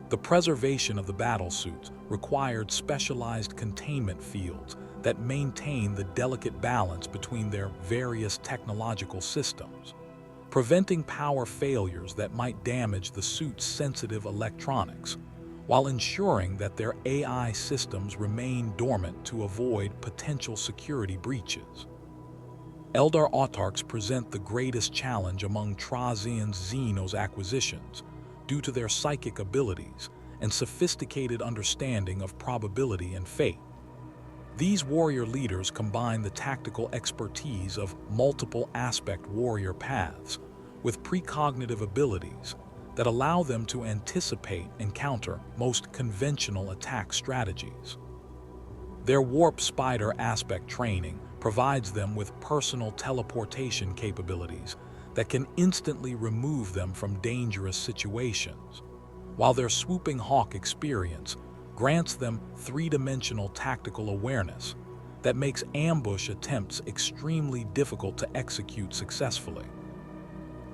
The preservation of the battlesuits required specialized containment fields that maintain the delicate balance between their various technological systems, preventing power failures that might damage the suit's sensitive electronics, while ensuring that their AI systems remain dormant to avoid potential security breaches. Eldar Autarchs present the greatest challenge among Trazyn's Xenos acquisitions due to their psychic abilities and sophisticated understanding of probability and fate. These warrior leaders combine the tactical expertise of multiple aspect warrior paths with precognitive abilities that allow them to anticipate and counter most conventional attack strategies. Their warp spider aspect training provides them with personal teleportation capabilities that can instantly remove them from dangerous situations, while their swooping hawk experience grants them three-dimensional tactical awareness that makes ambush attempts extremely difficult to execute successfully.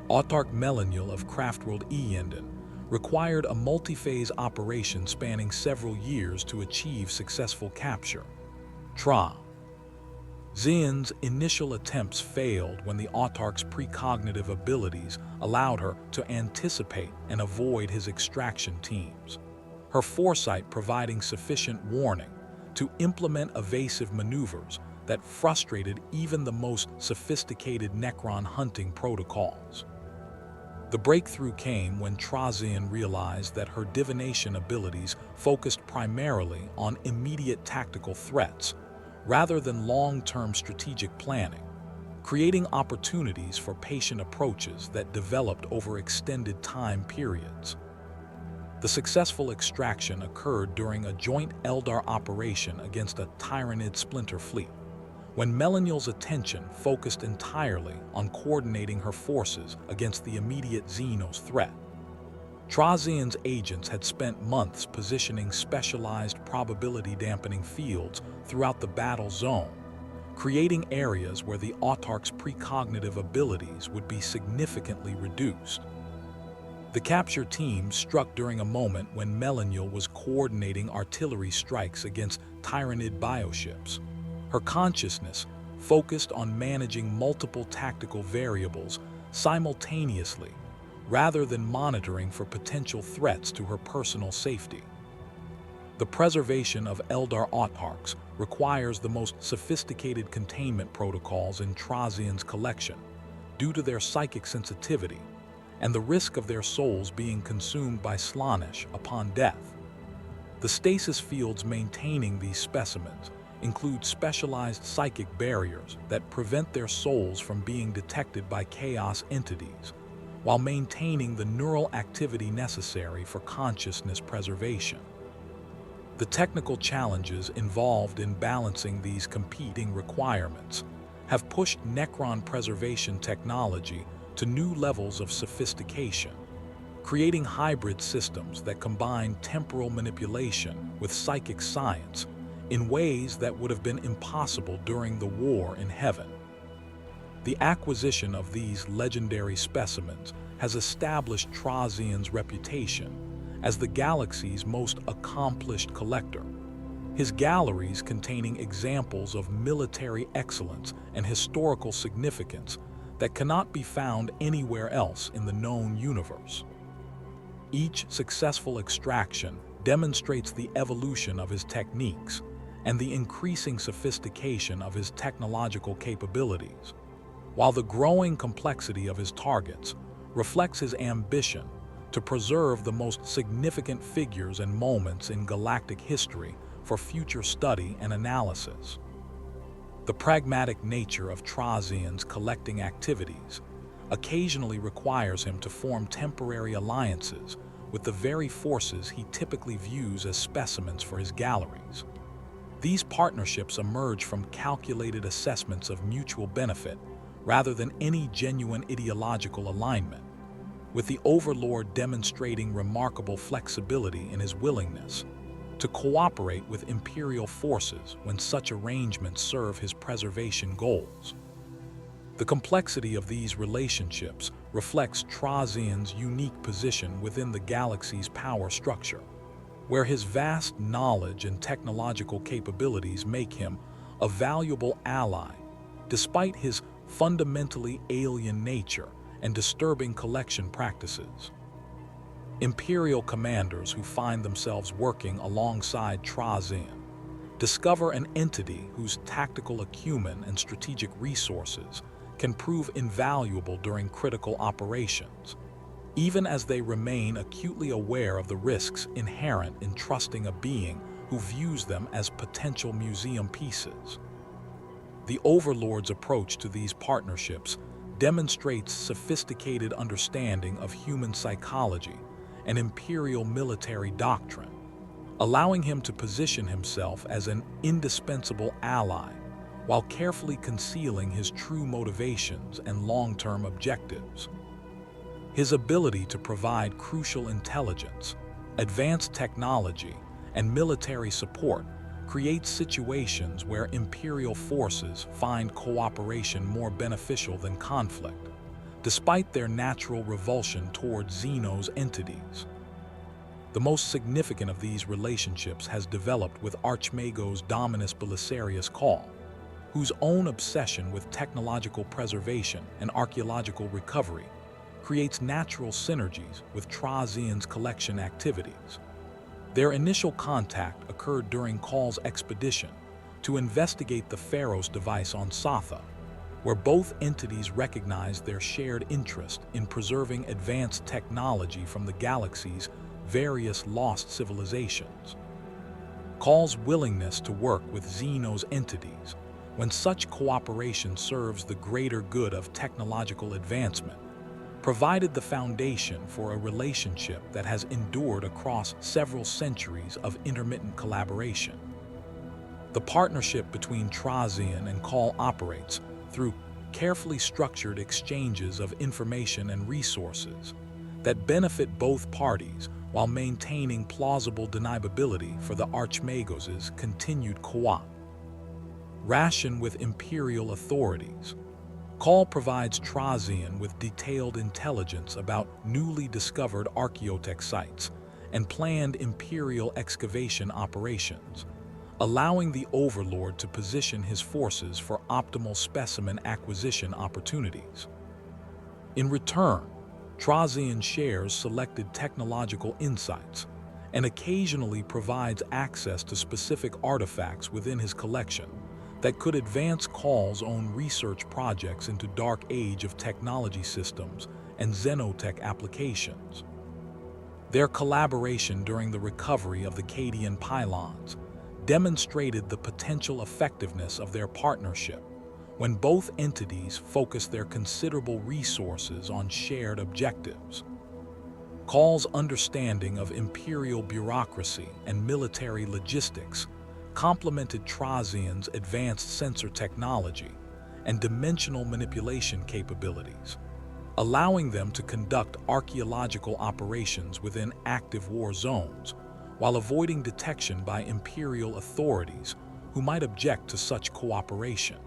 Autarch Melaniel of Craftworld Eyenden required a multi-phase operation spanning several years to achieve successful capture. Trazyn's initial attempts failed when the Autarch's precognitive abilities allowed her to anticipate and avoid his extraction teams, her foresight providing sufficient warning to implement evasive maneuvers that frustrated even the most sophisticated Necron hunting protocols. The breakthrough came when Trazyn realized that her divination abilities focused primarily on immediate tactical threats rather than long-term strategic planning, creating opportunities for patient approaches that developed over extended time periods. The successful extraction occurred during a joint Eldar operation against a Tyranid splinter fleet, when Melaniel's attention focused entirely on coordinating her forces against the immediate Xenos threat. Trazyn's agents had spent months positioning specialized probability-dampening fields throughout the battle zone, creating areas where the Autarch's precognitive abilities would be significantly reduced. The capture team struck during a moment when Melaniel was coordinating artillery strikes against Tyranid bioships, her consciousness focused on managing multiple tactical variables simultaneously rather than monitoring for potential threats to her personal safety. The preservation of Eldar Autarchs requires the most sophisticated containment protocols in Trazyn's collection due to their psychic sensitivity and the risk of their souls being consumed by Slaanesh upon death. The stasis fields maintaining these specimens include specialized psychic barriers that prevent their souls from being detected by chaos entities, while maintaining the neural activity necessary for consciousness preservation. The technical challenges involved in balancing these competing requirements have pushed Necron preservation technology to new levels of sophistication, creating hybrid systems that combine temporal manipulation with psychic science in ways that would have been impossible during the war in heaven. The acquisition of these legendary specimens has established Trazyn's reputation as the galaxy's most accomplished collector. His galleries containing examples of military excellence and historical significance that cannot be found anywhere else in the known universe. Each successful extraction demonstrates the evolution of his techniques and the increasing sophistication of his technological capabilities, while the growing complexity of his targets reflects his ambition to preserve the most significant figures and moments in galactic history for future study and analysis. The pragmatic nature of Trazyn's collecting activities occasionally requires him to form temporary alliances with the very forces he typically views as specimens for his galleries. These partnerships emerge from calculated assessments of mutual benefit rather than any genuine ideological alignment, with the Overlord demonstrating remarkable flexibility in his willingness to cooperate with Imperial forces when such arrangements serve his preservation goals. The complexity of these relationships reflects Trazyn's unique position within the galaxy's power structure, where his vast knowledge and technological capabilities make him a valuable ally, despite his fundamentally alien nature and disturbing collection practices. Imperial commanders who find themselves working alongside Trazyn discover an entity whose tactical acumen and strategic resources can prove invaluable during critical operations, even as they remain acutely aware of the risks inherent in trusting a being who views them as potential museum pieces. The Overlord's approach to these partnerships demonstrates sophisticated understanding of human psychology and Imperial military doctrine, allowing him to position himself as an indispensable ally while carefully concealing his true motivations and long-term objectives. His ability to provide crucial intelligence, advanced technology, and military support creates situations where Imperial forces find cooperation more beneficial than conflict, despite their natural revulsion toward Xenos entities. The most significant of these relationships has developed with Archmagos Dominus Belisarius Call, whose own obsession with technological preservation and archaeological recovery creates natural synergies with Trazyn's collection activities. Their initial contact occurred during Call's expedition to investigate the Pharos device on Satha, where both entities recognized their shared interest in preserving advanced technology from the galaxy's various lost civilizations. Call's willingness to work with Xenos entities, when such cooperation serves the greater good of technological advancement, provided the foundation for a relationship that has endured across several centuries of intermittent collaboration. The partnership between Trazyn and Call operates through carefully structured exchanges of information and resources that benefit both parties while maintaining plausible deniability for the Archmagos' continued cooperation with Imperial authorities. Call provides Trazyn with detailed intelligence about newly discovered archaeotech sites and planned Imperial excavation operations, allowing the Overlord to position his forces for optimal specimen acquisition opportunities. In return, Trazyn shares selected technological insights and occasionally provides access to specific artifacts within his collection that could advance Call's own research projects into dark age of technology systems and xenotech applications. Their collaboration during the recovery of the Cadian pylons demonstrated the potential effectiveness of their partnership when both entities focused their considerable resources on shared objectives. Call's understanding of Imperial bureaucracy and military logistics complemented Trazyn's advanced sensor technology and dimensional manipulation capabilities, allowing them to conduct archaeological operations within active war zones while avoiding detection by Imperial authorities who might object to such cooperation.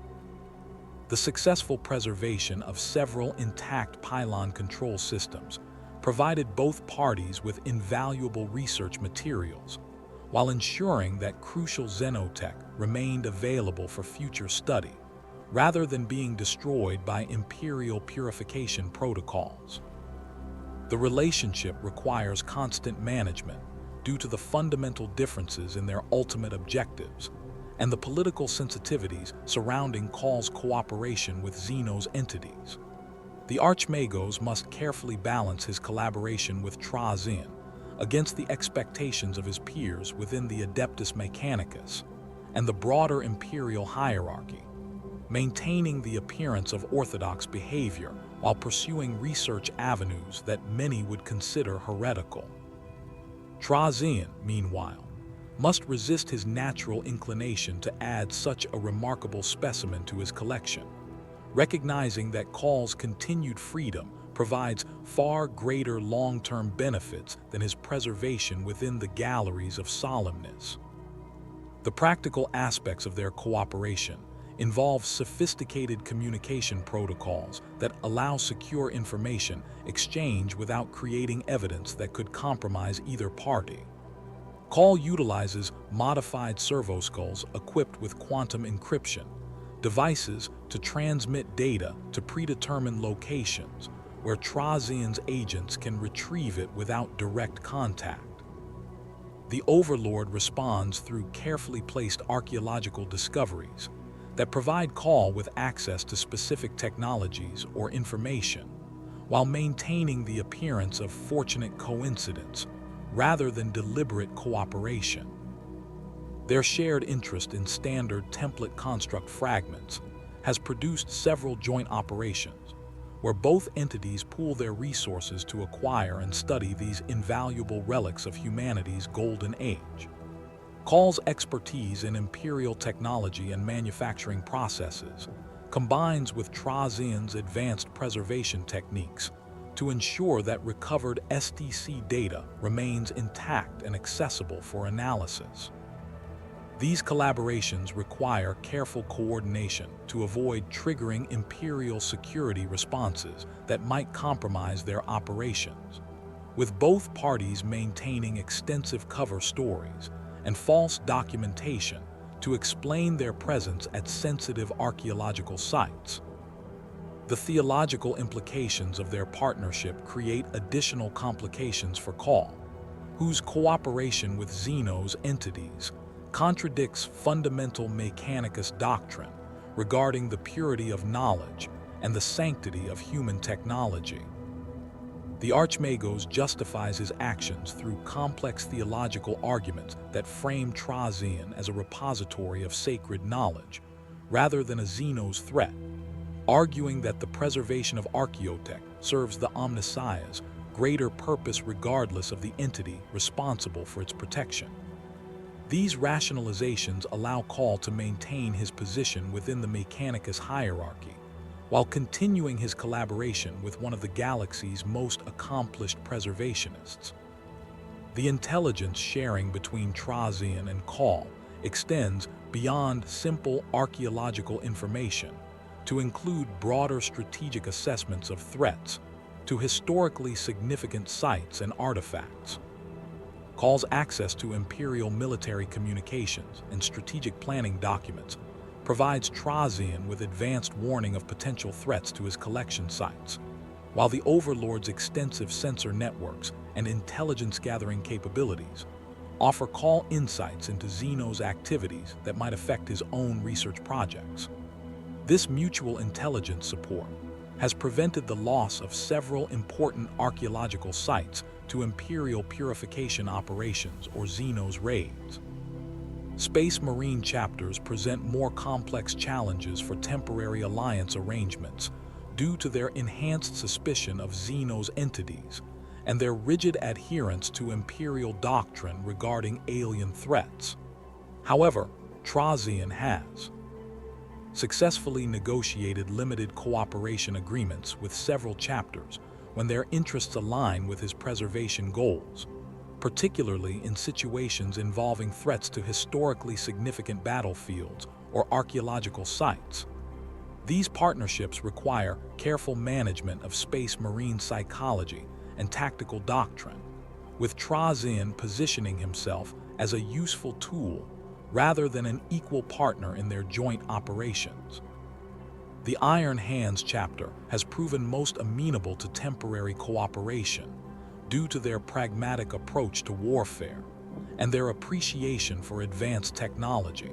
The successful preservation of several intact pylon control systems provided both parties with invaluable research materials, while ensuring that crucial xenotech remained available for future study, rather than being destroyed by Imperial purification protocols. The relationship requires constant management due to the fundamental differences in their ultimate objectives and the political sensitivities surrounding Call's cooperation with Xeno's entities. The Archmagos must carefully balance his collaboration with Trazyn against the expectations of his peers within the Adeptus Mechanicus and the broader Imperial hierarchy, maintaining the appearance of orthodox behavior while pursuing research avenues that many would consider heretical. Trazyn, meanwhile, must resist his natural inclination to add such a remarkable specimen to his collection, recognizing that Call's continued freedom provides far greater long-term benefits than his preservation within the galleries of Solemnace. The practical aspects of their cooperation involve sophisticated communication protocols that allow secure information exchange without creating evidence that could compromise either party. Call utilizes modified servoskulls equipped with quantum encryption, devices to transmit data to predetermined locations where Trazyn's agents can retrieve it without direct contact. The Overlord responds through carefully placed archaeological discoveries that provide Call with access to specific technologies or information, while maintaining the appearance of fortunate coincidence rather than deliberate cooperation. Their shared interest in standard template construct fragments has produced several joint operations where both entities pool their resources to acquire and study these invaluable relics of humanity's golden age. Call's expertise in Imperial technology and manufacturing processes combines with Trazyn's advanced preservation techniques to ensure that recovered SDC data remains intact and accessible for analysis. These collaborations require careful coordination to avoid triggering Imperial security responses that might compromise their operations, with both parties maintaining extensive cover stories and false documentation to explain their presence at sensitive archaeological sites. The theological implications of their partnership create additional complications for Call, whose cooperation with Xeno's entities contradicts fundamental Mechanicus doctrine regarding the purity of knowledge and the sanctity of human technology. The Archmagos justifies his actions through complex theological arguments that frame Trazyn as a repository of sacred knowledge, rather than a Xeno's threat, arguing that the preservation of archaeotech serves the Omnissiah's greater purpose regardless of the entity responsible for its protection. These rationalizations allow Call to maintain his position within the Mechanicus hierarchy, while continuing his collaboration with one of the galaxy's most accomplished preservationists. The intelligence sharing between Trazyn and Call extends beyond simple archaeological information to include broader strategic assessments of threats to historically significant sites and artifacts. Call's access to Imperial military communications and strategic planning documents provides Trazyn with advanced warning of potential threats to his collection sites, while the Overlord's extensive sensor networks and intelligence-gathering capabilities offer Call insights into Xeno's activities that might affect his own research projects. This mutual intelligence support has prevented the loss of several important archaeological sites to Imperial purification operations or Xeno's raids. Space Marine chapters present more complex challenges for temporary alliance arrangements due to their enhanced suspicion of Xeno's entities and their rigid adherence to Imperial doctrine regarding alien threats. However, Trazyn has successfully negotiated limited cooperation agreements with several chapters when their interests align with his preservation goals, particularly in situations involving threats to historically significant battlefields or archaeological sites. These partnerships require careful management of space marine psychology and tactical doctrine, with Trazyn positioning himself as a useful tool rather than an equal partner in their joint operations. The Iron Hands chapter has proven most amenable to temporary cooperation due to their pragmatic approach to warfare and their appreciation for advanced technology.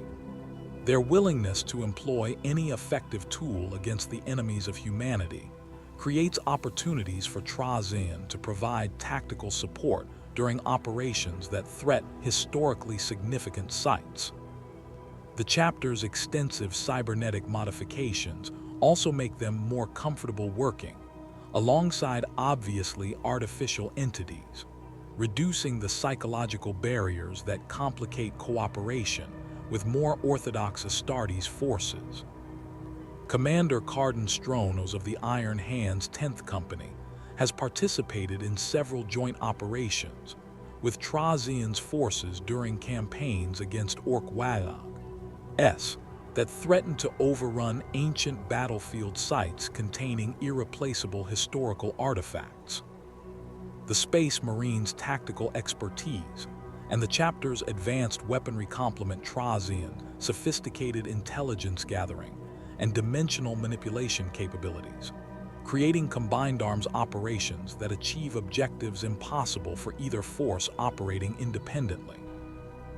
Their willingness to employ any effective tool against the enemies of humanity creates opportunities for Trazyn to provide tactical support during operations that threat historically significant sites. The chapter's extensive cybernetic modifications also make them more comfortable working alongside obviously artificial entities, reducing the psychological barriers that complicate cooperation with more orthodox Astartes forces. Commander Carden Stronos of the Iron Hands 10th Company has participated in several joint operations with Trazyn's forces during campaigns against Orc-Wallog that threatened to overrun ancient battlefield sites containing irreplaceable historical artifacts. The Space Marine's tactical expertise and the chapter's advanced weaponry complement Trazyn's sophisticated intelligence gathering and dimensional manipulation capabilities, creating combined arms operations that achieve objectives impossible for either force operating independently.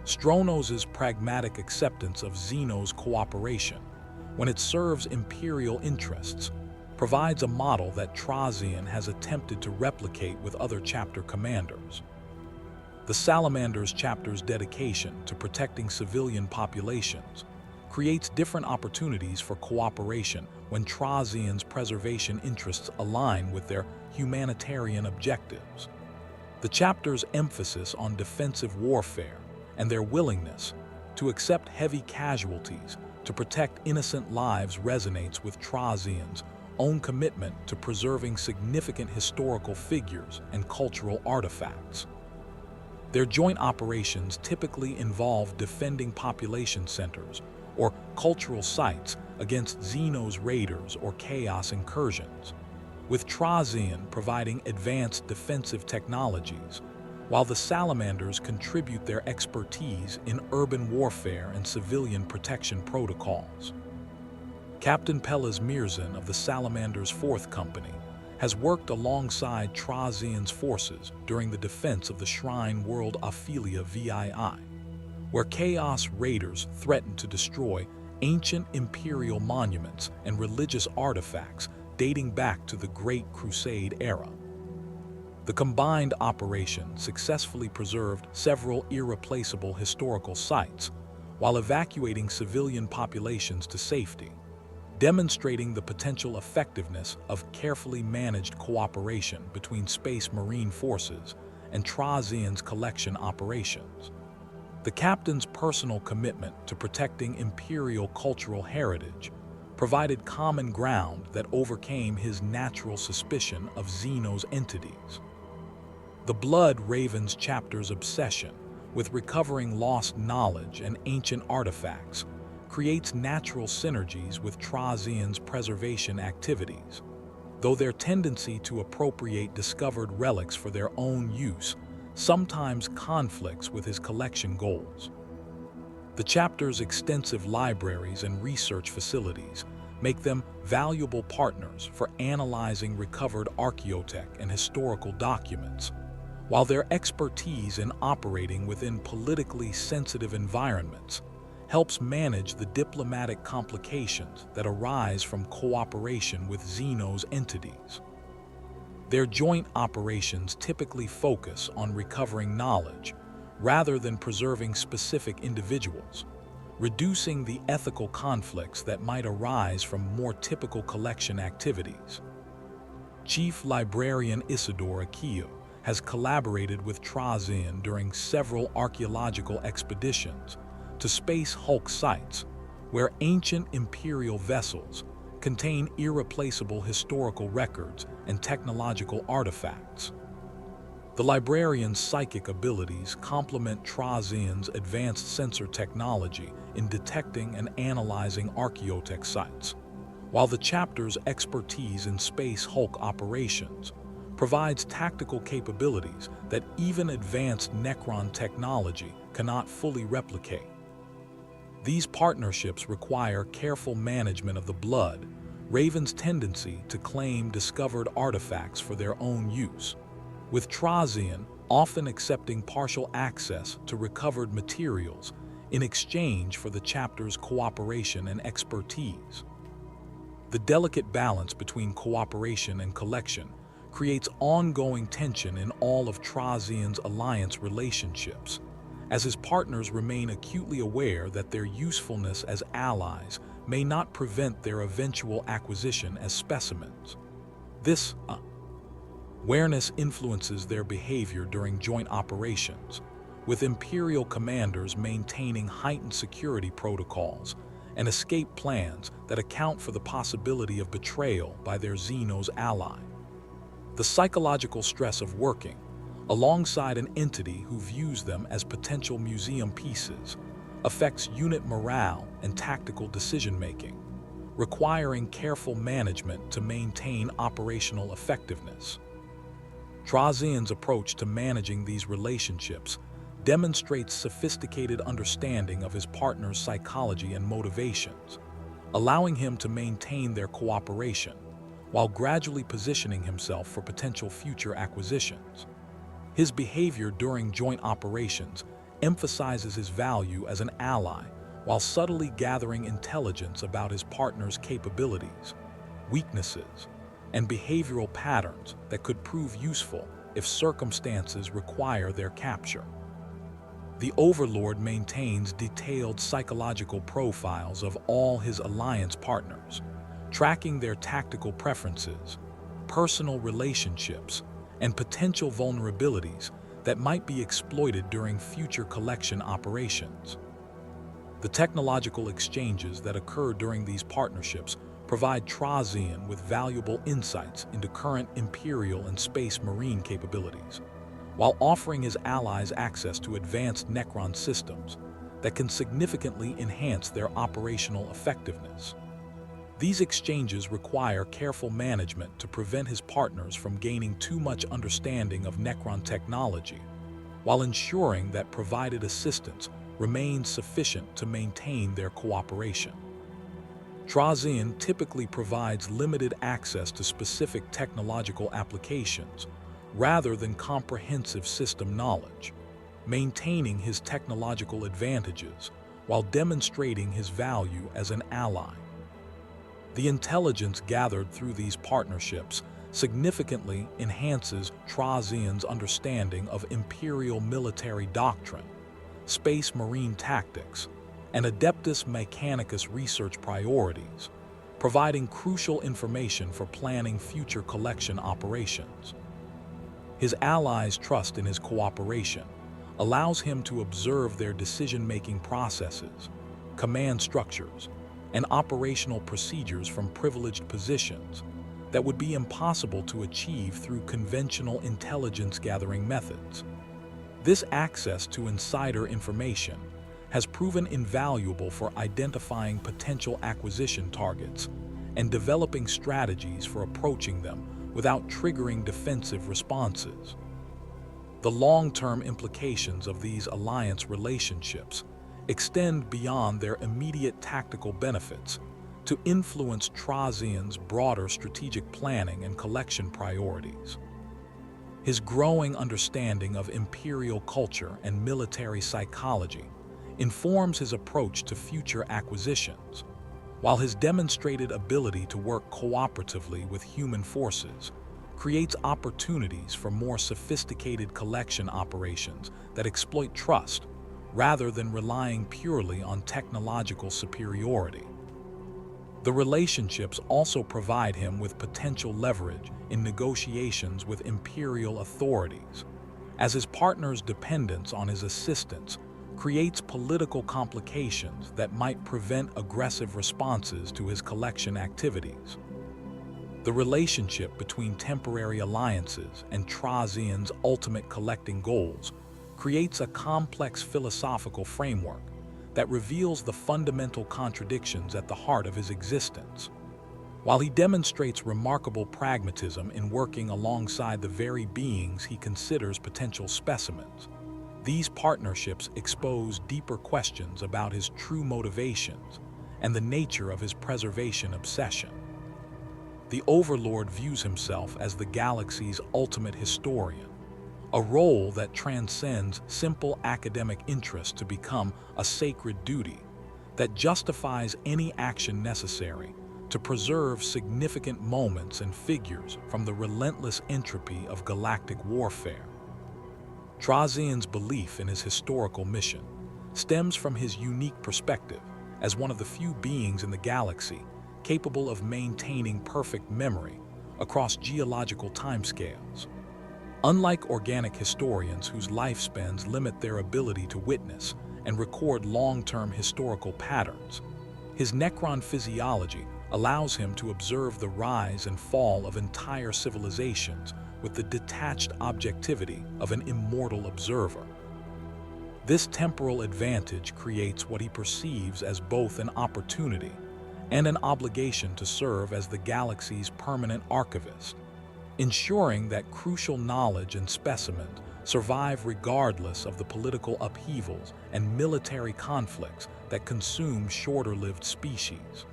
Stronos' pragmatic acceptance of Xeno's cooperation, when it serves Imperial interests, provides a model that Trazyn has attempted to replicate with other chapter commanders. The Salamanders chapter's dedication to protecting civilian populations creates different opportunities for cooperation when Trazyn's preservation interests align with their humanitarian objectives. The chapter's emphasis on defensive warfare and their willingness to accept heavy casualties to protect innocent lives resonates with Trazyn's own commitment to preserving significant historical figures and cultural artifacts. Their joint operations typically involve defending population centers or cultural sites against Xeno's raiders or chaos incursions, with Trazyn providing advanced defensive technologies, while the Salamanders contribute their expertise in urban warfare and civilian protection protocols. Captain Pelaz Mirzan of the Salamanders' 4th Company has worked alongside Trazyn's forces during the defense of the Shrine World Ophelia VII, where Chaos Raiders threatened to destroy ancient imperial monuments and religious artifacts dating back to the Great Crusade era. The combined operation successfully preserved several irreplaceable historical sites while evacuating civilian populations to safety, demonstrating the potential effectiveness of carefully managed cooperation between Space Marine forces and Trazyn's collection operations. The captain's personal commitment to protecting imperial cultural heritage provided common ground that overcame his natural suspicion of Xeno's entities. The Blood Ravens chapter's obsession with recovering lost knowledge and ancient artifacts creates natural synergies with Trazyn's preservation activities, though their tendency to appropriate discovered relics for their own use sometimes conflicts with his collection goals. The chapter's extensive libraries and research facilities make them valuable partners for analyzing recovered archaeotech and historical documents, while their expertise in operating within politically sensitive environments helps manage the diplomatic complications that arise from cooperation with Xeno's entities. Their joint operations typically focus on recovering knowledge rather than preserving specific individuals, reducing the ethical conflicts that might arise from more typical collection activities. Chief Librarian Isidore Akio has collaborated with Trazyn during several archaeological expeditions to Space Hulk sites, where ancient imperial vessels contain irreplaceable historical records and technological artifacts. The librarian's psychic abilities complement Trazyn's advanced sensor technology in detecting and analyzing archaeotech sites, while the chapter's expertise in space Hulk operations provides tactical capabilities that even advanced Necron technology cannot fully replicate. These partnerships require careful management of the blood, Raven's tendency to claim discovered artifacts for their own use, with Trazyn often accepting partial access to recovered materials in exchange for the chapter's cooperation and expertise. The delicate balance between cooperation and collection creates ongoing tension in all of Trazyn's alliance relationships, as his partners remain acutely aware that their usefulness as allies may not prevent their eventual acquisition as specimens. This awareness influences their behavior during joint operations, with Imperial commanders maintaining heightened security protocols and escape plans that account for the possibility of betrayal by their Xenos ally. The psychological stress of working alongside an entity who views them as potential museum pieces affects unit morale and tactical decision-making, requiring careful management to maintain operational effectiveness. Trazyn's approach to managing these relationships demonstrates sophisticated understanding of his partner's psychology and motivations, allowing him to maintain their cooperation while gradually positioning himself for potential future acquisitions. His behavior during joint operations emphasizes his value as an ally while subtly gathering intelligence about his partner's capabilities, weaknesses, and behavioral patterns that could prove useful if circumstances require their capture. The Overlord maintains detailed psychological profiles of all his alliance partners, tracking their tactical preferences, personal relationships, and potential vulnerabilities that might be exploited during future collection operations. The technological exchanges that occur during these partnerships provide Trazyn with valuable insights into current Imperial and Space Marine capabilities, while offering his allies access to advanced Necron systems that can significantly enhance their operational effectiveness. These exchanges require careful management to prevent his partners from gaining too much understanding of Necron technology, while ensuring that provided assistance remains sufficient to maintain their cooperation. Trazyn typically provides limited access to specific technological applications rather than comprehensive system knowledge, maintaining his technological advantages while demonstrating his value as an ally. The intelligence gathered through these partnerships significantly enhances Trazyn's understanding of Imperial military doctrine, Space Marine tactics, and Adeptus Mechanicus research priorities, providing crucial information for planning future collection operations. His allies' trust in his cooperation allows him to observe their decision-making processes, command structures, and operational procedures from privileged positions that would be impossible to achieve through conventional intelligence-gathering methods. This access to insider information has proven invaluable for identifying potential acquisition targets and developing strategies for approaching them without triggering defensive responses. The long-term implications of these alliance relationships extend beyond their immediate tactical benefits to influence Trazyn's broader strategic planning and collection priorities. His growing understanding of Imperial culture and military psychology informs his approach to future acquisitions, while his demonstrated ability to work cooperatively with human forces creates opportunities for more sophisticated collection operations that exploit trust rather than relying purely on technological superiority. The relationships also provide him with potential leverage in negotiations with Imperial authorities, as his partner's dependence on his assistance creates political complications that might prevent aggressive responses to his collection activities. The relationship between temporary alliances and Trazyn's ultimate collecting goals creates a complex philosophical framework that reveals the fundamental contradictions at the heart of his existence. While he demonstrates remarkable pragmatism in working alongside the very beings he considers potential specimens, these partnerships expose deeper questions about his true motivations and the nature of his preservation obsession. The Overlord views himself as the galaxy's ultimate historian, a role that transcends simple academic interest to become a sacred duty that justifies any action necessary to preserve significant moments and figures from the relentless entropy of galactic warfare. Trazyn's belief in his historical mission stems from his unique perspective as one of the few beings in the galaxy capable of maintaining perfect memory across geological timescales. Unlike organic historians whose lifespans limit their ability to witness and record long-term historical patterns, his Necron physiology allows him to observe the rise and fall of entire civilizations with the detached objectivity of an immortal observer. This temporal advantage creates what he perceives as both an opportunity and an obligation to serve as the galaxy's permanent archivist, ensuring that crucial knowledge and specimens survive regardless of the political upheavals and military conflicts that consume shorter-lived species.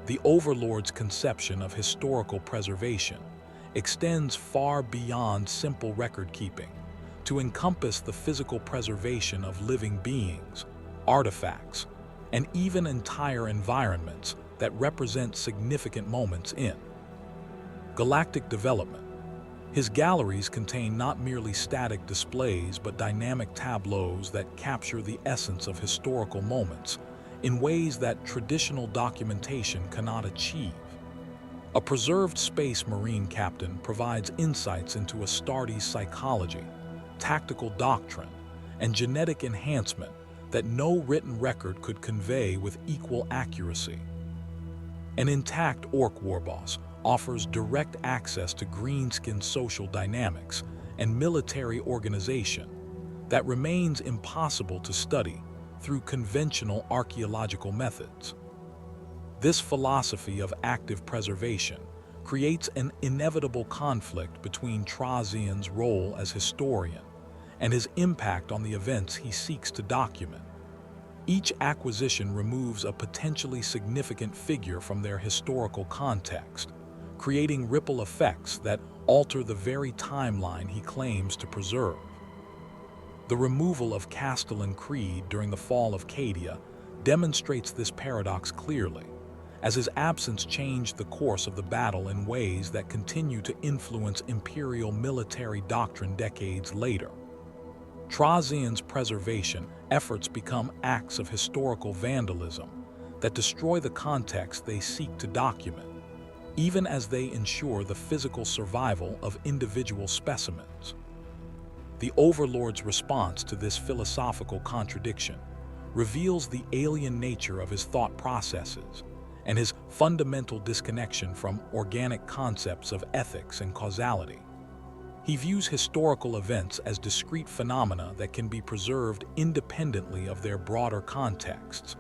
The Overlord's conception of historical preservation extends far beyond simple record-keeping to encompass the physical preservation of living beings, artifacts, and even entire environments that represent significant moments in galactic development. His galleries contain not merely static displays but dynamic tableaus that capture the essence of historical moments in ways that traditional documentation cannot achieve. A preserved Space Marine captain provides insights into Astartes' psychology, tactical doctrine, and genetic enhancement that no written record could convey with equal accuracy. An intact Orc warboss offers direct access to greenskin social dynamics and military organization that remains impossible to study through conventional archaeological methods. This philosophy of active preservation creates an inevitable conflict between Trazyn's role as historian and his impact on the events he seeks to document. Each acquisition removes a potentially significant figure from their historical context, creating ripple effects that alter the very timeline he claims to preserve. The removal of Castellan Creed during the fall of Cadia demonstrates this paradox clearly, as his absence changed the course of the battle in ways that continue to influence Imperial military doctrine decades later. Trazyn's preservation efforts become acts of historical vandalism that destroy the context they seek to document, even as they ensure the physical survival of individual specimens. The Overlord's response to this philosophical contradiction reveals the alien nature of his thought processes and his fundamental disconnection from organic concepts of ethics and causality. He views historical events as discrete phenomena that can be preserved independently of their broader contexts,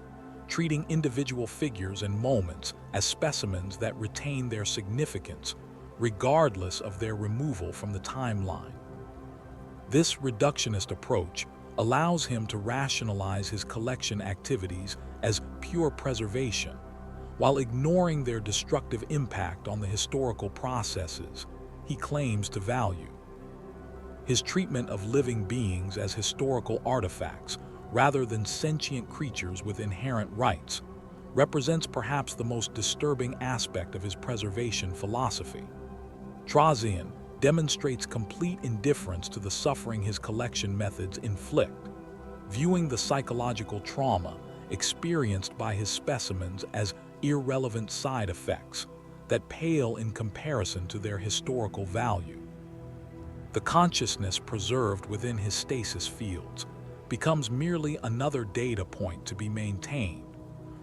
treating individual figures and moments as specimens that retain their significance regardless of their removal from the timeline. This reductionist approach allows him to rationalize his collection activities as pure preservation, while ignoring their destructive impact on the historical processes he claims to value. His treatment of living beings as historical artifacts rather than sentient creatures with inherent rights represents perhaps the most disturbing aspect of his preservation philosophy. Trazyn demonstrates complete indifference to the suffering his collection methods inflict, viewing the psychological trauma experienced by his specimens as irrelevant side effects that pale in comparison to their historical value. The consciousness preserved within his stasis fields becomes merely another data point to be maintained,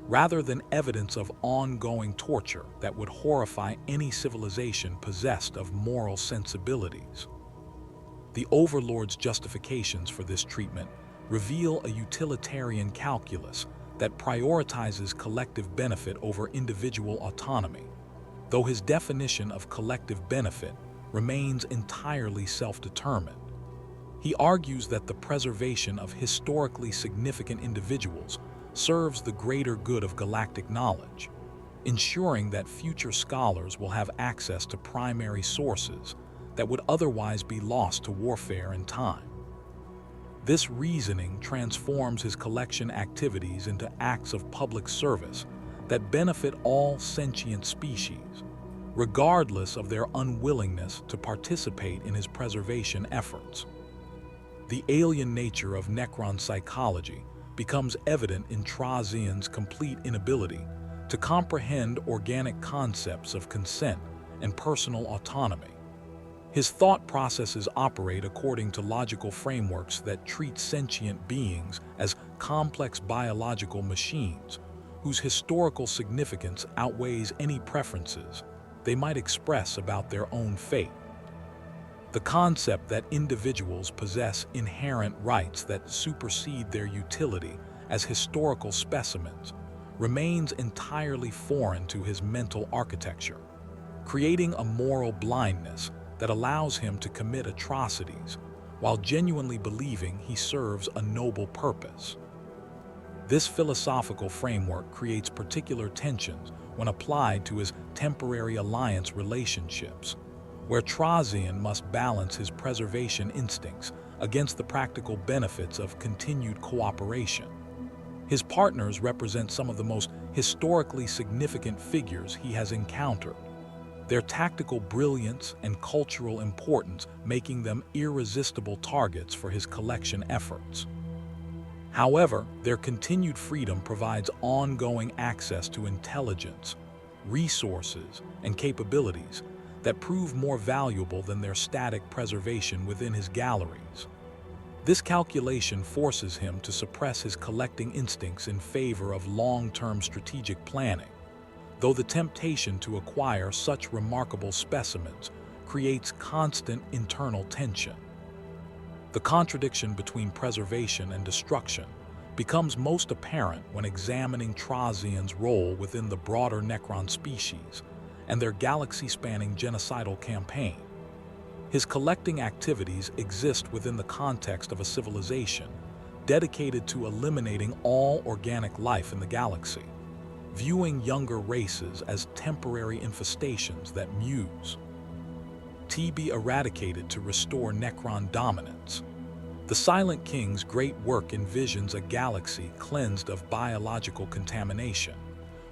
rather than evidence of ongoing torture that would horrify any civilization possessed of moral sensibilities. The Overlord's justifications for this treatment reveal a utilitarian calculus that prioritizes collective benefit over individual autonomy, though his definition of collective benefit remains entirely self-determined. He argues that the preservation of historically significant individuals serves the greater good of galactic knowledge, ensuring that future scholars will have access to primary sources that would otherwise be lost to warfare and time. This reasoning transforms his collection activities into acts of public service that benefit all sentient species, regardless of their unwillingness to participate in his preservation efforts. The alien nature of Necron psychology becomes evident in Trazyn's complete inability to comprehend organic concepts of consent and personal autonomy. His thought processes operate according to logical frameworks that treat sentient beings as complex biological machines whose historical significance outweighs any preferences they might express about their own fate. The concept that individuals possess inherent rights that supersede their utility as historical specimens remains entirely foreign to his mental architecture, creating a moral blindness that allows him to commit atrocities while genuinely believing he serves a noble purpose. This philosophical framework creates particular tensions when applied to his temporary alliance relationships, where Trazyn must balance his preservation instincts against the practical benefits of continued cooperation. His partners represent some of the most historically significant figures he has encountered, their tactical brilliance and cultural importance making them irresistible targets for his collection efforts. However, their continued freedom provides ongoing access to intelligence, resources, and capabilities that prove more valuable than their static preservation within his galleries. This calculation forces him to suppress his collecting instincts in favor of long-term strategic planning, though the temptation to acquire such remarkable specimens creates constant internal tension. The contradiction between preservation and destruction becomes most apparent when examining Trazyn's role within the broader Necron species and their galaxy-spanning genocidal campaign. His collecting activities exist within the context of a civilization dedicated to eliminating all organic life in the galaxy, viewing younger races as temporary infestations that muse to be eradicated to restore Necron dominance. The Silent King's great work envisions a galaxy cleansed of biological contamination,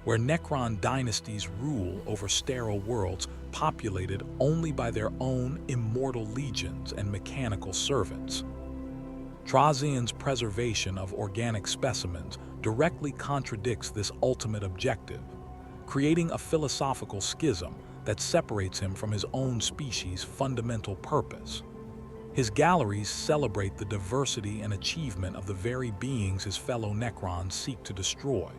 where Necron dynasties rule over sterile worlds populated only by their own immortal legions and mechanical servants. Trazyn's preservation of organic specimens directly contradicts this ultimate objective, creating a philosophical schism that separates him from his own species' fundamental purpose. His galleries celebrate the diversity and achievement of the very beings his fellow Necrons seek to destroy,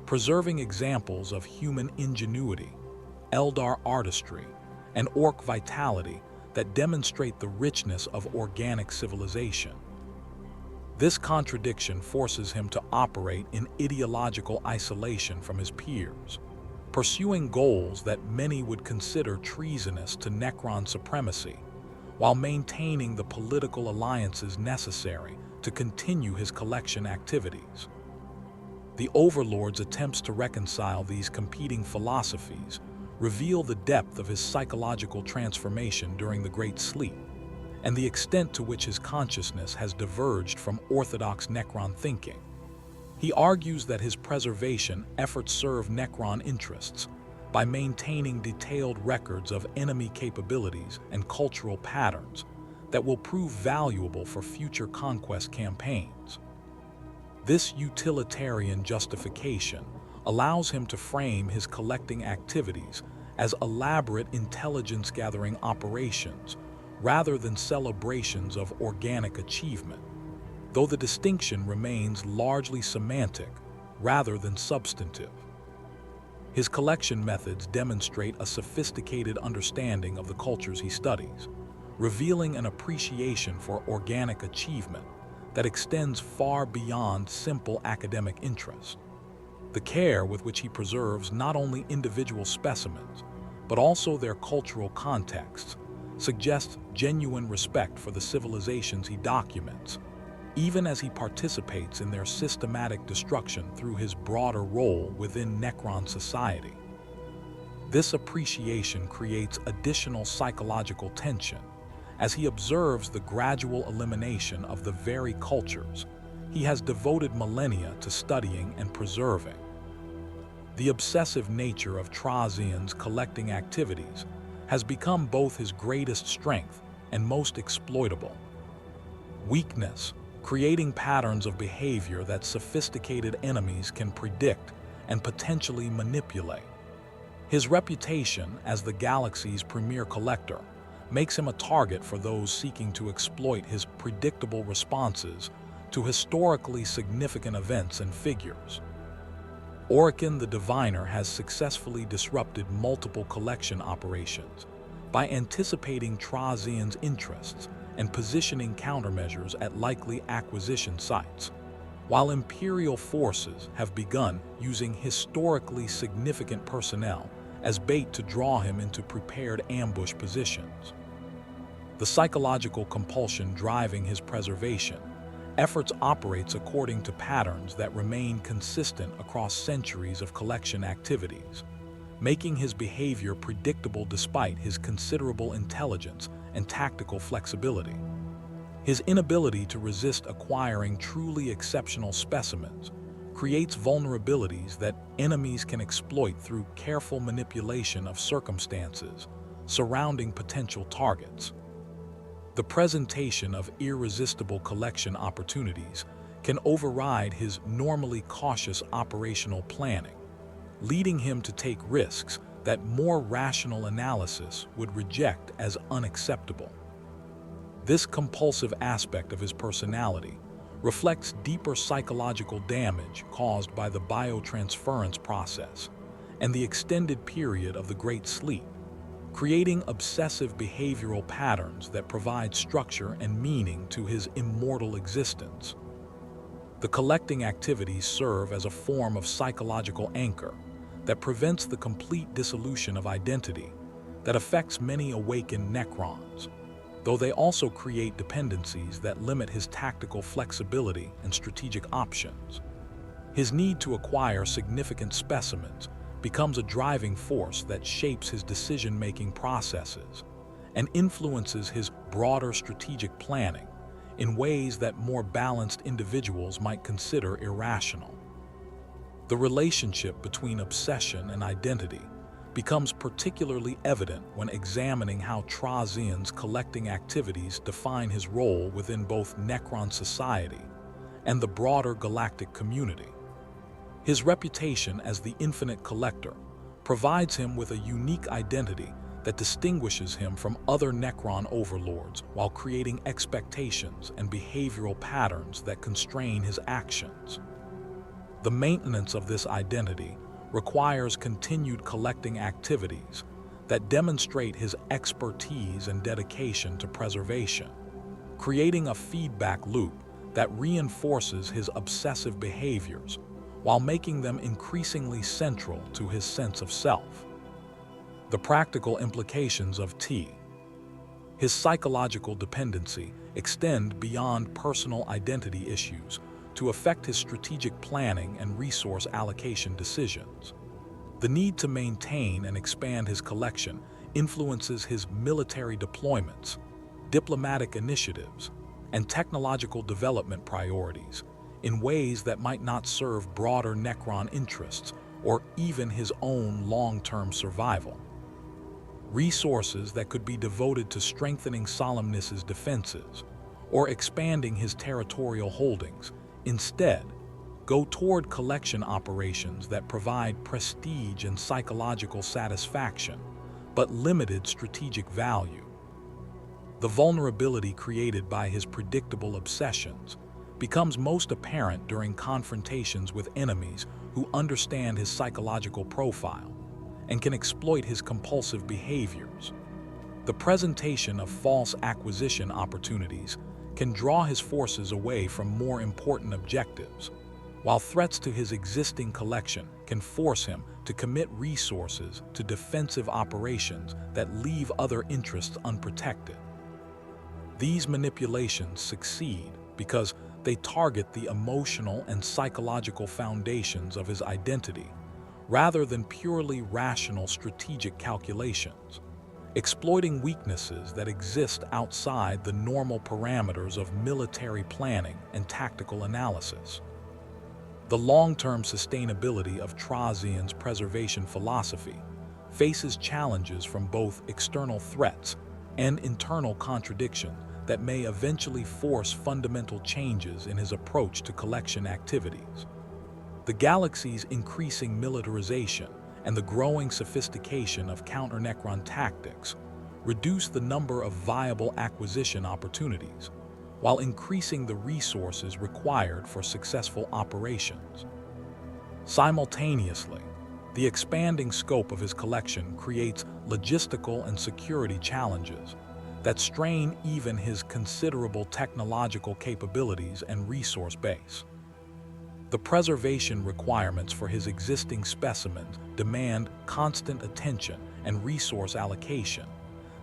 preserving examples of human ingenuity, Eldar artistry, and Orc vitality that demonstrate the richness of organic civilization. This contradiction forces him to operate in ideological isolation from his peers, pursuing goals that many would consider treasonous to Necron supremacy, while maintaining the political alliances necessary to continue his collection activities. The Overlord's attempts to reconcile these competing philosophies reveal the depth of his psychological transformation during the Great Sleep, and the extent to which his consciousness has diverged from orthodox Necron thinking. He argues that his preservation efforts serve Necron interests by maintaining detailed records of enemy capabilities and cultural patterns that will prove valuable for future conquest campaigns. This utilitarian justification allows him to frame his collecting activities as elaborate intelligence-gathering operations rather than celebrations of organic achievement. though the distinction remains largely semantic rather than substantive. His collection methods demonstrate a sophisticated understanding of the cultures he studies, revealing an appreciation for organic achievement that extends far beyond simple academic interest. The care with which he preserves not only individual specimens, but also their cultural contexts, suggests genuine respect for the civilizations he documents, even as he participates in their systematic destruction through his broader role within Necron society. This appreciation creates additional psychological tension as he observes the gradual elimination of the very cultures he has devoted millennia to studying and preserving. The obsessive nature of Trazyn's collecting activities has become both his greatest strength and most exploitable weakness, creating patterns of behavior that sophisticated enemies can predict and potentially manipulate. His reputation as the galaxy's premier collector makes him a target for those seeking to exploit his predictable responses to historically significant events and figures. Oricon the Diviner has successfully disrupted multiple collection operations by anticipating Trazyn's interests and positioning countermeasures at likely acquisition sites, while Imperial forces have begun using historically significant personnel as bait to draw him into prepared ambush positions. The psychological compulsion driving his preservation efforts operates according to patterns that remain consistent across centuries of collection activities, making his behavior predictable despite his considerable intelligence and tactical flexibility. His inability to resist acquiring truly exceptional specimens creates vulnerabilities that enemies can exploit through careful manipulation of circumstances surrounding potential targets. The presentation of irresistible collection opportunities can override his normally cautious operational planning, leading him to take risks that more rational analysis would reject as unacceptable. This compulsive aspect of his personality reflects deeper psychological damage caused by the biotransference process and the extended period of the Great Sleep, creating obsessive behavioral patterns that provide structure and meaning to his immortal existence. The collecting activities serve as a form of psychological anchor that prevents the complete dissolution of identity that affects many awakened Necrons, though they also create dependencies that limit his tactical flexibility and strategic options. His need to acquire significant specimens becomes a driving force that shapes his decision-making processes and influences his broader strategic planning in ways that more balanced individuals might consider irrational. The relationship between obsession and identity becomes particularly evident when examining how Trazyn's collecting activities define his role within both Necron society and the broader galactic community. His reputation as the Infinite Collector provides him with a unique identity that distinguishes him from other Necron overlords while creating expectations and behavioral patterns that constrain his actions. The maintenance of this identity requires continued collecting activities that demonstrate his expertise and dedication to preservation, creating a feedback loop that reinforces his obsessive behaviors while making them increasingly central to his sense of self. The practical implications of his psychological dependency extend beyond personal identity issues to affect his strategic planning and resource allocation decisions. The need to maintain and expand his collection influences his military deployments, diplomatic initiatives, and technological development priorities in ways that might not serve broader Necron interests or even his own long-term survival. Resources that could be devoted to strengthening Solemnace's defenses or expanding his territorial holdings instead go toward collection operations that provide prestige and psychological satisfaction, but limited strategic value. The vulnerability created by his predictable obsessions becomes most apparent during confrontations with enemies who understand his psychological profile and can exploit his compulsive behaviors. The presentation of false acquisition opportunities can draw his forces away from more important objectives, while threats to his existing collection can force him to commit resources to defensive operations that leave other interests unprotected. These manipulations succeed because they target the emotional and psychological foundations of his identity, rather than purely rational strategic calculations, exploiting weaknesses that exist outside the normal parameters of military planning and tactical analysis. The long-term sustainability of Trazyn's preservation philosophy faces challenges from both external threats and internal contradictions that may eventually force fundamental changes in his approach to collection activities. The galaxy's increasing militarization and the growing sophistication of counter-Necron tactics reduce the number of viable acquisition opportunities, while increasing the resources required for successful operations. Simultaneously, the expanding scope of his collection creates logistical and security challenges that strain even his considerable technological capabilities and resource base. The preservation requirements for his existing specimens demand constant attention and resource allocation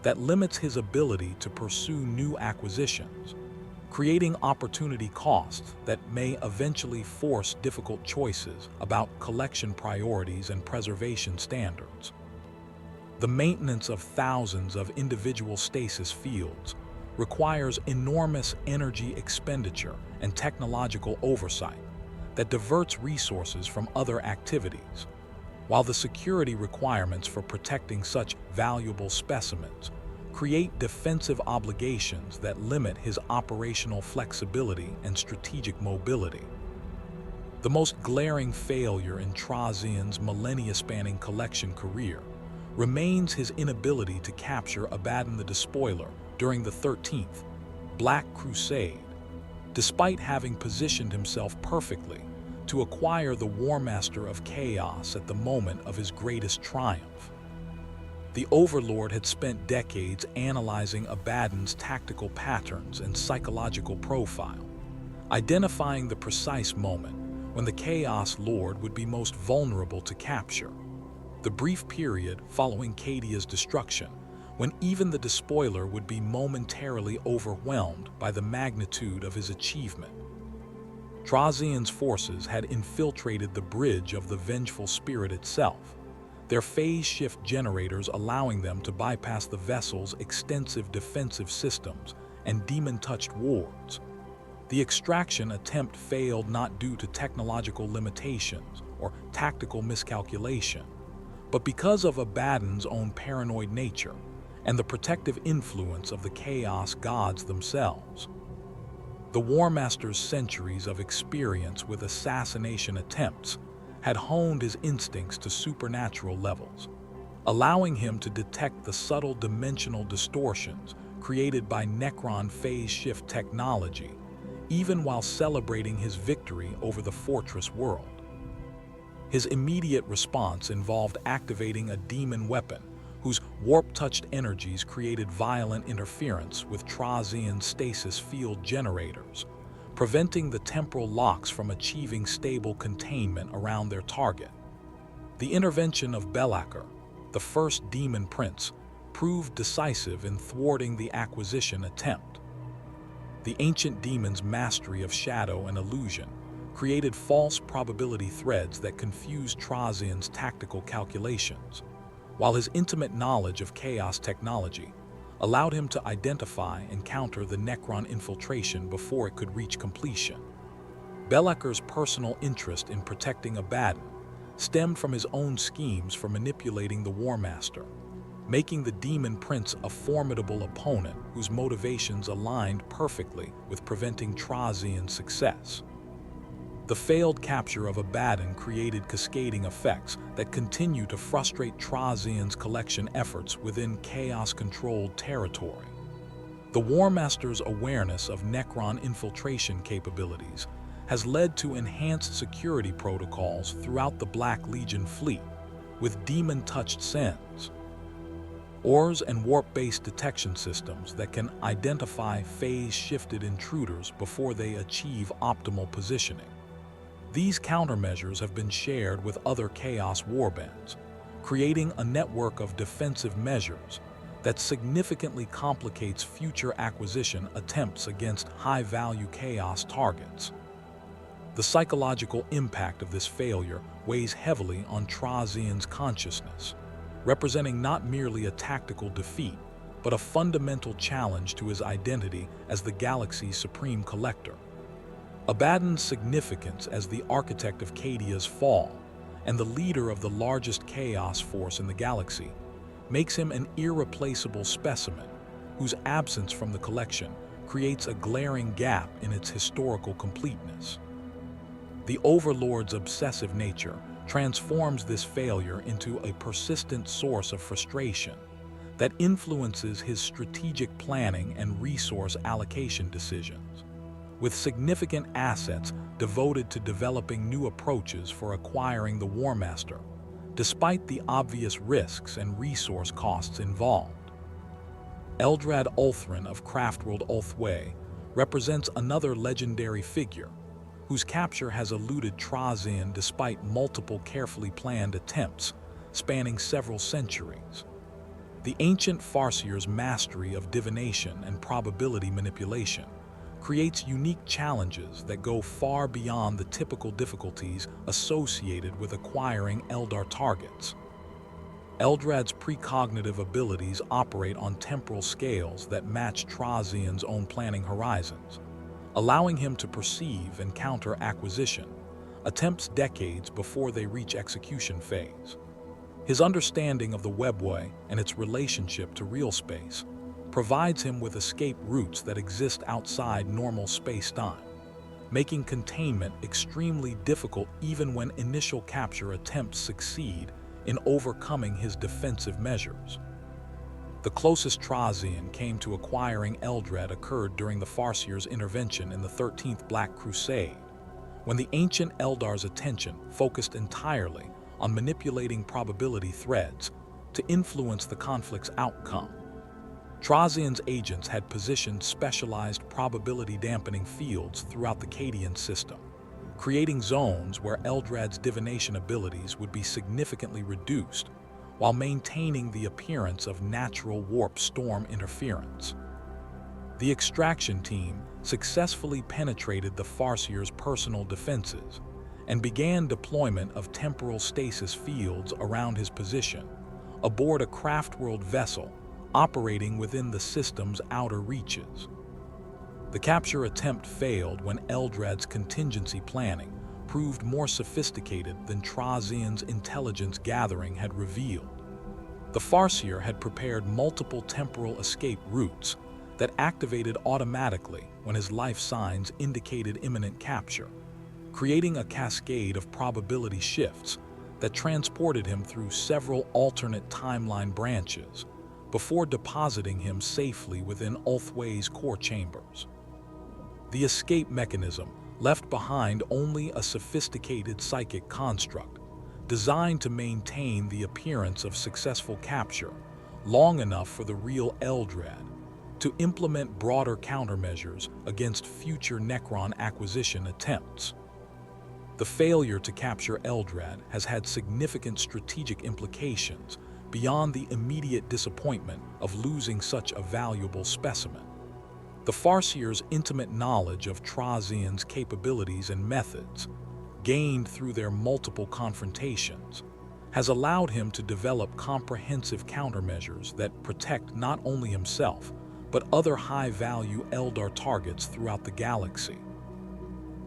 that limits his ability to pursue new acquisitions, creating opportunity costs that may eventually force difficult choices about collection priorities and preservation standards. The maintenance of thousands of individual stasis fields requires enormous energy expenditure and technological oversight that diverts resources from other activities, while the security requirements for protecting such valuable specimens create defensive obligations that limit his operational flexibility and strategic mobility. The most glaring failure in Trazyn's millennia-spanning collection career remains his inability to capture Abaddon the Despoiler during the 13th Black Crusade, despite having positioned himself perfectly to acquire the War Master of Chaos at the moment of his greatest triumph. The Overlord had spent decades analyzing Abaddon's tactical patterns and psychological profile, identifying the precise moment when the Chaos Lord would be most vulnerable to capture, the brief period following Cadia's destruction, when even the Despoiler would be momentarily overwhelmed by the magnitude of his achievement. Trazyn's forces had infiltrated the bridge of the Vengeful Spirit itself, their phase shift generators allowing them to bypass the vessel's extensive defensive systems and demon-touched wards. The extraction attempt failed not due to technological limitations or tactical miscalculation, but because of Abaddon's own paranoid nature and the protective influence of the Chaos Gods themselves. The War Master's centuries of experience with assassination attempts had honed his instincts to supernatural levels, allowing him to detect the subtle dimensional distortions created by Necron phase shift technology, even while celebrating his victory over the Fortress world. His immediate response involved activating a demon weapon whose warp-touched energies created violent interference with Trazyn's stasis field generators, preventing the temporal locks from achieving stable containment around their target. The intervention of Belakar, the first demon prince, proved decisive in thwarting the acquisition attempt. The ancient demon's mastery of shadow and illusion created false probability threads that confused Trazyn's tactical calculations, while his intimate knowledge of chaos technology allowed him to identify and counter the Necron infiltration before it could reach completion. Belakar's personal interest in protecting Abaddon stemmed from his own schemes for manipulating the War Master, making the Demon Prince a formidable opponent whose motivations aligned perfectly with preventing Trazyn's success. The failed capture of Abaddon created cascading effects that continue to frustrate Trazyn's collection efforts within chaos-controlled territory. The War Master's awareness of Necron infiltration capabilities has led to enhanced security protocols throughout the Black Legion fleet, with demon-touched sends, ores and warp-based detection systems that can identify phase-shifted intruders before they achieve optimal positioning. These countermeasures have been shared with other Chaos warbands, creating a network of defensive measures that significantly complicates future acquisition attempts against high-value Chaos targets. The psychological impact of this failure weighs heavily on Trazyn's consciousness, representing not merely a tactical defeat, but a fundamental challenge to his identity as the galaxy's supreme collector. Abaddon's significance as the architect of Cadia's fall and the leader of the largest Chaos force in the galaxy makes him an irreplaceable specimen whose absence from the collection creates a glaring gap in its historical completeness. The Overlord's obsessive nature transforms this failure into a persistent source of frustration that influences his strategic planning and resource allocation decisions, with significant assets devoted to developing new approaches for acquiring the War Master, despite the obvious risks and resource costs involved. Eldrad Ulthrin of Craftworld Ulthwé represents another legendary figure whose capture has eluded Trazyn despite multiple carefully planned attempts spanning several centuries. The ancient Farseer's mastery of divination and probability manipulation creates unique challenges that go far beyond the typical difficulties associated with acquiring Eldar targets. Eldrad's precognitive abilities operate on temporal scales that match Trazyn's own planning horizons, allowing him to perceive and counter acquisition attempts decades before they reach execution phase. His understanding of the webway and its relationship to real space provides him with escape routes that exist outside normal space-time, making containment extremely difficult even when initial capture attempts succeed in overcoming his defensive measures. The closest Trazyn came to acquiring Eldrad occurred during the Farseer's intervention in the 13th Black Crusade, when the ancient Eldar's attention focused entirely on manipulating probability threads to influence the conflict's outcome. Trazyn's agents had positioned specialized probability-dampening fields throughout the Cadian system, creating zones where Eldrad's divination abilities would be significantly reduced while maintaining the appearance of natural warp storm interference. The extraction team successfully penetrated the Farseer's personal defenses and began deployment of temporal stasis fields around his position aboard a Craftworld vessel operating within the system's outer reaches. The capture attempt failed when Eldrad's contingency planning proved more sophisticated than Trazyn's intelligence gathering had revealed. The Farseer had prepared multiple temporal escape routes that activated automatically when his life signs indicated imminent capture, creating a cascade of probability shifts that transported him through several alternate timeline branches before depositing him safely within Ulthwé's core chambers. The escape mechanism left behind only a sophisticated psychic construct designed to maintain the appearance of successful capture long enough for the real Eldrad to implement broader countermeasures against future Necron acquisition attempts. The failure to capture Eldrad has had significant strategic implications beyond the immediate disappointment of losing such a valuable specimen. The Farseer's intimate knowledge of Trazyn's capabilities and methods, gained through their multiple confrontations, has allowed him to develop comprehensive countermeasures that protect not only himself, but other high-value Eldar targets throughout the galaxy.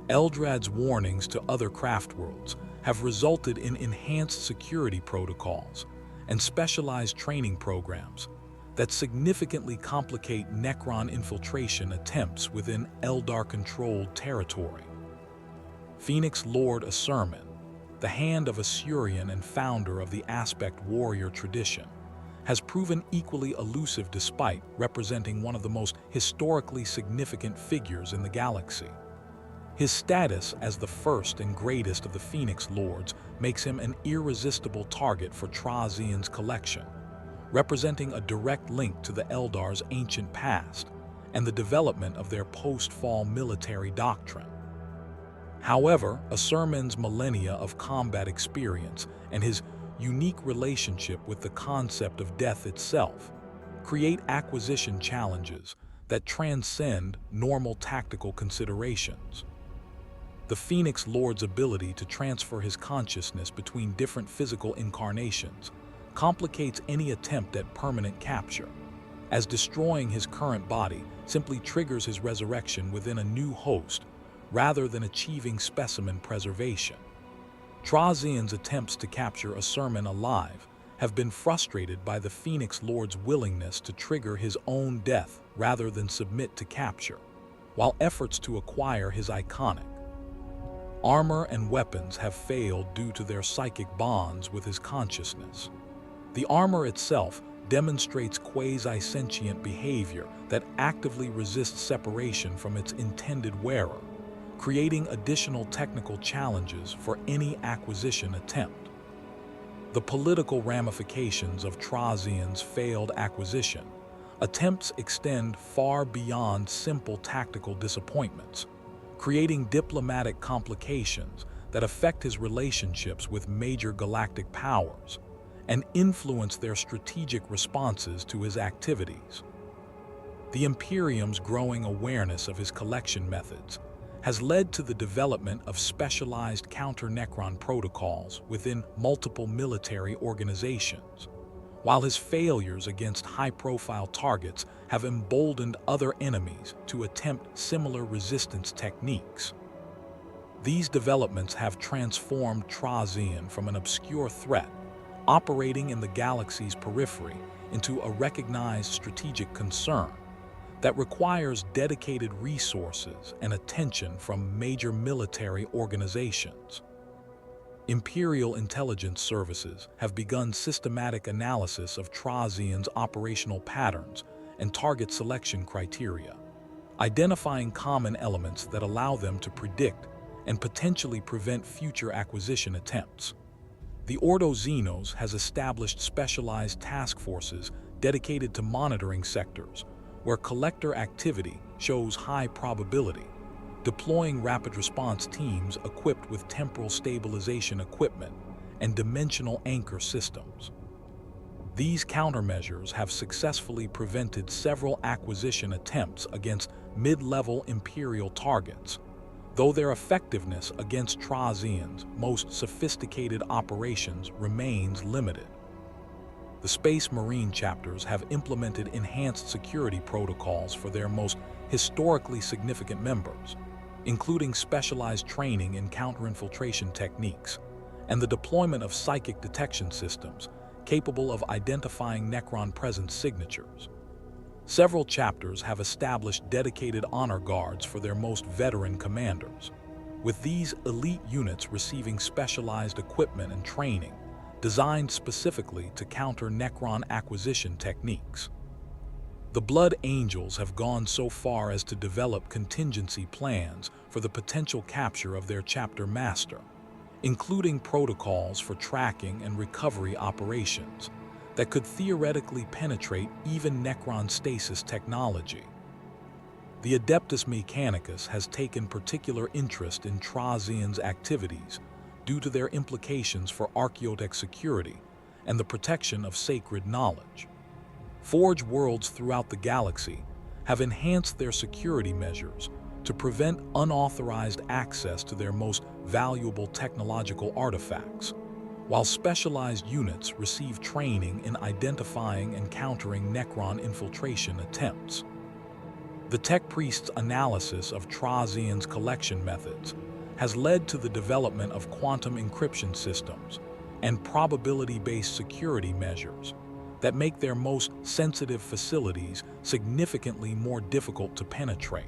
Eldrad's warnings to other craftworlds have resulted in enhanced security protocols and specialized training programs that significantly complicate Necron infiltration attempts within Eldar-controlled territory. Phoenix Lord Asurman, the Hand of Asurian and founder of the Aspect Warrior tradition, has proven equally elusive despite representing one of the most historically significant figures in the galaxy. His status as the first and greatest of the Phoenix Lords makes him an irresistible target for Trazyn's collection, representing a direct link to the Eldar's ancient past and the development of their post-fall military doctrine. However, Asurman's millennia of combat experience and his unique relationship with the concept of death itself create acquisition challenges that transcend normal tactical considerations. The Phoenix Lord's ability to transfer his consciousness between different physical incarnations complicates any attempt at permanent capture, as destroying his current body simply triggers his resurrection within a new host rather than achieving specimen preservation. Trazyn's attempts to capture Asurman alive have been frustrated by the Phoenix Lord's willingness to trigger his own death rather than submit to capture, while efforts to acquire his iconic armor and weapons have failed due to their psychic bonds with his consciousness. The armor itself demonstrates quasi-sentient behavior that actively resists separation from its intended wearer, creating additional technical challenges for any acquisition attempt. The political ramifications of Trazyn's failed acquisition attempts extend far beyond simple tactical disappointments, creating diplomatic complications that affect his relationships with major galactic powers and influence their strategic responses to his activities. The Imperium's growing awareness of his collection methods has led to the development of specialized counter-Necron protocols within multiple military organizations, while his failures against high-profile targets have emboldened other enemies to attempt similar resistance techniques. These developments have transformed Trazyn from an obscure threat operating in the galaxy's periphery into a recognized strategic concern that requires dedicated resources and attention from major military organizations. Imperial intelligence services have begun systematic analysis of Trazyn's operational patterns and target selection criteria, identifying common elements that allow them to predict and potentially prevent future acquisition attempts. The Ordo Xenos has established specialized task forces dedicated to monitoring sectors where collector activity shows high probability, deploying rapid response teams equipped with temporal stabilization equipment and dimensional anchor systems. These countermeasures have successfully prevented several acquisition attempts against mid-level Imperial targets, though their effectiveness against Trazyn's most sophisticated operations remains limited. The Space Marine chapters have implemented enhanced security protocols for their most historically significant members, including specialized training in counterinfiltration techniques and the deployment of psychic detection systems capable of identifying Necron presence signatures. Several chapters have established dedicated honor guards for their most veteran commanders, with these elite units receiving specialized equipment and training designed specifically to counter Necron acquisition techniques. The Blood Angels have gone so far as to develop contingency plans for the potential capture of their chapter master, including protocols for tracking and recovery operations that could theoretically penetrate even Necron stasis technology. The Adeptus Mechanicus has taken particular interest in Trazyn's activities due to their implications for archaeotech security and the protection of sacred knowledge. Forge worlds throughout the galaxy have enhanced their security measures to prevent unauthorized access to their most valuable technological artifacts, while specialized units receive training in identifying and countering Necron infiltration attempts. The Tech Priest's analysis of Trazyn's collection methods has led to the development of quantum encryption systems and probability-based security measures that make their most sensitive facilities significantly more difficult to penetrate.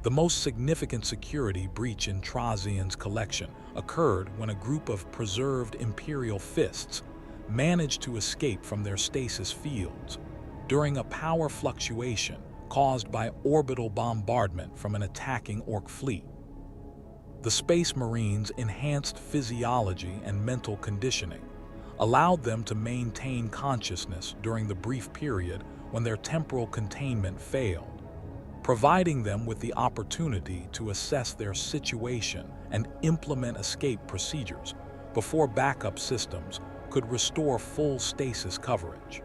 The most significant security breach in Trazyn's collection occurred when a group of preserved Imperial fists managed to escape from their stasis fields during a power fluctuation caused by orbital bombardment from an attacking Orc fleet. The Space Marines' enhanced physiology and mental conditioning allowed them to maintain consciousness during the brief period when their temporal containment failed, providing them with the opportunity to assess their situation and implement escape procedures before backup systems could restore full stasis coverage.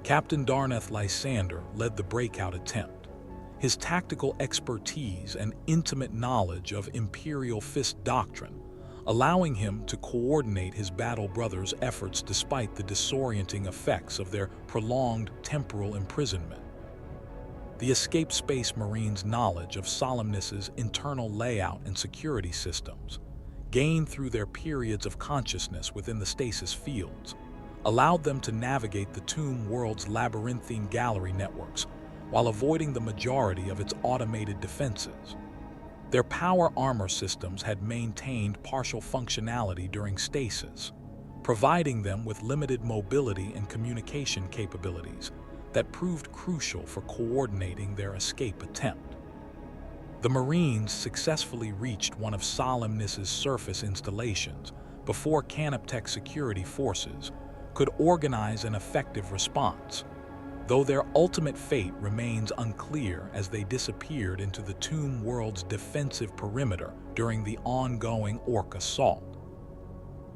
Captain Darneth Lysander led the breakout attempt. His tactical expertise and intimate knowledge of Imperial Fist doctrine, allowing him to coordinate his battle brothers' efforts despite the disorienting effects of their prolonged temporal imprisonment. The escaped Space Marines' knowledge of Solemnace's internal layout and security systems, gained through their periods of consciousness within the stasis fields, allowed them to navigate the Tomb World's labyrinthine gallery networks while avoiding the majority of its automated defenses. Their power armor systems had maintained partial functionality during stasis, providing them with limited mobility and communication capabilities that proved crucial for coordinating their escape attempt. The Marines successfully reached one of Solemnace's surface installations before Canoptech security forces could organize an effective response, though their ultimate fate remains unclear as they disappeared into the Tomb World's defensive perimeter during the ongoing Orc assault.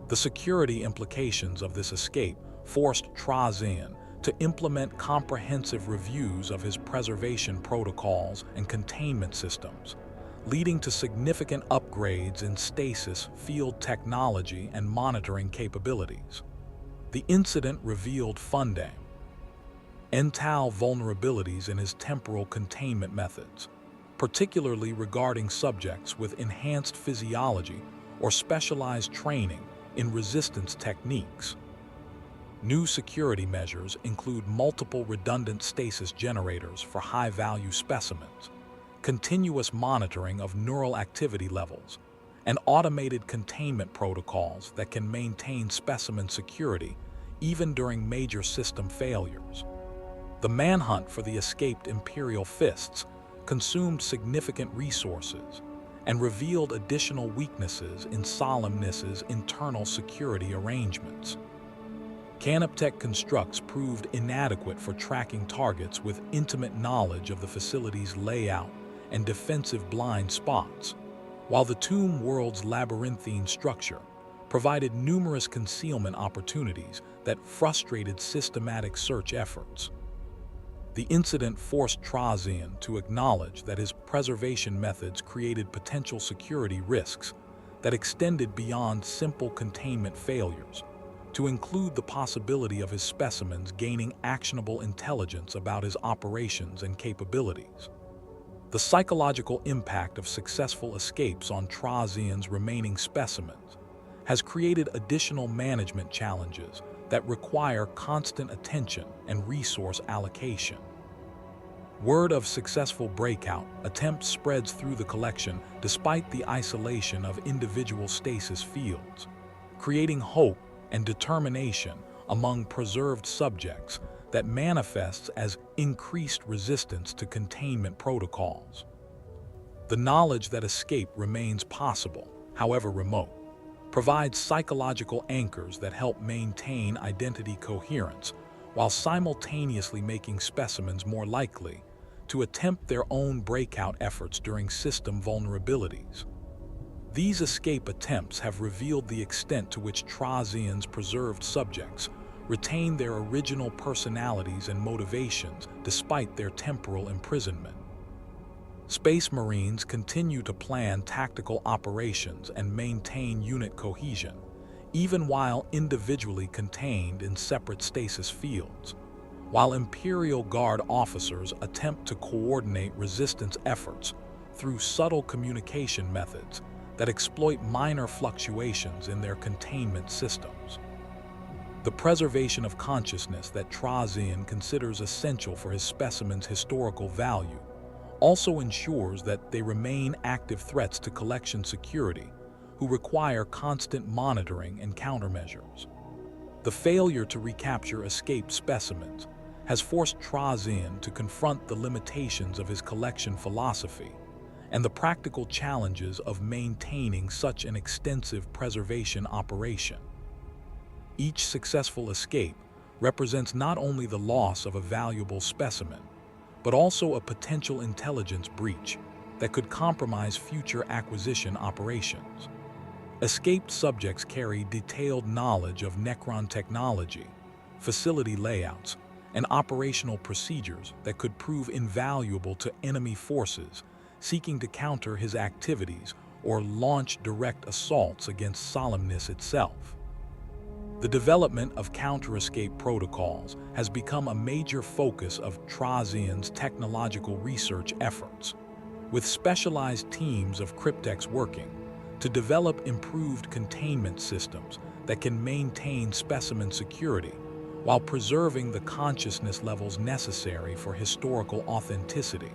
The security implications of this escape forced Trazyn to implement comprehensive reviews of his preservation protocols and containment systems, leading to significant upgrades in stasis, field technology, and monitoring capabilities. The incident revealed fundamental vulnerabilities in his temporal containment methods, particularly regarding subjects with enhanced physiology or specialized training in resistance techniques. New security measures include multiple redundant stasis generators for high-value specimens, continuous monitoring of neural activity levels, and automated containment protocols that can maintain specimen security even during major system failures. The manhunt for the escaped Imperial Fists consumed significant resources and revealed additional weaknesses in Solemnace's internal security arrangements. Canoptech constructs proved inadequate for tracking targets with intimate knowledge of the facility's layout and defensive blind spots, while the Tomb World's labyrinthine structure provided numerous concealment opportunities that frustrated systematic search efforts. The incident forced Trazyn to acknowledge that his preservation methods created potential security risks that extended beyond simple containment failures, to include the possibility of his specimens gaining actionable intelligence about his operations and capabilities. The psychological impact of successful escapes on Trazyn's remaining specimens has created additional management challenges that require constant attention and resource allocation. Word of successful breakout attempts spreads through the collection despite the isolation of individual stasis fields, creating hope and determination among preserved subjects that manifests as increased resistance to containment protocols. The knowledge that escape remains possible, however remote, provides psychological anchors that help maintain identity coherence while simultaneously making specimens more likely to attempt their own breakout efforts during system vulnerabilities. These escape attempts have revealed the extent to which Trazyn's preserved subjects retain their original personalities and motivations despite their temporal imprisonment. Space Marines continue to plan tactical operations and maintain unit cohesion, even while individually contained in separate stasis fields, while Imperial Guard officers attempt to coordinate resistance efforts through subtle communication methods that exploit minor fluctuations in their containment systems. The preservation of consciousness that Trazyn considers essential for his specimen's historical value also ensures that they remain active threats to collection security, who require constant monitoring and countermeasures. The failure to recapture escaped specimens has forced Trazyn to confront the limitations of his collection philosophy and the practical challenges of maintaining such an extensive preservation operation. Each successful escape represents not only the loss of a valuable specimen, but also a potential intelligence breach that could compromise future acquisition operations. Escaped subjects carry detailed knowledge of Necron technology, facility layouts, and operational procedures that could prove invaluable to enemy forces seeking to counter his activities or launch direct assaults against Solemnace itself. The development of counter-escape protocols has become a major focus of Trazyn's technological research efforts, with specialized teams of cryptechs working to develop improved containment systems that can maintain specimen security while preserving the consciousness levels necessary for historical authenticity.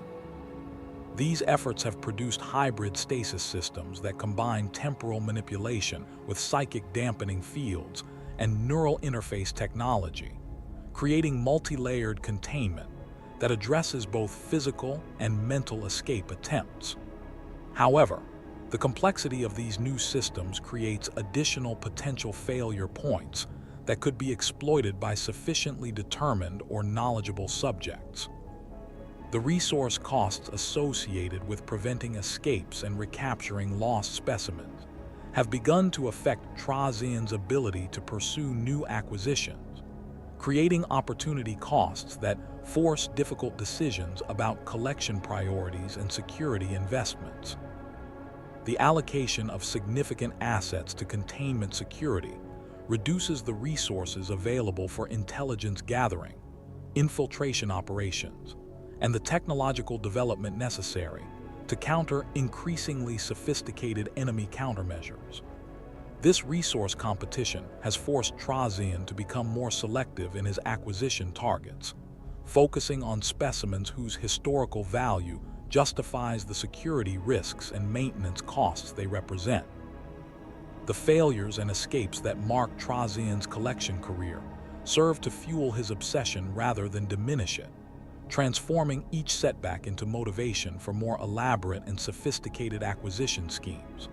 These efforts have produced hybrid stasis systems that combine temporal manipulation with psychic dampening fields and neural interface technology, creating multi-layered containment that addresses both physical and mental escape attempts. However, the complexity of these new systems creates additional potential failure points that could be exploited by sufficiently determined or knowledgeable subjects. The resource costs associated with preventing escapes and recapturing lost specimens have begun to affect Trazyn's ability to pursue new acquisitions, creating opportunity costs that force difficult decisions about collection priorities and security investments. The allocation of significant assets to containment security reduces the resources available for intelligence gathering, infiltration operations, and the technological development necessary to counter increasingly sophisticated enemy countermeasures. This resource competition has forced Trazyn to become more selective in his acquisition targets, focusing on specimens whose historical value justifies the security risks and maintenance costs they represent. The failures and escapes that mark Trazyn's collection career serve to fuel his obsession rather than diminish it, transforming each setback into motivation for more elaborate and sophisticated acquisition schemes.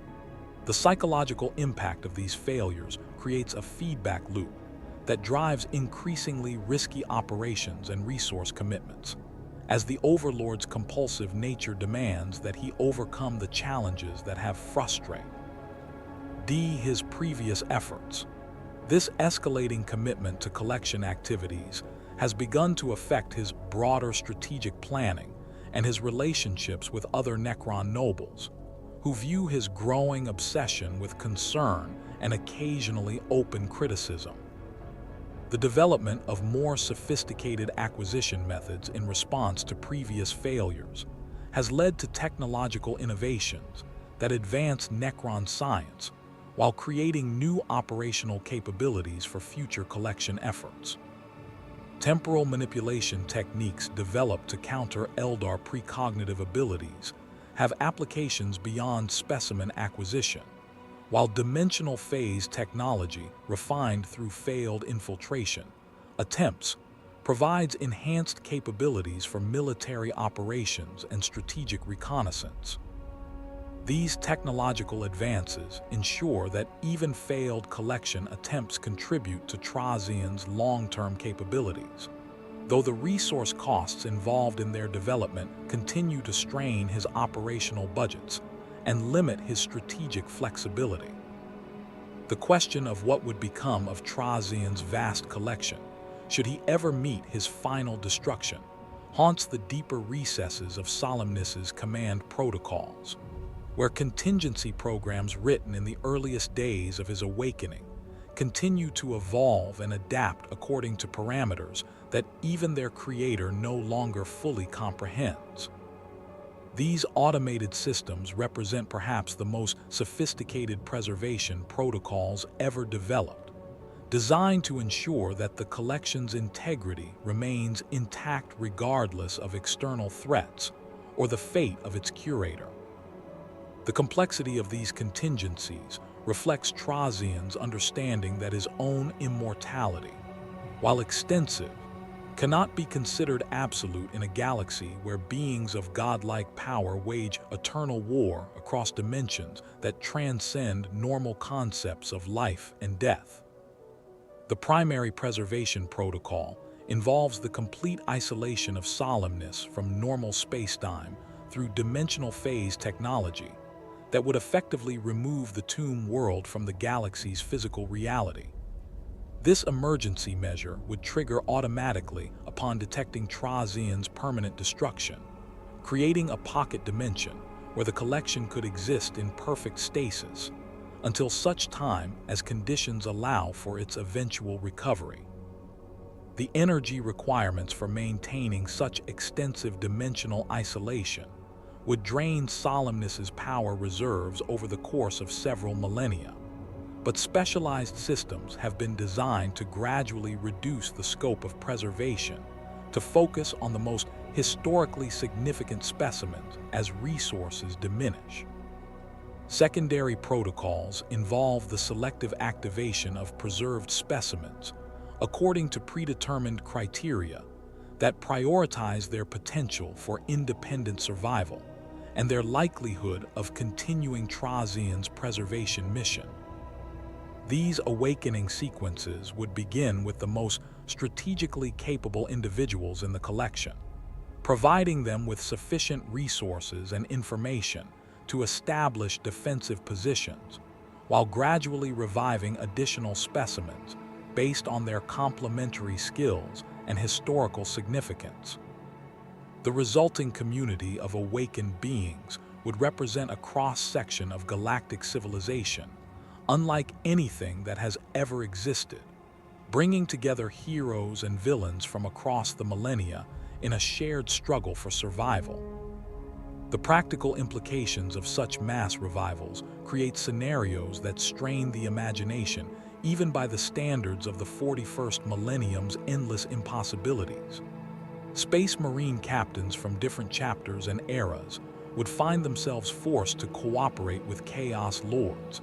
The psychological impact of these failures creates a feedback loop that drives increasingly risky operations and resource commitments, as the Overlord's compulsive nature demands that he overcome the challenges that have frustrated his previous efforts. This escalating commitment to collection activities has begun to affect his broader strategic planning and his relationships with other Necron nobles, who view his growing obsession with concern and occasionally open criticism. The development of more sophisticated acquisition methods in response to previous failures has led to technological innovations that advance Necron science while creating new operational capabilities for future collection efforts. Temporal manipulation techniques developed to counter Eldar precognitive abilities have applications beyond specimen acquisition, while dimensional phase technology, refined through failed infiltration attempts, provides enhanced capabilities for military operations and strategic reconnaissance. These technological advances ensure that even failed collection attempts contribute to Trazyn's long-term capabilities, though the resource costs involved in their development continue to strain his operational budgets and limit his strategic flexibility. The question of what would become of Trazyn's vast collection, should he ever meet his final destruction, haunts the deeper recesses of Solemnace's command protocols, where contingency programs written in the earliest days of his awakening continue to evolve and adapt according to parameters that even their creator no longer fully comprehends. These automated systems represent perhaps the most sophisticated preservation protocols ever developed, designed to ensure that the collection's integrity remains intact regardless of external threats or the fate of its curator. The complexity of these contingencies reflects Trazyn's understanding that his own immortality, while extensive, cannot be considered absolute in a galaxy where beings of godlike power wage eternal war across dimensions that transcend normal concepts of life and death. The primary preservation protocol involves the complete isolation of Solemnace from normal spacetime through dimensional phase technology that would effectively remove the tomb world from the galaxy's physical reality. This emergency measure would trigger automatically upon detecting Trazyn's permanent destruction, creating a pocket dimension where the collection could exist in perfect stasis until such time as conditions allow for its eventual recovery. The energy requirements for maintaining such extensive dimensional isolation would drain Solemnace's power reserves over the course of several millennia. But specialized systems have been designed to gradually reduce the scope of preservation to focus on the most historically significant specimens as resources diminish. Secondary protocols involve the selective activation of preserved specimens according to predetermined criteria that prioritize their potential for independent survival and their likelihood of continuing Trazyn's preservation mission. These awakening sequences would begin with the most strategically capable individuals in the collection, providing them with sufficient resources and information to establish defensive positions, while gradually reviving additional specimens based on their complementary skills and historical significance. The resulting community of awakened beings would represent a cross-section of galactic civilization, unlike anything that has ever existed, bringing together heroes and villains from across the millennia in a shared struggle for survival. The practical implications of such mass revivals create scenarios that strain the imagination even by the standards of the 41st millennium's endless impossibilities. Space Marine captains from different chapters and eras would find themselves forced to cooperate with Chaos Lords,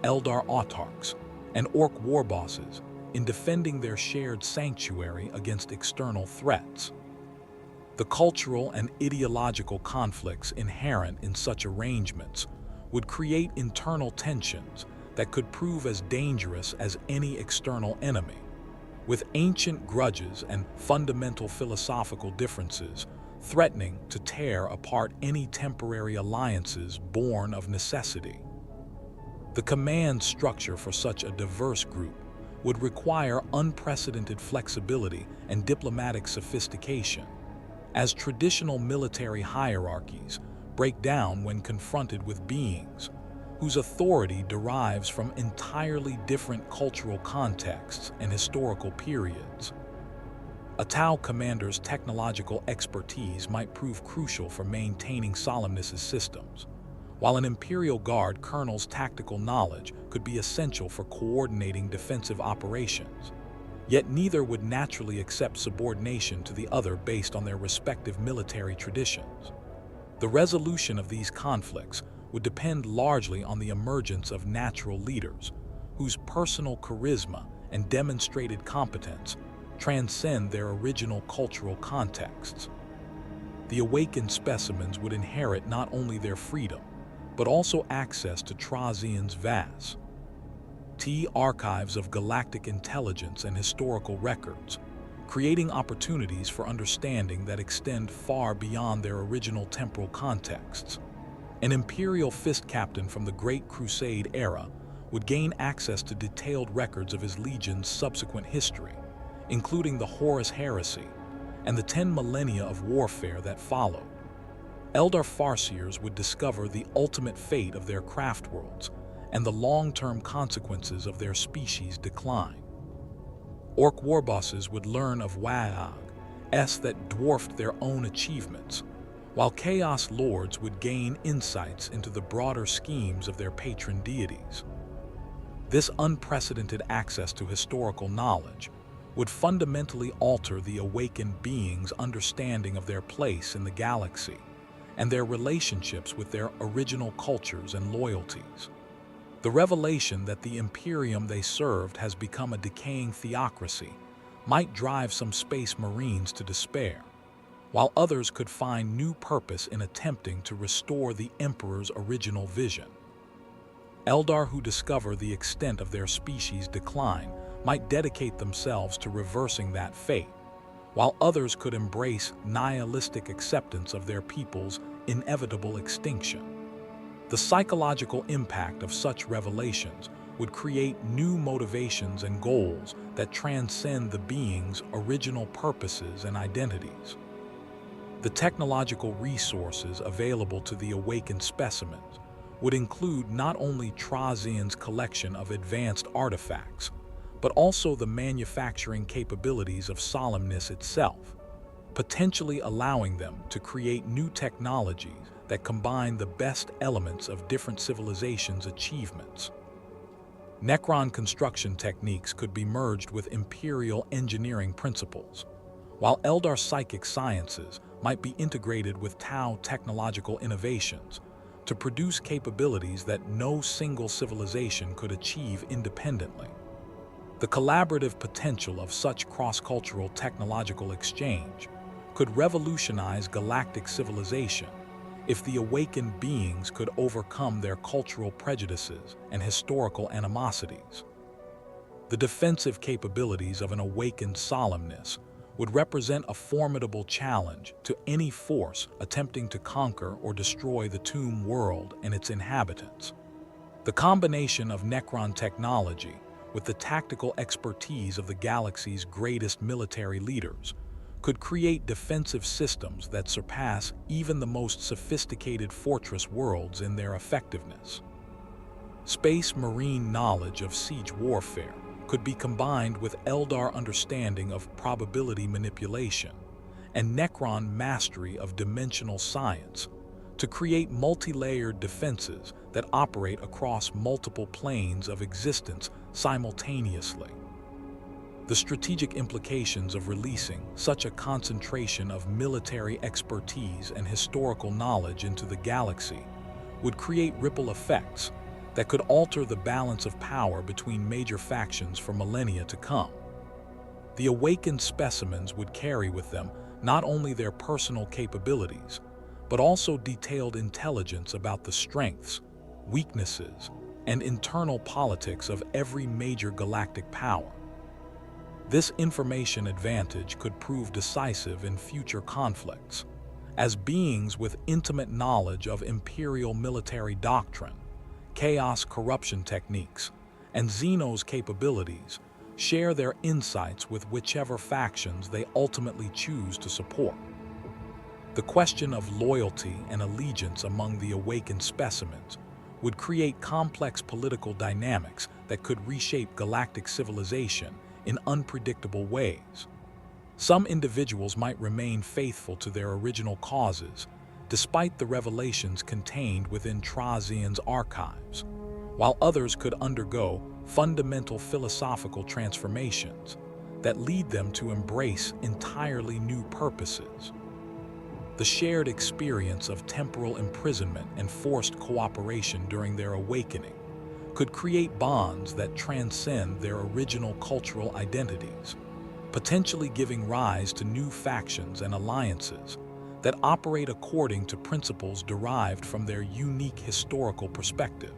Eldar autarchs, and Orc warbosses in defending their shared sanctuary against external threats. The cultural and ideological conflicts inherent in such arrangements would create internal tensions that could prove as dangerous as any external enemy, with ancient grudges and fundamental philosophical differences threatening to tear apart any temporary alliances born of necessity. The command structure for such a diverse group would require unprecedented flexibility and diplomatic sophistication, as traditional military hierarchies break down when confronted with beings whose authority derives from entirely different cultural contexts and historical periods. A Tau commander's technological expertise might prove crucial for maintaining Solemnace's systems, while an Imperial Guard colonel's tactical knowledge could be essential for coordinating defensive operations. Yet neither would naturally accept subordination to the other based on their respective military traditions. The resolution of these conflicts would depend largely on the emergence of natural leaders, whose personal charisma and demonstrated competence transcend their original cultural contexts. The awakened specimens would inherit not only their freedom, but also access to Trazyn's vast archives of galactic intelligence and historical records, creating opportunities for understanding that extend far beyond their original temporal contexts. An Imperial Fist captain from the Great Crusade era would gain access to detailed records of his legion's subsequent history, including the Horus Heresy and the 10 millennia of warfare that followed. Eldar Farseers would discover the ultimate fate of their craft worlds and the long-term consequences of their species' decline. Orc warbosses would learn of Wa'ag's that dwarfed their own achievements, while Chaos Lords would gain insights into the broader schemes of their patron deities. This unprecedented access to historical knowledge would fundamentally alter the awakened beings' understanding of their place in the galaxy and their relationships with their original cultures and loyalties. The revelation that the Imperium they served has become a decaying theocracy might drive some space marines to despair, while others could find new purpose in attempting to restore the Emperor's original vision. Eldar who discover the extent of their species' decline might dedicate themselves to reversing that fate, while others could embrace nihilistic acceptance of their people's inevitable extinction. The psychological impact of such revelations would create new motivations and goals that transcend the being's original purposes and identities. The technological resources available to the awakened specimens would include not only Trazyn's collection of advanced artifacts, but also the manufacturing capabilities of Solemnace itself, potentially allowing them to create new technologies that combine the best elements of different civilizations' achievements. Necron construction techniques could be merged with Imperial engineering principles, while Eldar psychic sciences might be integrated with Tau technological innovations to produce capabilities that no single civilization could achieve independently. The collaborative potential of such cross-cultural technological exchange could revolutionize galactic civilization if the awakened beings could overcome their cultural prejudices and historical animosities. The defensive capabilities of an awakened Solemnace would represent a formidable challenge to any force attempting to conquer or destroy the tomb world and its inhabitants. The combination of Necron technology with the tactical expertise of the galaxy's greatest military leaders could create defensive systems that surpass even the most sophisticated fortress worlds in their effectiveness. Space Marine knowledge of siege warfare could be combined with Eldar understanding of probability manipulation and Necron mastery of dimensional science to create multi-layered defenses that operate across multiple planes of existence simultaneously. The strategic implications of releasing such a concentration of military expertise and historical knowledge into the galaxy would create ripple effects that could alter the balance of power between major factions for millennia to come. The awakened specimens would carry with them not only their personal capabilities, but also detailed intelligence about the strengths, weaknesses, and internal politics of every major galactic power. This information advantage could prove decisive in future conflicts, as beings with intimate knowledge of imperial military doctrine, chaos corruption techniques, and Xeno's capabilities share their insights with whichever factions they ultimately choose to support. The question of loyalty and allegiance among the awakened specimens would create complex political dynamics that could reshape galactic civilization in unpredictable ways. Some individuals might remain faithful to their original causes, despite the revelations contained within Trazyn's archives, while others could undergo fundamental philosophical transformations that lead them to embrace entirely new purposes. The shared experience of temporal imprisonment and forced cooperation during their awakening could create bonds that transcend their original cultural identities, potentially giving rise to new factions and alliances that operate according to principles derived from their unique historical perspective.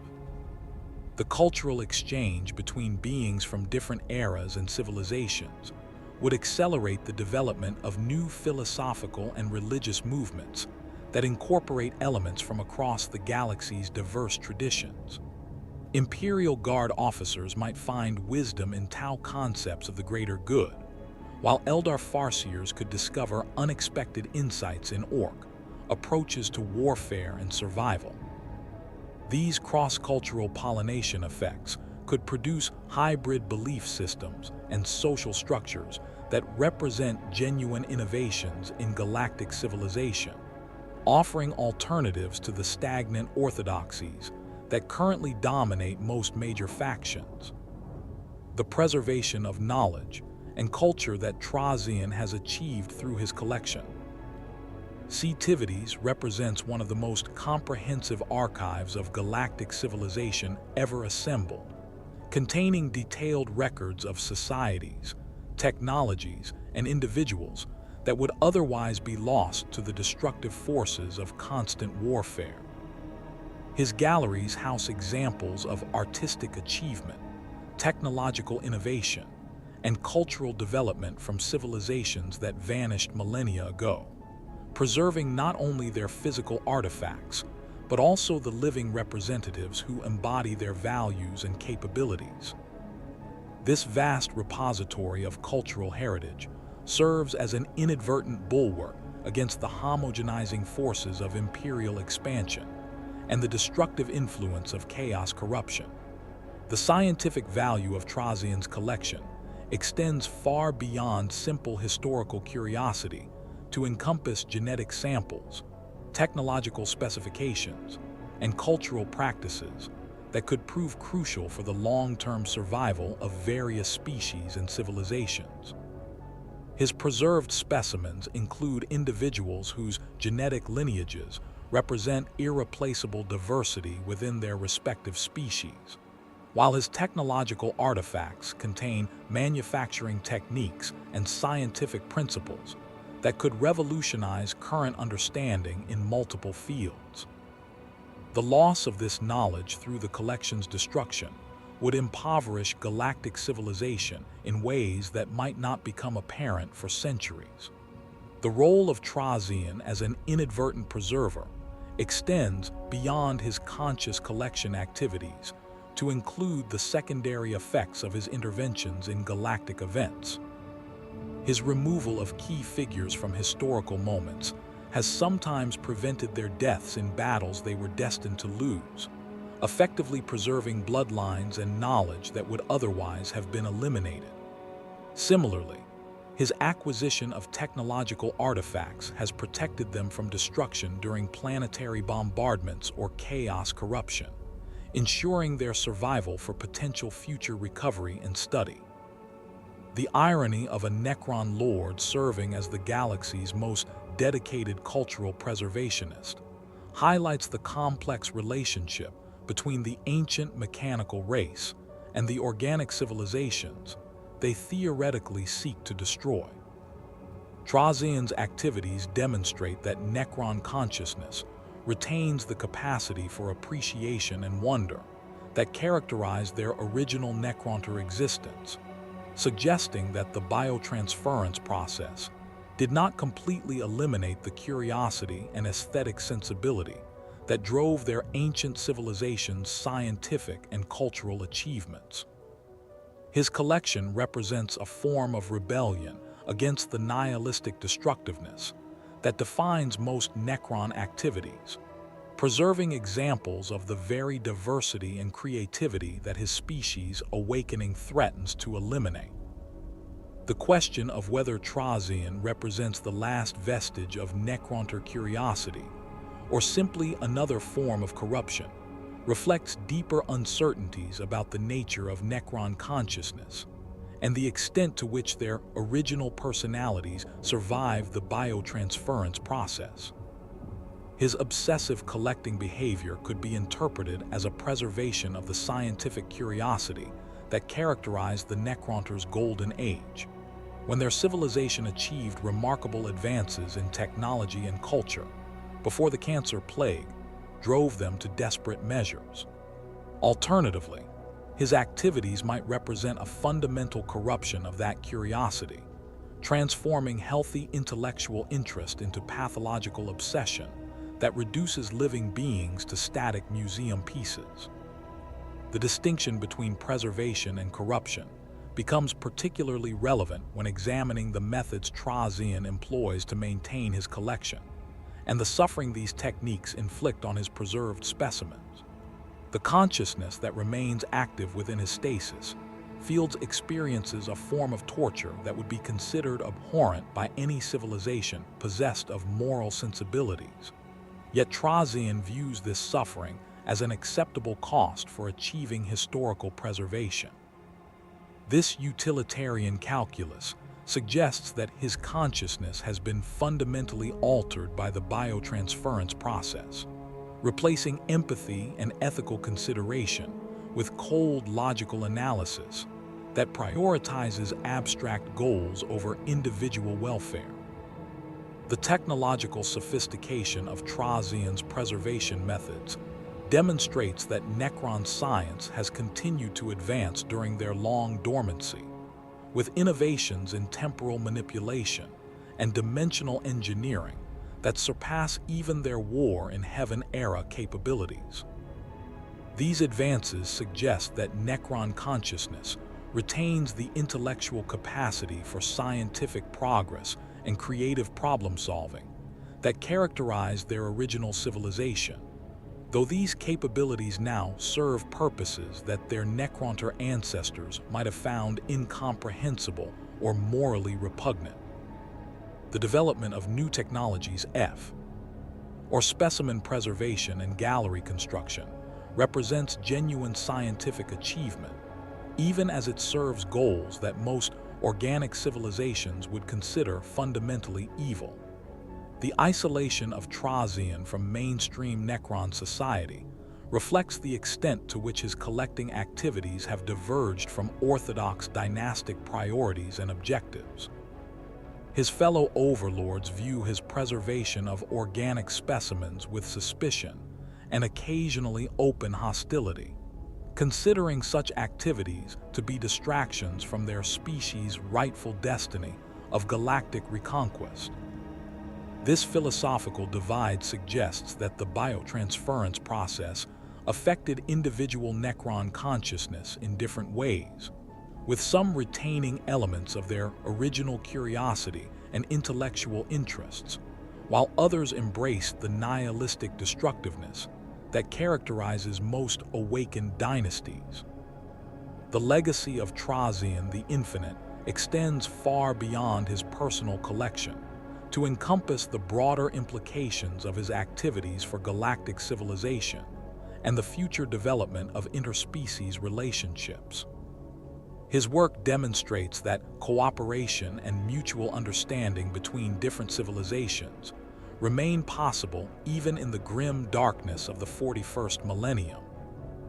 The cultural exchange between beings from different eras and civilizations would accelerate the development of new philosophical and religious movements that incorporate elements from across the galaxy's diverse traditions. Imperial Guard officers might find wisdom in Tau concepts of the greater good, while Eldar Farseers could discover unexpected insights in Orc, approaches to warfare and survival. These cross-cultural pollination effects could produce hybrid belief systems and social structures that represent genuine innovations in galactic civilization, offering alternatives to the stagnant orthodoxies that currently dominate most major factions. The preservation of knowledge and culture that Trazyn has achieved through his collection. Civs represents one of the most comprehensive archives of galactic civilization ever assembled, containing detailed records of societies, technologies, and individuals that would otherwise be lost to the destructive forces of constant warfare. His galleries house examples of artistic achievement, technological innovation, and cultural development from civilizations that vanished millennia ago, preserving not only their physical artifacts, but also the living representatives who embody their values and capabilities. This vast repository of cultural heritage serves as an inadvertent bulwark against the homogenizing forces of imperial expansion and the destructive influence of chaos corruption. The scientific value of Trazyn's collection extends far beyond simple historical curiosity to encompass genetic samples, technological specifications, and cultural practices that could prove crucial for the long-term survival of various species and civilizations. His preserved specimens include individuals whose genetic lineages represent irreplaceable diversity within their respective species, while his technological artifacts contain manufacturing techniques and scientific principles that could revolutionize current understanding in multiple fields. The loss of this knowledge through the collection's destruction would impoverish galactic civilization in ways that might not become apparent for centuries. The role of Trazyn as an inadvertent preserver extends beyond his conscious collection activities to include the secondary effects of his interventions in galactic events. His removal of key figures from historical moments has sometimes prevented their deaths in battles they were destined to lose, effectively preserving bloodlines and knowledge that would otherwise have been eliminated. Similarly, his acquisition of technological artifacts has protected them from destruction during planetary bombardments or chaos corruption, ensuring their survival for potential future recovery and study. The irony of a Necron lord serving as the galaxy's most dedicated cultural preservationist highlights the complex relationship between the ancient mechanical race and the organic civilizations they theoretically seek to destroy. Trazyn's activities demonstrate that Necron consciousness retains the capacity for appreciation and wonder that characterized their original Necronter existence, suggesting that the biotransference process did not completely eliminate the curiosity and aesthetic sensibility that drove their ancient civilization's scientific and cultural achievements. His collection represents a form of rebellion against the nihilistic destructiveness that defines most Necron activities, preserving examples of the very diversity and creativity that his species' awakening threatens to eliminate. The question of whether Trazyn represents the last vestige of Necronter curiosity, or simply another form of corruption, reflects deeper uncertainties about the nature of Necron consciousness and the extent to which their original personalities survive the biotransference process. His obsessive collecting behavior could be interpreted as a preservation of the scientific curiosity that characterized the Necronter's golden age, when their civilization achieved remarkable advances in technology and culture before the Cancer Plague drove them to desperate measures. Alternatively, his activities might represent a fundamental corruption of that curiosity, transforming healthy intellectual interest into pathological obsession that reduces living beings to static museum pieces. The distinction between preservation and corruption becomes particularly relevant when examining the methods Trazyn employs to maintain his collection and the suffering these techniques inflict on his preserved specimens. The consciousness that remains active within his stasis fields experiences a form of torture that would be considered abhorrent by any civilization possessed of moral sensibilities. Yet Trazyn views this suffering as an acceptable cost for achieving historical preservation. This utilitarian calculus suggests that his consciousness has been fundamentally altered by the biotransference process, replacing empathy and ethical consideration with cold logical analysis that prioritizes abstract goals over individual welfare. The technological sophistication of Trazyn's preservation methods demonstrates that Necron science has continued to advance during their long dormancy, with innovations in temporal manipulation and dimensional engineering that surpass even their War in Heaven-era capabilities. These advances suggest that Necron consciousness retains the intellectual capacity for scientific progress and creative problem-solving that characterized their original civilization, though these capabilities now serve purposes that their Necronter ancestors might have found incomprehensible or morally repugnant. The development of new technologies or specimen preservation and gallery construction represents genuine scientific achievement, even as it serves goals that most organic civilizations would consider fundamentally evil. The isolation of Trazyn from mainstream Necron society reflects the extent to which his collecting activities have diverged from orthodox dynastic priorities and objectives. His fellow overlords view his preservation of organic specimens with suspicion and occasionally open hostility, considering such activities to be distractions from their species' rightful destiny of galactic reconquest. This philosophical divide suggests that the biotransference process affected individual Necron consciousness in different ways, with some retaining elements of their original curiosity and intellectual interests, while others embraced the nihilistic destructiveness that characterizes most awakened dynasties. The legacy of Trazyn the Infinite extends far beyond his personal collection to encompass the broader implications of his activities for galactic civilization and the future development of interspecies relationships. His work demonstrates that cooperation and mutual understanding between different civilizations remain possible even in the grim darkness of the 41st millennium,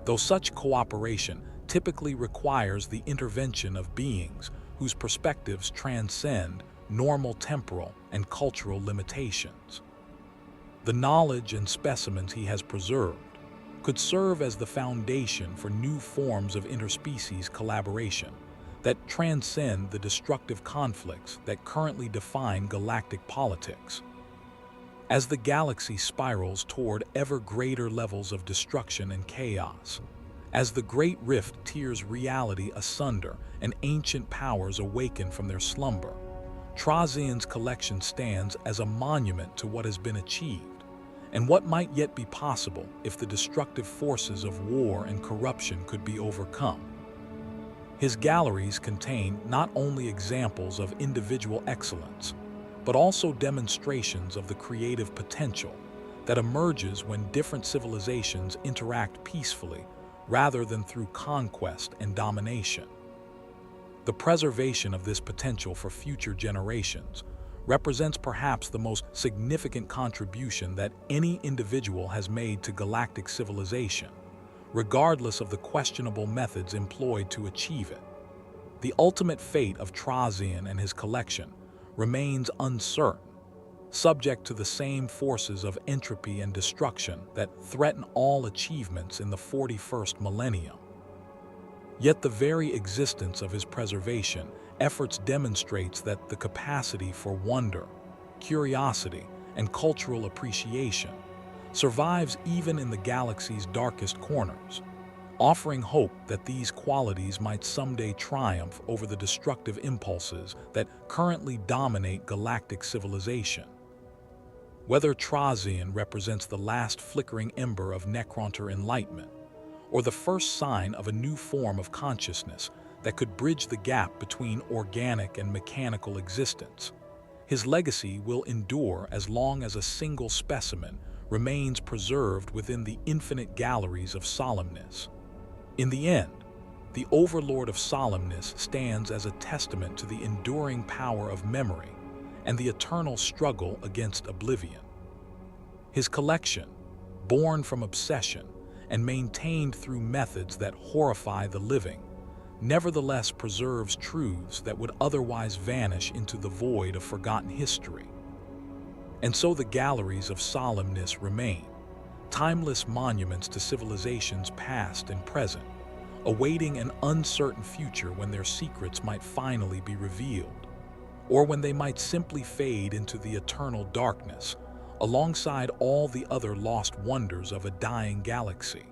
though such cooperation typically requires the intervention of beings whose perspectives transcend normal temporal and cultural limitations. The knowledge and specimens he has preserved could serve as the foundation for new forms of interspecies collaboration that transcend the destructive conflicts that currently define galactic politics. As the galaxy spirals toward ever greater levels of destruction and chaos, as the Great Rift tears reality asunder and ancient powers awaken from their slumber, Trazyn's collection stands as a monument to what has been achieved and what might yet be possible if the destructive forces of war and corruption could be overcome. His galleries contain not only examples of individual excellence, but also demonstrations of the creative potential that emerges when different civilizations interact peacefully rather than through conquest and domination. The preservation of this potential for future generations represents perhaps the most significant contribution that any individual has made to galactic civilization, regardless of the questionable methods employed to achieve it. The ultimate fate of Trazyn and his collection remains uncertain, subject to the same forces of entropy and destruction that threaten all achievements in the 41st millennium. Yet the very existence of his preservation efforts demonstrates that the capacity for wonder, curiosity, and cultural appreciation survives even in the galaxy's darkest corners, offering hope that these qualities might someday triumph over the destructive impulses that currently dominate galactic civilization. Whether Trazyn represents the last flickering ember of Necronter enlightenment, or the first sign of a new form of consciousness that could bridge the gap between organic and mechanical existence, his legacy will endure as long as a single specimen remains preserved within the infinite galleries of Solemnace. In the end, The Overlord of Solemnace stands as a testament to the enduring power of memory and the eternal struggle against oblivion. His collection, born from obsession and maintained through methods that horrify the living, nevertheless preserves truths that would otherwise vanish into the void of forgotten history. And so the galleries of Solemnace remain, timeless monuments to civilizations past and present, awaiting an uncertain future when their secrets might finally be revealed, or when they might simply fade into the eternal darkness, alongside all the other lost wonders of a dying galaxy.